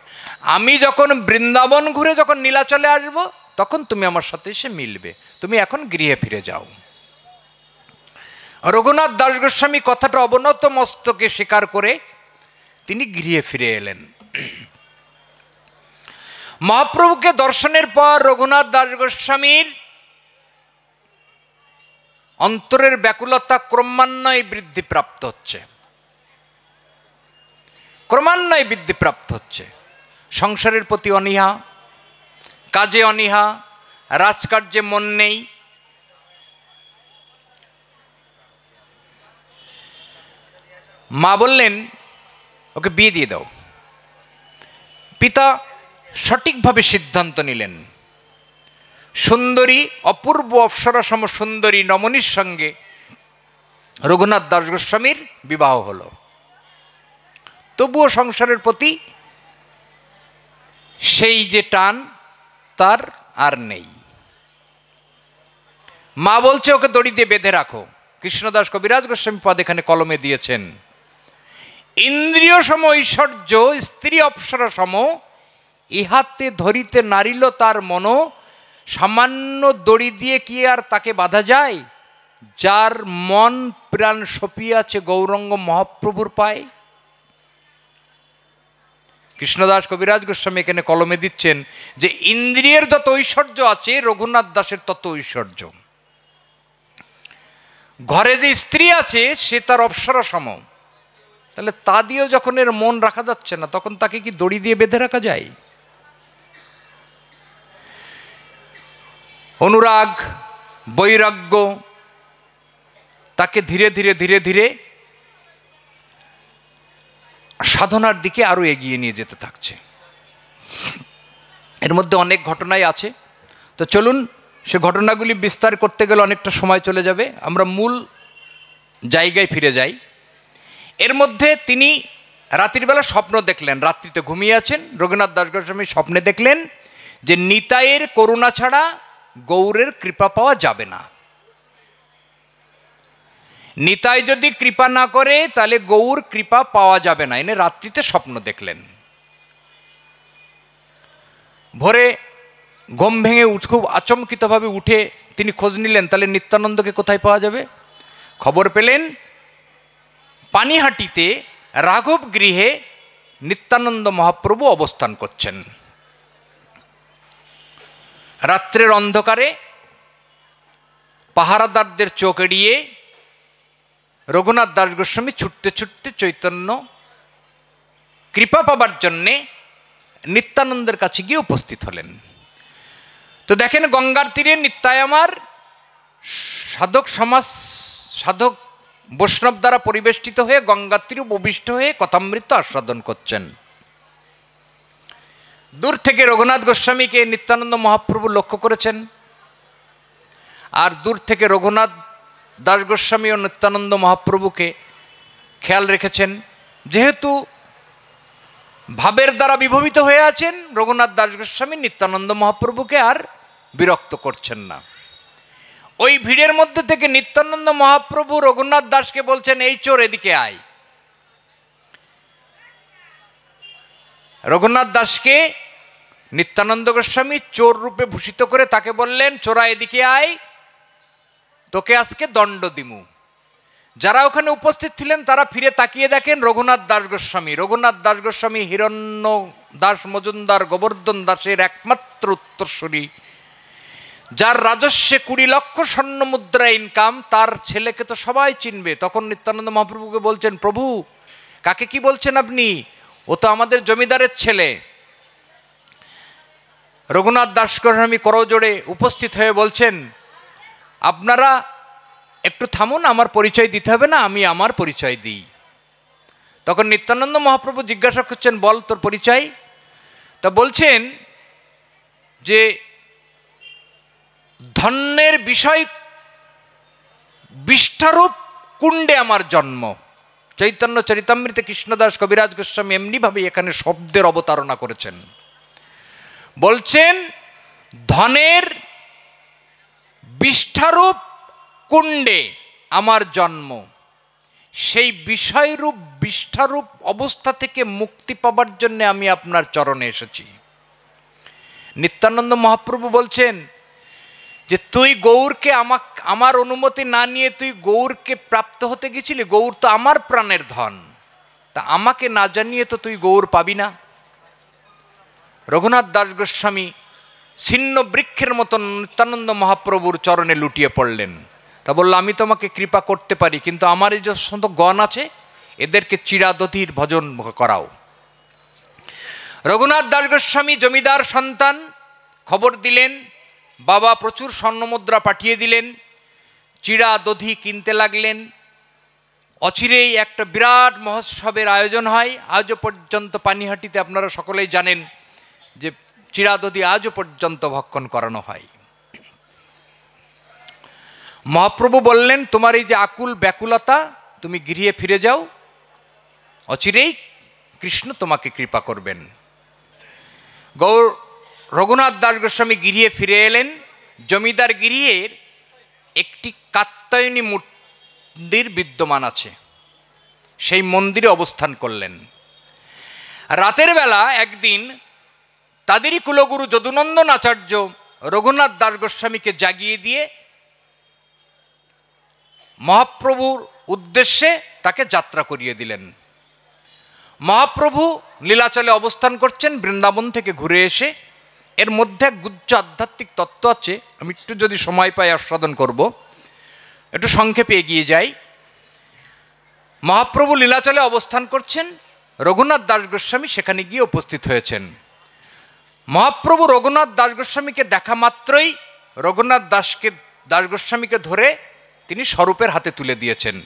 আমি যখন বৃন্দাবন ঘুরে যখন নীলাচলে আসব, তখন তুমি আমার সাথে এসে মিলবে, তুমি এখন গৃহে ফিরে যাও। রঘুনাথ দাস গোস্বামী কথাটা অবনত মস্তকে স্বীকার করে তিনি গৃহে ফিরে এলেন। মহাপ্রভুকে দর্শনের পর রঘুনাথ দাস গোস্বামীর অন্তরের ব্যাকুলতা ক্রমান্বয়ে বৃদ্ধিপ্রাপ্ত হচ্ছে, ক্রমান্বয়ে বৃদ্ধিপ্রাপ্ত হচ্ছে। সংসারের প্রতি অনীহা, কাজে অনীহা, রাজকার্যে মন নেই। মা বললেন ওকে বিয়ে দিয়ে দাও। পিতা সঠিকভাবে সিদ্ধান্ত নিলেন। সুন্দরী, অপূর্ব অপ্সরাসম সুন্দরী নমনীর সঙ্গে রঘুনাথ দাস গোস্বামীর বিবাহ হলো। তবুও সংসারের প্রতি সেই যে টান তার আর নেই। মা বলছে ওকে দড়ি দিয়ে বেঁধে রাখো। কৃষ্ণদাস কবিরাজ গোস্বামী পদ এখানে কলমে দিয়েছেন, ইন্দ্রিয় সম ঐশ্বর্য স্ত্রী অপ্সরা সম, ইহাতে ধরিতে নারিল তার মন। সামান্য দড়ি দিয়ে কি আর তাকে বাধা যায়, যার মন প্রাণ সপিয়াছে গৌরাঙ্গ মহাপ্রভুর পায়ে। কৃষ্ণদাস কবিরাজ গোস্বামী এখানে কলমে দিচ্ছেন যে ইন্দ্রিয়ের যত ঐশ্বর্য আছে রঘুনাথ দাসের তত ঐশ্বর্য। ঘরে যে স্ত্রী আছে সে তার অপ্সরা সম, তাহলে তা দিয়েও যখন এর মন রাখা যাচ্ছে না, তখন তাকে কি দড়ি দিয়ে বেঁধে রাখা যায়? অনুরাগ, বৈরাগ্য তাকে ধীরে ধীরে ধীরে ধীরে সাধনার দিকে আরো এগিয়ে নিয়ে যেতে থাকছে। এর মধ্যে অনেক ঘটনাই আছে, তো চলুন সে ঘটনাগুলি বিস্তার করতে গেলে অনেকটা সময় চলে যাবে, আমরা মূল জায়গায় ফিরে যাই। এর মধ্যে তিনি রাত্রির বেলা স্বপ্ন দেখলেন, রাত্রিতে ঘুমিয়ে আছেন। রঘুনাথ দাস গোস্বামী স্বপ্নে দেখলেন যে নিতাইয়ের করুণা ছাড়া গৌরের কৃপা পাওয়া যাবে না। নিতাই যদি কৃপা না করে তাহলে গৌর কৃপা পাওয়া যাবে না, এনে রাত্রিতে স্বপ্ন দেখলেন। ভোরে ঘুম ভেঙে খুব আচমকিতভাবে উঠে তিনি খোঁজ নিলেন তাহলে নিত্যানন্দকে কোথায় পাওয়া যাবে। খবর পেলেন পানিহাটিতে রাঘব গৃহে নিত্যানন্দ মহাপ্রভু অবস্থান করছেন। রাত্রের অন্ধকারে পাহারাদারদের চোখ এড়িয়ে রঘুনাথ দাস গোস্বামী ছুটতে ছুটতে চৈতন্য কৃপা পাবার জন্যে নিত্যানন্দের কাছে গিয়ে উপস্থিত হলেন। তো দেখেন গঙ্গার তীরে নিত্যায়মার সাধক সমাজ, সাধক বৈষ্ণব দ্বারা পরিবেষ্টিত হয়ে গঙ্গার তীরে উপবিষ্ট হয়ে কথামৃত আস্বাদন করছেন। দূর থেকে রঘুনাথ গোস্বামীকে নিত্যানন্দ মহাপ্রভু লক্ষ্য করেছেন, আর দূর থেকে রঘুনাথ দাস গোস্বামী ও নিত্যানন্দ মহাপ্রভুকে খেয়াল রেখেছেন। যেহেতু ভাবের দ্বারা বিভবিত হয়ে আছেন, রঘুনাথ দাস গোস্বামী নিত্যানন্দ মহাপ্রভুকে আর বিরক্ত করছেন না। ওই ভিড়ের মধ্যে থেকে নিত্যানন্দ মহাপ্রভু রঘুনাথ দাসকে বলছেন, এই চোর এদিকে আয়। রঘুনাথ দাসকে নিত্যানন্দ গোস্বামী চোর রূপে ভূষিত করে তাকে বললেন, চোরা এদিকে আয়, তোকে আজকে দণ্ড দিমু। যারা ওখানে উপস্থিত ছিলেন তারা ফিরে তাকিয়ে দেখেন রঘুনাথ দাস গোস্বামী। রঘুনাথ দাস গোস্বামী হিরণ্য দাস মজুমদার গোবর্ধন দাসের একমাত্র উত্তরসূরি, যার রাজস্বে 20 লক্ষ স্বর্ণ মুদ্রা ইনকাম। তার ছেলেকে তো সবাই চিনবে। তখন নিত্যানন্দ মহাপ্রভুকে বলছেন, প্রভু কাকে কি বলছেন আপনি? ও তো আমাদের জমিদারের ছেলে। রঘুনাথ দাস গোস্বামী করজোড়ে উপস্থিত হয়ে বলছেন, আপনারা একটু থামুন, আমার পরিচয় দিতে হবে না, আমি আমার পরিচয় দিই। তখন নিত্যানন্দ মহাপ্রভু জিজ্ঞাসা করছেন, বল তোর পরিচয়। তা বলছেন যে ধন্যের বিষয় বিষ্ঠারূপ কুণ্ডে আমার জন্ম। চৈতন্য চরিতামৃতে কৃষ্ণদাস কবিরাজ গোস্বামী এমনিভাবে এখানে শব্দের অবতারণা করেছেন। বলছেন ধনের বিষ্ঠারূপ কুণ্ডে আমার জন্ম, সেই বিষয়রূপ বিষ্ঠারূপ অবস্থা থেকে মুক্তি পাবার জন্য আমি আপনার চরণে এসেছি। নিত্যানন্দ মহাপ্রভু বলছেন যে তুই গৌরকে আমার অনুমতি না নিয়ে তুই গৌরকে প্রাপ্ত হতে গেছিলি। গৌর তো আমার প্রাণের ধন, তা আমাকে না জানিয়ে তো তুই গৌর পাবি না। রঘুনাথ দাস গোস্বামী ছিন্ন বৃক্ষের মতন নিত্যানন্দ মহাপ্রভুর চরণে লুটিয়ে পড়লেন। তা বলল, আমি তোমাকে কৃপা করতে পারি, কিন্তু আমার এই যে সমস্ত গণ আছে এদেরকে চিরাদধির ভজন করাও। রঘুনাথ দাস গোস্বামী জমিদার সন্তান, খবর দিলেন, বাবা প্রচুর স্বর্ণমুদ্রা পাঠিয়ে দিলেন, চিরাদধি কিনতে লাগলেন। অচিরেই একটা বিরাট মহোৎসবের আয়োজন হয়। আজও পর্যন্ত পানিহাটিতে আপনারা সকলেই জানেন যে চিরাদধি আজও পর্যন্ত ভক্ষণ করানো হয়। মহাপ্রভু বললেন, তোমার এই যে আকুল ব্যাকুলতা, তুমি গৃহে ফিরে যাও, অচিরেই কৃষ্ণ তোমাকে কৃপা করবেন। রঘুনাথ দাস গোস্বামী গৃহে ফিরে এলেন। জমিদার গৃহের একটি কাত্যায়নী মন্দির বিদ্যমান আছে, সেই মন্দিরে অবস্থান করলেন। রাতের বেলা একদিন তাদেরই কুলগুরু যদুনন্দন আচার্য রঘুনাথ দাস গোস্বামীকে জাগিয়ে দিয়ে মহাপ্রভুর উদ্দেশ্যে তাকে যাত্রা করিয়ে দিলেন। মহাপ্রভু লীলাচলে অবস্থান করছেন বৃন্দাবন থেকে ঘুরে এসে। এর মধ্যে এক গুচ্ছ আধ্যাত্মিক তত্ত্ব আছে, আমি একটু যদি সময় পাই আস্বাদন করব, একটু সংক্ষেপে এগিয়ে যাই। মহাপ্রভু লীলাচলে অবস্থান করছেন, রঘুনাথ দাস গোস্বামী সেখানে গিয়ে উপস্থিত হয়েছেন। মহাপ্রভু রঘুনাথ দাস গোস্বামীকে দেখা মাত্রই রঘুনাথ দাস গোস্বামীকে ধরে তিনি স্বরূপের হাতে তুলে দিয়েছেন।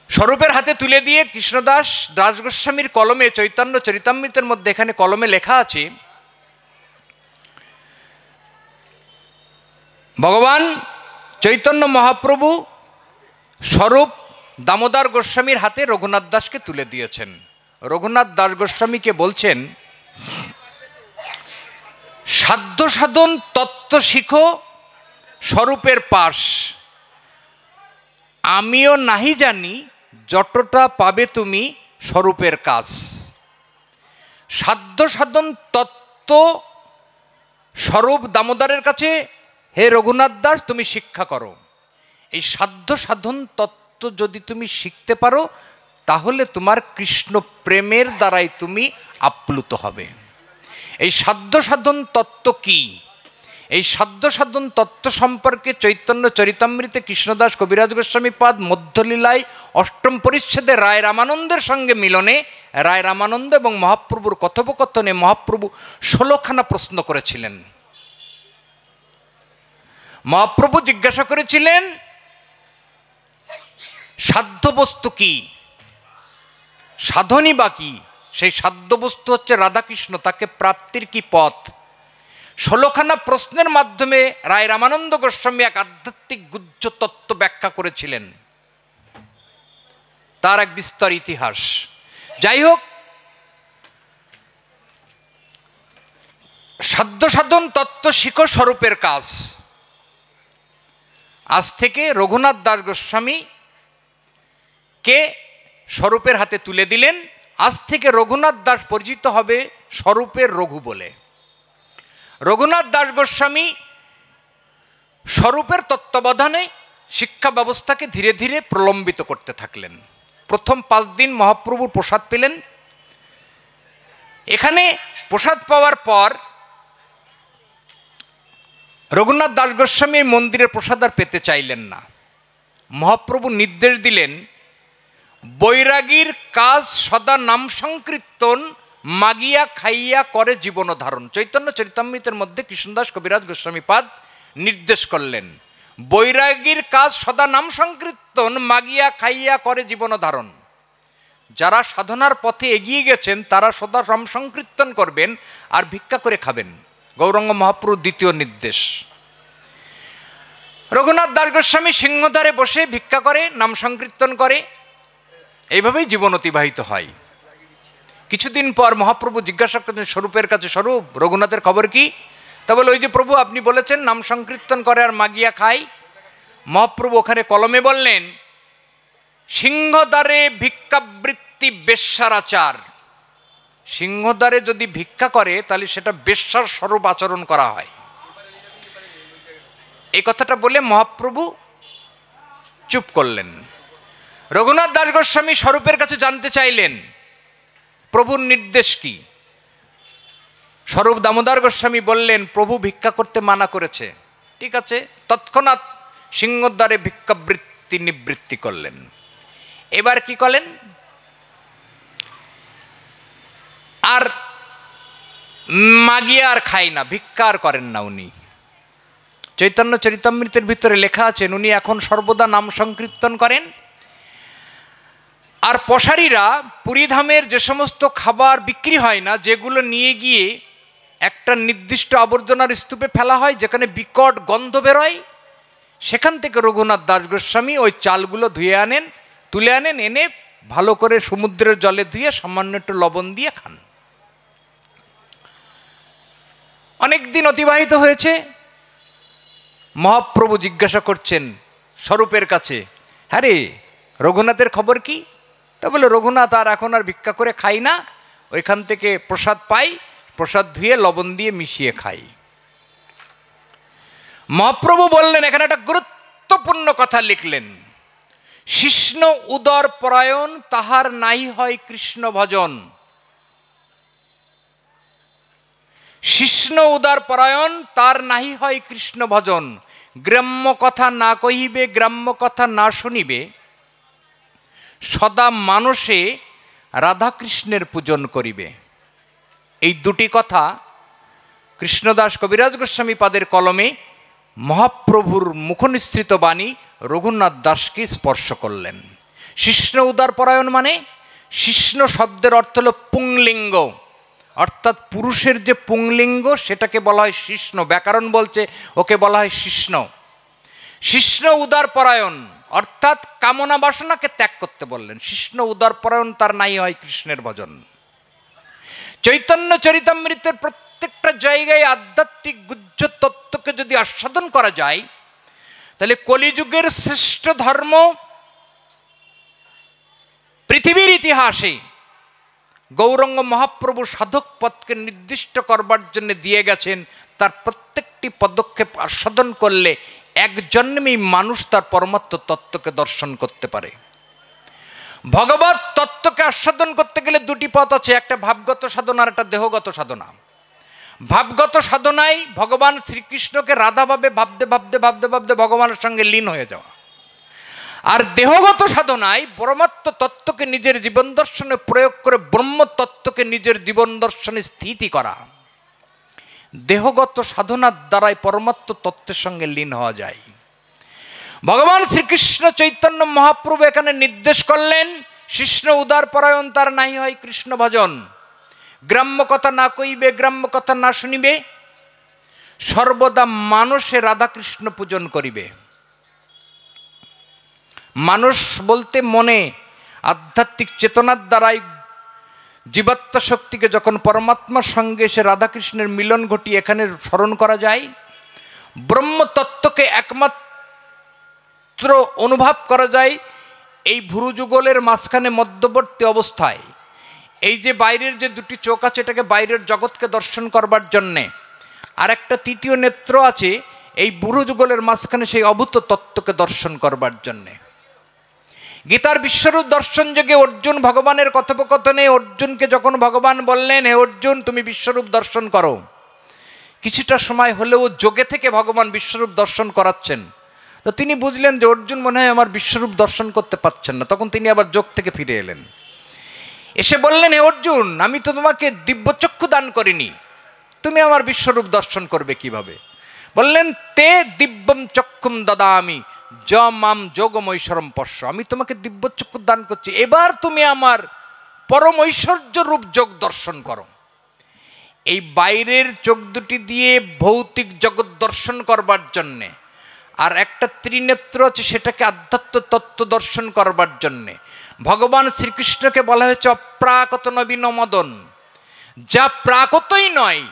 স্বরূপের হাতে তুলে দিয়ে কৃষ্ণদাস দাস গোস্বামীর কলমে, চৈতন্য চরিতামৃতের মধ্যে এখানে কলমে লেখা আছে, ভগবান চৈতন্য মহাপ্রভু স্বরূপ দামোদর গোস্বামীর হাতে রঘুনাথ দাসকে তুলে দিয়েছেন। রঘুনাথ দাস গোস্বামীকে বলছেন, সাধ্য সাধন তত্ত্ব শিখো স্বরূপের পাশ, আমিও নাহি জানি যতটা পাবে তুমি স্বরূপের কাজ। সাধ্য সাধন তত্ত্ব স্বরূপ দামোদরের কাছে, হে রঘুনাথ দাস তুমি শিক্ষা করো। এই সাধ্য সাধন তত্ত্ব যদি তুমি শিখতে পারো তাহলে তোমার কৃষ্ণ প্রেমের দ্বারাই তুমি আপ্লুত হবে। এই সাধ্য সাধন তত্ত্ব কি? এই সাধ্য সাধন তত্ত্ব সম্পর্কে চৈতন্য চরিতামৃতে কৃষ্ণদাস কবিরাজ গোস্বামী পাদ মধ্যলীলায় অষ্টম পরিচ্ছেদে রায় রামানন্দের সঙ্গে মিলনে, রায় রামানন্দ এবং মহাপ্রভুর কথোপকথনে মহাপ্রভু 16খানা প্রশ্ন করেছিলেন। মহাপ্রভু জিজ্ঞাসা করেছিলেন, সাধ্য বস্তু কি, সাধনই বা কি? সেই সাধ্য বস্তু হচ্ছে রাধাকৃষ্ণ, তাকে প্রাপ্তির কি পথ? 16খানা প্রশ্নের মাধ্যমে রায় রামানন্দ গোস্বামী এক আধ্যাত্মিক গুহ্য তত্ত্ব ব্যাখ্যা করেছিলেন, তার এক বিস্তর ইতিহাস। যাই হোক, সাধ্য সাধন তত্ত্ব শিখো স্বরূপের কাজ। আজ থেকে রঘুনাথ দাস গোস্বামী কে স্বরূপের হাতে তুলে দিলেন। আজ থেকে রঘুনাথ দাস পরিচিত হবে স্বরূপের রঘু বলে। রঘুনাথ দাস গোস্বামী স্বরূপের তত্ত্বাবধানে শিক্ষা ব্যবস্থাকে ধীরে ধীরে প্রলম্বিত করতে থাকলেন। প্রথম 5 দিন মহাপ্রভুর প্রসাদ পেলেন। এখানে প্রসাদ পাওয়ার পর রঘুনাথ দাস গোস্বামী মন্দিরের প্রসাদ আর পেতে চাইলেন না। মহাপ্রভু নির্দেশ দিলেন, বৈরাগীর কাজ সদা নাম সংকীর্তন, মাগিয়া খাইয়া করে জীবন ধারণ। চৈতন্য চরিতামৃতের মধ্যে কৃষ্ণদাস কবিরাজ গোস্বামী পাদ নির্দেশ করলেন, বৈরাগীর কাজ সদা নাম সংকীর্তন, মাগিয়া খাইয়া করে জীবন ধারণ। যারা সাধনার পথে এগিয়ে গেছেন তারা সদা নাম সংকীর্তন করবেন আর ভিক্ষা করে খাবেন। গৌরাঙ্গ মহাপ্রভুর দ্বিতীয় নির্দেশ। রঘুনাথ দাস গোস্বামী সিংহদ্বারে বসে ভিক্ষা করে, নাম সংকীর্তন করে, এইভাবেই জীবন অতিবাহিত হয়। কিছুদিন পর মহাপ্রভু জিজ্ঞাসা করতেন স্বরূপের কাছে, স্বরূপ রঘুনাথের খবর কি? তা বলে, ওই যে প্রভু আপনি বলেছেন নাম সংকীর্তন করে আর মাগিয়া খায়। মহাপ্রভু ওখানে কলমে বললেন, সিংহদ্বারে ভিক্ষাবৃত্তি বেশ্যারাচার। সিংহদ্বারে যদি ভিক্ষা করে তাহলে সেটা বেশ্যার স্বরূপ আচরণ করা হয়। এই কথাটা বলে মহাপ্রভু চুপ করলেন। রঘুনাথ দাস গোস্বামী স্বরূপের কাছে জানতে চাইলেন প্রভুর নির্দেশ কি। স্বরূপ দামোদর গোস্বামী বললেন, প্রভু ভিক্ষা করতে মানা করেছে। ঠিক আছে, তৎক্ষণাৎ সিংহদ্বারে ভিক্ষাবৃত্তি নিবৃত্তি করলেন। এবার কি করলেন? আর মাগিয়ে আর খায় না, ভিক্ষা আর করেন না উনি। চৈতন্য চরিতামৃতের ভিতরে লেখা আছেন উনি এখন সর্বদা নাম সংকীর্তন করেন। আর পশারীরা পুরীধামের যে সমস্ত খাবার বিক্রি হয় না, যেগুলো নিয়ে গিয়ে একটা নির্দিষ্ট আবর্জনার স্তূপে ফেলা হয় যেখানে বিকট গন্ধ বেরোয়, সেখান থেকে রঘুনাথ দাস গোস্বামী ওই চালগুলো ধুয়ে আনেন, তুলে আনেন, এনে ভালো করে সমুদ্রের জলে ধুয়ে সামান্য একটু লবণ দিয়ে খান। অনেক দিন অতিবাহিত হয়েছে। মহাপ্রভু জিজ্ঞাসা করছেন স্বরূপের কাছে, হ্যাঁ রে রঘুনাথের খবর কি? তা বলে, রঘুনাথ আর এখন আর ভিক্ষা করে খাই না, ওইখান থেকে প্রসাদ পাই, প্রসাদ ধুয়ে লবণ দিয়ে মিশিয়ে খাই। মহাপ্রভু বললেন, এখানে একটা গুরুত্বপূর্ণ কথা লিখলেন, শিষ্ণ উদর পরায়ণ তাহার নাই হয় কৃষ্ণ ভজন। শিষ্ণ উদার পরায়ণ তার নাহি হয় কৃষ্ণ ভজন। গ্রাম্য কথা না কহিবে, গ্রাম্য কথা না শুনিবে, সদা মানুষে রাধাকৃষ্ণের পূজন করিবে। এই দুটি কথা কৃষ্ণদাস কবিরাজ গোস্বামী পাদের কলমে মহাপ্রভুর মুখনিসৃত বাণী রঘুনাথ দাসকে স্পর্শ করলেন। শিষ্ণ উদার পরায়ণ মানে, শিষ্ণ শব্দের অর্থ হল পুংলিঙ্গ, অর্থাৎ পুরুষের যে পুংলিঙ্গ সেটাকে বলা হয় শিষ্ণ। ব্যাকরণ বলছে ওকে বলা হয় শিষ্ণ। শিষ্ণ উদারপরায়ণ অর্থাৎ কামনা বাসনাকে ত্যাগ করতে বললেন। শিষ্ণ উদারপরায়ণ তার নাই হয় কৃষ্ণের ভজন। চৈতন্য চরিতামৃতের প্রত্যেকটা জায়গায় আধ্যাত্মিক গুহ্য তত্ত্বকে যদি আস্বাদন করা যায়, তাহলে কলিযুগের শ্রেষ্ঠ ধর্ম পৃথিবীর ইতিহাসে গৌরাঙ্গ মহাপ্রভু সাধক পথকে নির্দিষ্ট করবার জন্য দিয়ে গেছেন। তার প্রত্যেকটি পদক্ষেপ আস্বাদন করলে এক জন্মেই মানুষ তার পরমাত্ম তত্ত্বকে দর্শন করতে পারে। ভগবত তত্ত্বকে আস্বাদন করতে গেলে দুটি পথ আছে, একটা ভাবগত সাধনা আর একটা দেহগত সাধনা। ভাবগত সাধনায় ভগবান শ্রীকৃষ্ণকে রাধাভাবে ভাবতে ভাবতে ভাবতে ভাবতে ভগবানের সঙ্গে লীন হয়ে যাওয়া, আর দেহগত সাধনায় পরমাত্ম তত্ত্বকে নিজের জীবন দর্শনে প্রয়োগ করে ব্রহ্ম তত্ত্বকে নিজের জীবন দর্শনে স্থিতি করা। দেহগত সাধনার দ্বারাই পরমাত্ম তত্ত্বের সঙ্গে লীন হওয়া যায়। ভগবান শ্রীকৃষ্ণ চৈতন্য মহাপ্রভু এখানে নির্দেশ করলেন, শিষ্ণ উদারপরায়ণ তার নাই হয় কৃষ্ণ ভজন। গ্রাম্য কথা না কইবে, গ্রাম্য কথা না শুনিবে, সর্বদা মানুষে রাধাকৃষ্ণ পূজন করিবে। মানুষ বলতে মনে আধ্যাত্মিক চেতনার দ্বারাই জীবাত্ম শক্তিকে যখন পরমাত্মার সঙ্গে এসে রাধাকৃষ্ণের মিলন ঘটিয়ে এখানে স্মরণ করা যায়, ব্রহ্ম তত্ত্বকে একমাত্র অনুভব করা যায় এই ভুরুযুগলের মাঝখানে মধ্যবর্তী অবস্থায়। এই যে বাইরের যে দুটি চোখ আছে এটাকে বাইরের জগৎকে দর্শন করবার জন্যে, আর একটা তৃতীয় নেত্র আছে এই ভুরুযুগলের মাঝখানে সেই অভূত তত্ত্বকে দর্শন করবার জন্যে। গীতার বিশ্বরূপ দর্শন যোগে অর্জুন ভগবানের কথোপকথনে অর্জুনকে যখন ভগবান বললেন, হে অর্জুন তুমি বিশ্বরূপ দর্শন করো, কিছুটা সময় হলেও যোগে থেকে ভগবান বিশ্বরূপ দর্শন করাচ্ছেন। তো তিনি বুঝলেন যে অর্জুন মনে হয় আমার বিশ্বরূপ দর্শন করতে পারছেন না, তখন তিনি আবার যোগ থেকে ফিরে এলেন। এসে বললেন, হে অর্জুন আমি তো তোমাকে দিব্যচক্ষু দান করিনি, তুমি আমার বিশ্বরূপ দর্শন করবে কিভাবে? বললেন, তে দিব্যম চক্ষুম দদামি য মাম যোগমৈশ্বরম পশ্য, আমি তোমাকে দিব্যচক্ষু দান করছি, এবার তুমি আমার পরম ঐশ্বর্য রূপ যোগ দর্শন করো। এই বাইরের চোখ দুটি দিয়ে ভৌতিক জগৎ দর্শন করবার জন্যে, আর একটা ত্রিনেত্র আছে সেটাকে আধ্যাত্ম তত্ত্ব দর্শন করবার জন্যে। ভগবান শ্রীকৃষ্ণকে বলা হয়েছে অপ্রাকৃত নবীন মদন, যা প্রাকৃতই নয়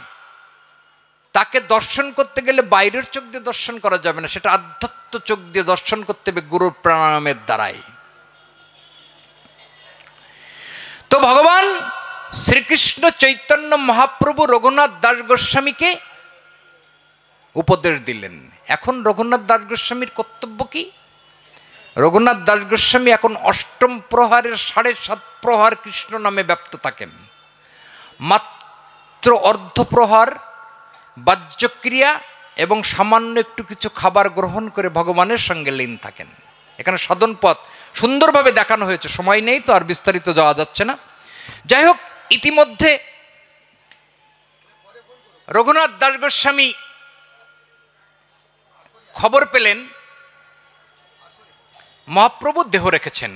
তাকে দর্শন করতে গেলে বাইরের চোখ দিয়ে দর্শন করা যাবে না, সেটা আধ্যাত্ম চোখ দিয়ে দর্শন করতে হবে গুরুর প্রাণায়ামের দ্বারাই। তো ভগবান শ্রীকৃষ্ণ চৈতন্য মহাপ্রভু রঘুনাথ দাস গোস্বামীকে উপদেশ দিলেন। এখন রঘুনাথ দাস গোস্বামীর কর্তব্য কি? রঘুনাথ দাস গোস্বামী এখন অষ্টম প্রহারের 7.5 প্রহার কৃষ্ণ নামে ব্যপ্ত থাকেন। মাত্র অর্ধপ্রহার বাহ্যক্রিয়া এবং সামান্য একটু কিছু খাবার গ্রহণ করে ভগবানের সঙ্গে লীন থাকেন। এখানে সাধন পথ সুন্দরভাবে দেখানো হয়েছে, সময় নেই তো আর বিস্তারিত যাওয়া যাচ্ছে না। যাই হোক, ইতিমধ্যে রঘুনাথ দাস গোস্বামী খবর পেলেন মহাপ্রভু দেহ রেখেছেন,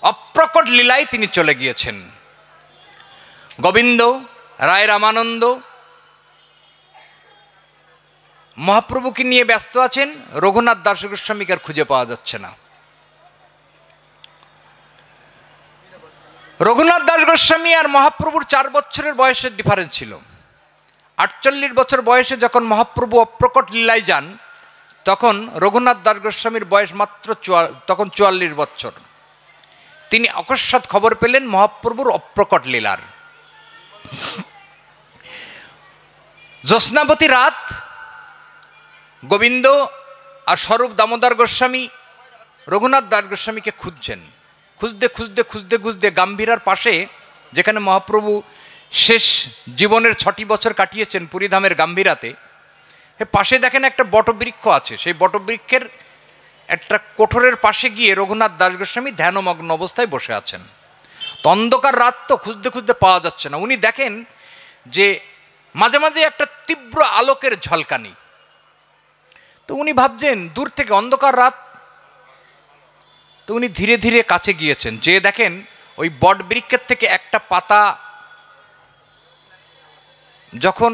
অপ্রকট লীলায় তিনি চলে গিয়েছেন। গোবিন্দ রায় রামানন্দ মহাপ্রভুকে নিয়ে ব্যস্ত আছেন, রঘুনাথ দাস গোস্বামীকে আর খুঁজে পাওয়া যাচ্ছে না। রঘুনাথ দাস গোস্বামী আর মহাপ্রভুর 4 বছরের বয়সের ডিফারেন্স ছিল। 48 বছর বয়সে যখন মহাপ্রভু অপ্রকট লীলায় যান, তখন রঘুনাথ দাস গোস্বামীর বয়স মাত্র 44 বছর। তিনি অকস্মাৎ খবর পেলেন মহাপ্রভুর অপ্রকট লীলার। জ্যোৎস্নাবতী রাত, গোবিন্দ আর স্বরূপ দামোদর গোস্বামী রঘুনাথ দাস গোস্বামীকে খুঁজছেন। খুঁজতে খুঁজতে খুঁজতে খুঁজতে গাম্ভীরার পাশে, যেখানে মহাপ্রভু শেষ জীবনের 6টি বছর কাটিয়েছেন পুরীধামের গাম্ভীরাতে, পাশে দেখেন একটা বটবৃক্ষ আছে। সেই বটবৃক্ষের একটা কোঠরের পাশে গিয়ে রঘুনাথ দাস গোস্বামী ধ্যানমগ্ন অবস্থায় বসে আছেন। তো অন্ধকার রাত, তো খুঁজতে খুঁজতে পাওয়া যাচ্ছে না। উনি দেখেন যে মাঝে মাঝে একটা তীব্র আলোকের ঝলকানি। তো উনি ভাবছেন দূর থেকে অন্ধকার রাত, তো উনি ধীরে ধীরে কাছে গিয়েছেন, যে দেখেন ওই বট বৃক্ষের থেকে একটা পাতা যখন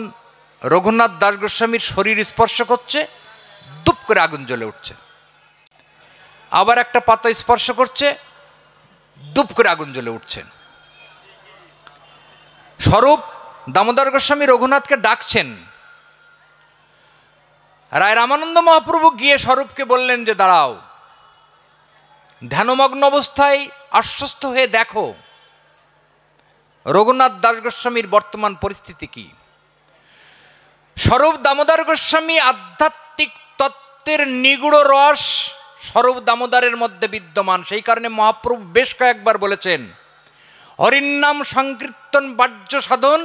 রঘুনাথ দাস গোস্বামীর শরীর স্পর্শ করছে, দুপ করে আগুন জ্বলে উঠছে। আবার একটা পাতা স্পর্শ করছে, দুপ করে আগুন জ্বলে উঠছে। স্বরূপ দামোদর গোস্বামী রঘুনাথকে ডাকছেন। রায় রামানন্দ মহাপ্রভু গিয়ে স্বরূপকে বললেন যে দাঁড়াও, ধ্যানমগ্ন অবস্থায় আশ্বস্ত হয়ে দেখো রঘুনাথ দাস গোস্বামীর বর্তমান পরিস্থিতি কি। স্বরূপ দামোদর গোস্বামী আধ্যাত্মিক তত্ত্বের নিগুড় রস স্বরূপ দামোদরের মধ্যে বিদ্যমান। সেই কারণে মহাপ্রভু বেশ কয়েকবার বলেছেন, হরিনাম সংকীর্তন বাহ্য সাধন,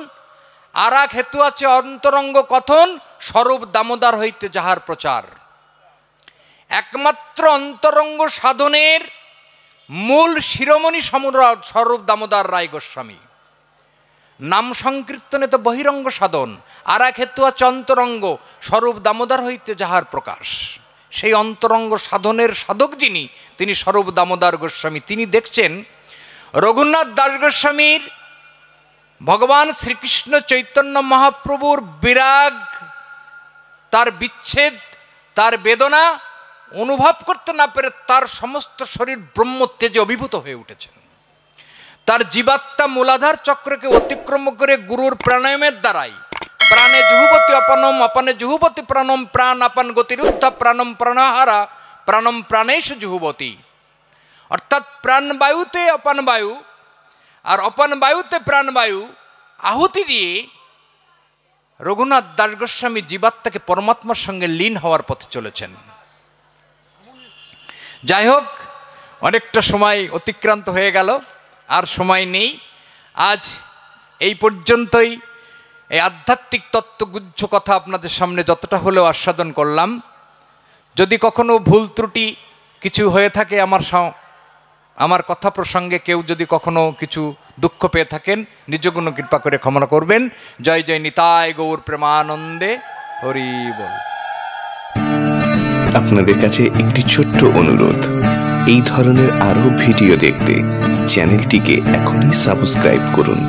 আর এক হেতু আছে অন্তরঙ্গ কথন, স্বরূপ দামোদর হইতে যাহার প্রচার। একমাত্র অন্তরঙ্গ সাধনের মূল শিরোমণি সম্রাট স্বরূপ দামোদর রায় গোস্বামী। নাম সংকীর্তনে তো বহিরঙ্গ সাধন, আর এক হেতু আছে অন্তরঙ্গ, স্বরূপ দামোদর হইতে যাহার প্রকাশ। সেই অন্তরঙ্গ সাধনের সাধক যিনি, তিনি স্বরূপ দামোদর গোস্বামী। তিনি দেখছেন রঘুনাথ দাস গোস্বামীর ভগবান শ্রীকৃষ্ণ চৈতন্য মহাপ্রভুর বিরাগ, তার বিচ্ছেদ, তার বেদনা অনুভব করতে না পেরে তার সমস্ত শরীর ব্রহ্মতেজে অভিভূত হয়ে উঠেছেন। তার জীবাত্মা মূলাধার চক্রকে অতিক্রম করে গুরুর প্রাণায়ামের দ্বারাই প্রাণে জুহুবতী অপনম, অপনে জুহুবতী প্রাণম, প্রাণ আপন গতিরুদ্ধা প্রাণম প্রাণহারা, প্রাণম প্রাণেশ জুহুবতী। অর্থাৎ প্রাণবায়ুতে অপান বায়ু আর অপান বায়ুতে প্রাণবায়ু আহুতি দিয়ে রঘুনাথ দাস গোস্বামী জীবাত্মাকে পরমাত্মার সঙ্গে লীন হওয়ার পথে চলেছেন। যাই হোক, অনেকটা সময় অতিক্রান্ত হয়ে গেল, আর সময় নেই। আজ এই পর্যন্তই এই আধ্যাত্মিক তত্ত্বগুচ্ছ কথা আপনাদের সামনে যতটা হলেও আস্বাদন করলাম। যদি কখনো ভুল ত্রুটি কিছু হয়ে থাকে, আমার কথা প্রসঙ্গে কেউ যদি কখনো কিছু দুঃখ পেয়ে থাকেন, নিজগুণ কৃপা করে ক্ষমা করবেন। জয় জয় নিতাই গৌর প্রেমানন্দে, হরি বল। আপনাদের কাছে একটি ছোট্ট অনুরোধ, এই ধরনের আরো ভিডিও দেখতে চ্যানেলটিকে এখনই সাবস্ক্রাইব করুন।